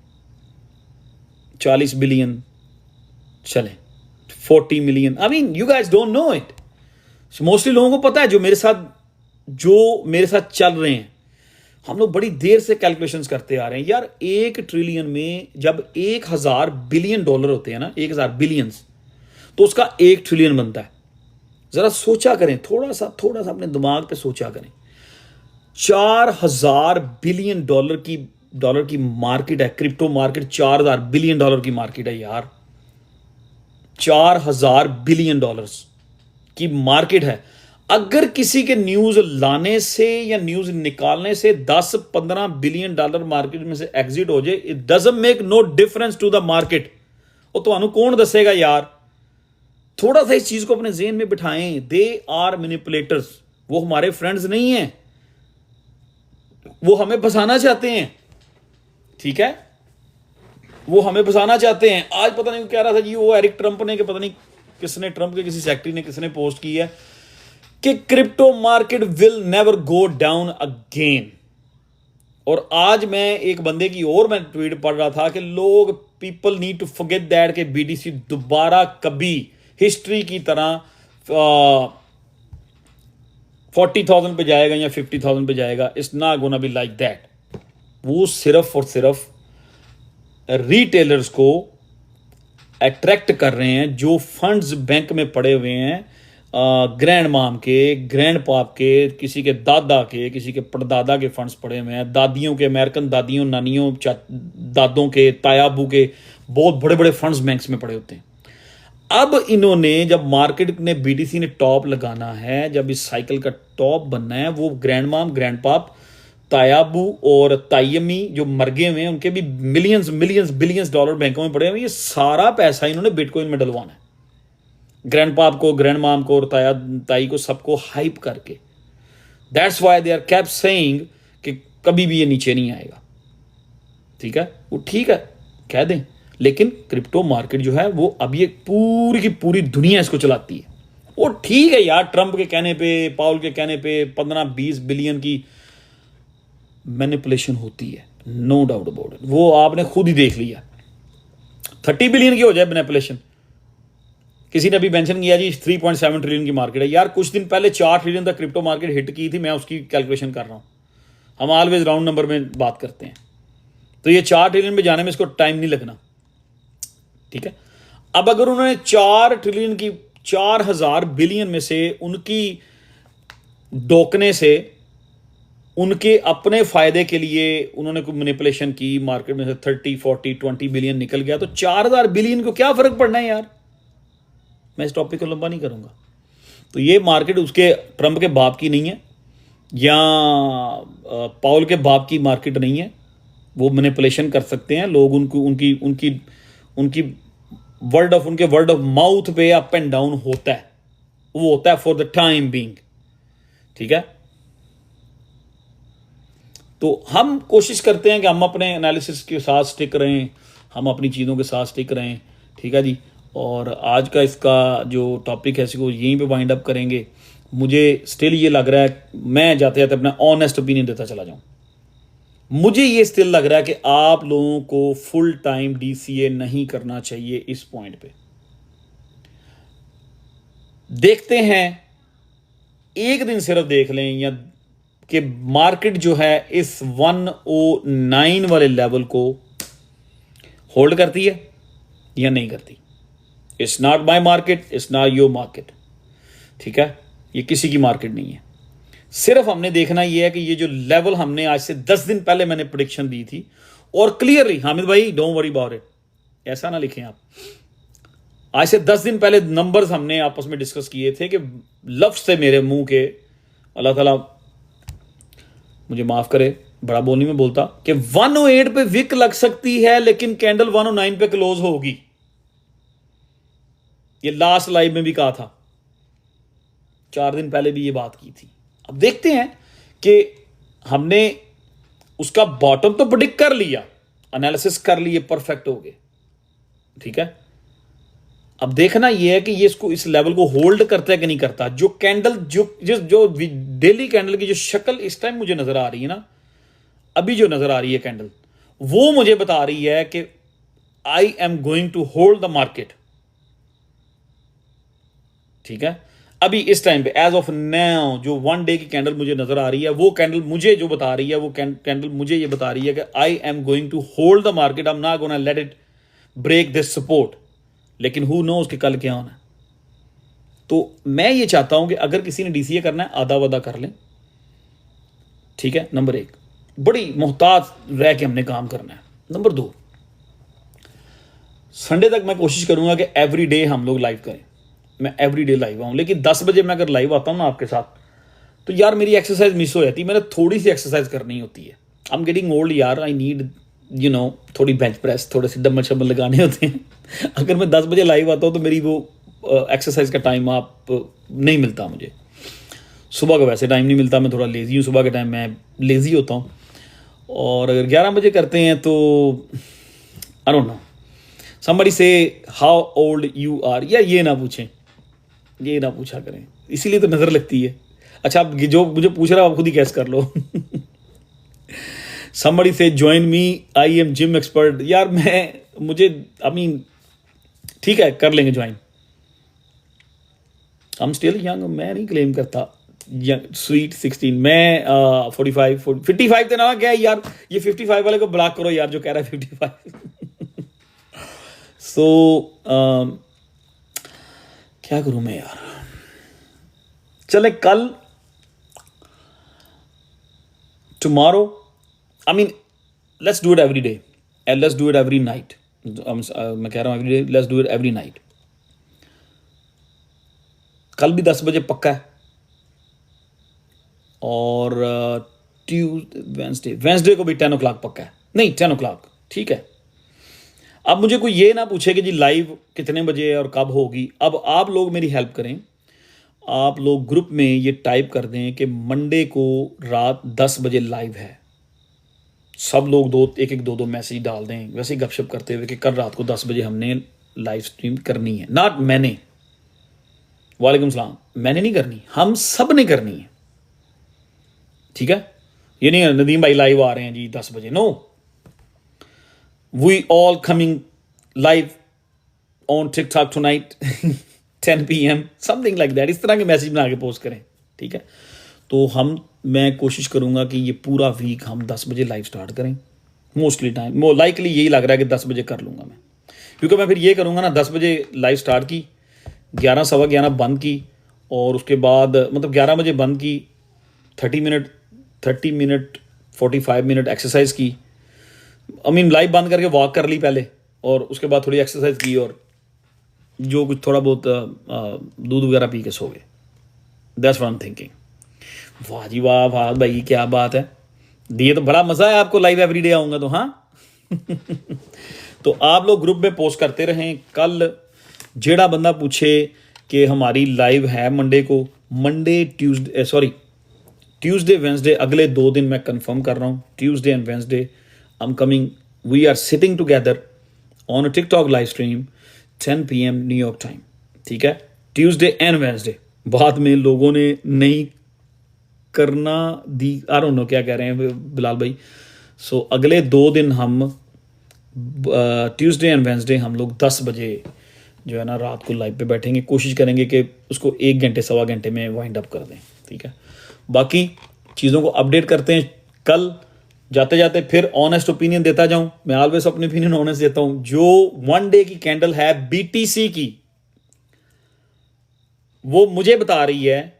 [SPEAKER 1] 40 billion, चले 40 million. I mean you guys don't know it. Mostly लोगों को पता है, जो मेरे साथ चल रहे हैं, हम लोग बड़ी देर से कैलकुलेशंस करते आ रहे हैं यार। 1 ट्रिलियन में जब 1000 बिलियन डॉलर होते हैं ना, 1000 बिलियंस, तो उसका 1 ट्रिलियन बनता है। जरा सोचा करें, थोड़ा सा अपने दिमाग पे सोचा करें। 4000 बिलियन डॉलर की मार्केट है, क्रिप्टो मार्केट 4000 बिलियन डॉलर की मार्केट है यार। 4000 बिलियन डॉलर्स की मार्केट है। अगर किसी के न्यूज लाने से या न्यूज निकालने से 10-15 बिलियन डॉलर मार्केट में से एग्जिट हो जाए, it doesn't make no difference to the market. और तो अनु कौन दसेगा यार। थोड़ा सा इस चीज को अपने जेहन में बिठाएं। दे आर मैनिपुलेटर्स, वो हमारे फ्रेंड्स नहीं हैं, वो हमें फंसाना चाहते हैं, ठीक है, वो हमें फंसाना चाहते हैं। आज पता नहीं कह रहा था जी, वो एरिक ट्रंप ने, कि पता नहीं किसने, ट्रंप के किसी सेक्रेटरी ने, किसने पोस्ट की है कि crypto market will never go down again. और आज मैं एक बंदे की और मैं ट्वीट पढ़ रहा था कि लोग, people need to forget that, कि बीटीसी दोबारा कभी हिस्ट्री की तरह 40,000 पे जाएगा या 50,000 पे जाएगा। It's not gonna be like that. वो सिर्फ और सिर्फ रिटेलर्स को अट्रैक्ट कर रहे हैं, जो फंड्स बैंक में पड़े हुए हैं, ग्रैंड माम के, ग्रैंड पाप के, किसी के दादा के, किसी के परदादा के फंड्स पड़े हुए हैं, दादियों के, अमेरिकन दादियों, नानियों, दादों के, तायाबू के, बहुत बड़े बड़े फंड्स बैंक्स में पड़े होते हैं। अब इन्होंने, जब मार्केट ने, बीटीसी ने टॉप लगाना है, जब इस साइकिल का टॉप बनना है, वो ग्रैंड माम, ग्रैंड पाप, तायाबू और तायमी जो मर गए हुए हैं, उनके भी मिलियंस बिलियंस डॉलर बैंकों में पड़े हुए हैं। ये सारा पैसा इन्होंने बिटकॉइन में डलवाना है, ग्रैंड पाप को, ग्रैंड माम को और ताई को, सबको हाइप करके। That's why they are kept saying कि कभी भी ये नीचे नहीं आएगा। ठीक है, वो ठीक है, कह दें, लेकिन क्रिप्टो मार्केट जो है वो अब ये पूरी की पूरी दुनिया इसको चलाती है। वो ठीक है यार, ट्रंप के कहने पे, पाउल के कहने पे 15-20 बिलियन की मैनिपुलेशन होती है, नो डाउट अबाउट इट। वो आपने खुद ही देख लिया। 30 बिलियन की हो जाए मैनिपुलेशन, किसी ने अभी मेंशन किया जी 3.7 ट्रिलियन की मार्केट है यार। कुछ दिन पहले 4 ट्रिलियन तक क्रिप्टो मार्केट हिट की थी, मैं उसकी कैलकुलेशन कर रहा हूं। हम ऑलवेज राउंड नंबर में बात करते हैं, तो ये 4 ट्रिलियन में जाने में इसको टाइम नहीं लगना, ठीक है। अब अगर उन्होंने 4 ट्रिलियन की 4000 बिलियन में से उनकी डोकने से, उनके अपने फायदे के लिए उन्होंने कोई मैनिपुलेशन की, मार्केट में से 30, 40, 20 बिलियन निकल गया, तो 4000 बिलियन को क्या फर्क पड़ना है यार। मैं इस टॉपिक को लंबा नहीं करूंगा। तो ये मार्केट उसके ट्रंप के बाप की नहीं है, या पाउल के बाप की मार्केट नहीं है। वो मैनिपुलेशन कर सकते हैं लोग, उनकी वर्ड ऑफ माउथ पे अप एंड डाउन होता है, वो होता है फॉर द टाइम बीइंग, ठीक है। तो हम कोशिश करते हैं कि हम अपने एनालिसिस के साथ स्टिक रहें, हम अपनी चीज़ों के साथ स्टिक रहें, ठीक है जी। और आज का इसका जो टॉपिक है इसको यहीं पे वाइंड अप करेंगे। मुझे स्टिल ये लग रहा है, मैं जाते जाते अपना ऑनेस्ट ओपिनियन देता चला जाऊं, मुझे ये स्टिल लग रहा है कि आप लोगों को फुल टाइम डीसीए नहीं करना चाहिए इस पॉइंट पे। देखते हैं, एक दिन सिर्फ देख लें, या कि मार्केट जो है इस 109 वाले लेवल को होल्ड करती है या नहीं करती? It's not my market, it's not your market, ठीक है? ये किसी की मार्केट नहीं है। सिर्फ हमने देखना ये है कि ये जो लेवल हमने आज से 10 दिन पहले मैंने प्रेडिक्शन दी थी, और क्लियरली हामिद भाई डोंट वरी अबाउट इट, ऐसा ना लिखें आप, आज से 10 दिन पहले नंबर्स हमने आपस में डिस्कस किए थे कि लफ्ज थे मेरे मुंह के, अल्लाह ताला मुझे माफ करे, बड़ा बोलनी में बोलता, कि 108 पे विक लग सकती है लेकिन कैंडल 109 पे क्लोज होगी। ये लास्ट लाइव में भी कहा था, 4 दिन पहले भी ये बात की थी। अब देखते हैं कि हमने उसका बॉटम तो प्रेडिक्ट कर लिया, एनालिसिस कर लिए, परफेक्ट हो गए, ठीक है? अब देखना यह है कि ये इसको, इस लेवल को होल्ड करता है कि नहीं करता। जो कैंडल, जो डेली कैंडल की जो शक्ल इस टाइम मुझे नजर आ रही है ना, अभी जो नजर आ रही है कैंडल, वो मुझे बता रही है कि I am going to hold the market, ठीक है? अभी इस टाइम पे एज ऑफ नाउ जो 1 डे की कैंडल मुझे नजर आ रही है, वो कैंडल मुझे जो बता रही है, वो कैंडल मुझे ये बता रही है कि I am going to hold the market, I am not gonna let it break this support. लेकिन हु नोज कि कल क्या होना है। तो मैं ये चाहता हूं कि अगर किसी ने डीसीए करना है, आधा वादा कर लें, ठीक है? नंबर 1, बड़ी मोहतात रह के हमने काम करना है। नंबर 2, संडे तक मैं कोशिश करूंगा कि एवरी डे हम लोग लाइव करें, मैं एवरी डे लाइव आऊं। लेकिन 10 बजे मैं अगर लाइव आता हूं ना आपके साथ, तो यार मेरी एक्सरसाइज मिस हो जाती है, मैंने थोड़ी सी एक्सरसाइज करनी होती है। आई एम गेटिंग ओल्ड यार, आई नीड थोड़ी बेंच प्रेस, थोड़े से डम्बल शम्बल लगाने होते हैं। अगर मैं 10 बजे लाइव आता हूँ तो मेरी वो एक्सरसाइज का टाइम आप नहीं मिलता मुझे। सुबह का वैसे टाइम नहीं मिलता, मैं थोड़ा लेज़ी हूँ, सुबह के टाइम मैं लेज़ी होता हूँ। और अगर 11 बजे करते हैं तो आई डोंट नो, somebody से हाउ ओल्ड यू आर, या ये ना पूछें, ये ना पूछा करें, इसीलिए तो नज़र लगती है। अच्छा, आप जो मुझे पूछ रहा है आप खुद ही गैस कर लो। somebody से join me, I am gym expert. यार मुझे ठीक है, कर लेंगे ज्वाइन। I'm still young, मैं नहीं क्लेम करता स्वीट 16, मैं 55 तो ना क्या है यार, ये 55 वाले को ब्लॉक करो यार जो कह रहा है 55। सो क्या करूं मैं यार, चले कल, tomorrow, let's do it every day and let's do it every night. मैं कह रहा हूं every day, let's do it every night. कल भी 10 बजे पक्का है, और वेंसडे को भी 10 o'clock पक्का है, नहीं 10 o'clock, ठीक है? अब मुझे कोई ये ना पूछे कि जी लाइव कितने बजे और कब होगी। अब आप लोग मेरी हेल्प करें, आप लोग ग्रुप में ये टाइप कर दें कि मंडे को रात 10 बजे लाइव है। सब लोग एक दो मैसेज डाल दें, वैसे ही गपशप करते हुए कि कल रात को 10 बजे हमने लाइव स्ट्रीम करनी है। नॉट मैंने, वालेकुम सलाम, मैंने नहीं करनी, हम सब ने करनी है, ठीक है? ये नहीं नदीम भाई लाइव आ रहे हैं जी 10 बजे, no, we all coming live on TikTok tonight 10 PM, something like that. इस तरह के मैसेज बना के पोस्ट करें, ठीक है? तो मैं कोशिश करूंगा कि ये पूरा वीक हम 10 बजे लाइव स्टार्ट करें। मोस्टली टाइम लाइकली यही लग रहा है कि 10 बजे कर लूंगा मैं, क्योंकि मैं फिर ये करूंगा ना, 10 बजे लाइव स्टार्ट की, 11 सवा 11 बंद की, और उसके बाद 11 बजे बंद की, 30 मिनट 45 मिनट एक्सरसाइज की, लाइव बंद करके वॉक कर ली पहले, और उसके बाद थोड़ी एक्सरसाइज की, और जो कुछ थोड़ा बहुत दूध वगैरह पी के सो गए। That's what I am thinking. वाह जी वाह, वाह भाई क्या बात है, ये तो बड़ा मज़ा है आपको, लाइव एवरी डे आऊँगा तो। हाँ। तो आप लोग ग्रुप में पोस्ट करते रहें। कल जेड़ा बंदा पूछे कि हमारी लाइव है मंडे को, ट्यूसडे वेंसडे, अगले 2 दिन मैं कंफर्म कर रहा हूँ, Tuesday and Wednesday I am coming, we are sitting together on a TikTok live stream 10 PM New York time, ठीक है? Tuesday and Wednesday. बाद में लोगों ने नहीं करना दी, आई डोंट नो क्या कह रहे हैं बिलाल भाई। सो अगले 2 दिन हम ट्यूसडे एंड वेंसडे हम लोग 10 बजे जो है ना रात को लाइव पे बैठेंगे, कोशिश करेंगे कि उसको 1 घंटे सवा घंटे में वाइंड अप कर दें, ठीक है? बाकी चीज़ों को अपडेट करते हैं। कल जाते जाते फिर ऑनेस्ट ओपिनियन देता जाऊं, मैं ऑलवेज अपनी ओपिनियन ऑनेस्ट देता हूं। जो 1 डे की कैंडल है बीटीसी की, वो मुझे बता रही है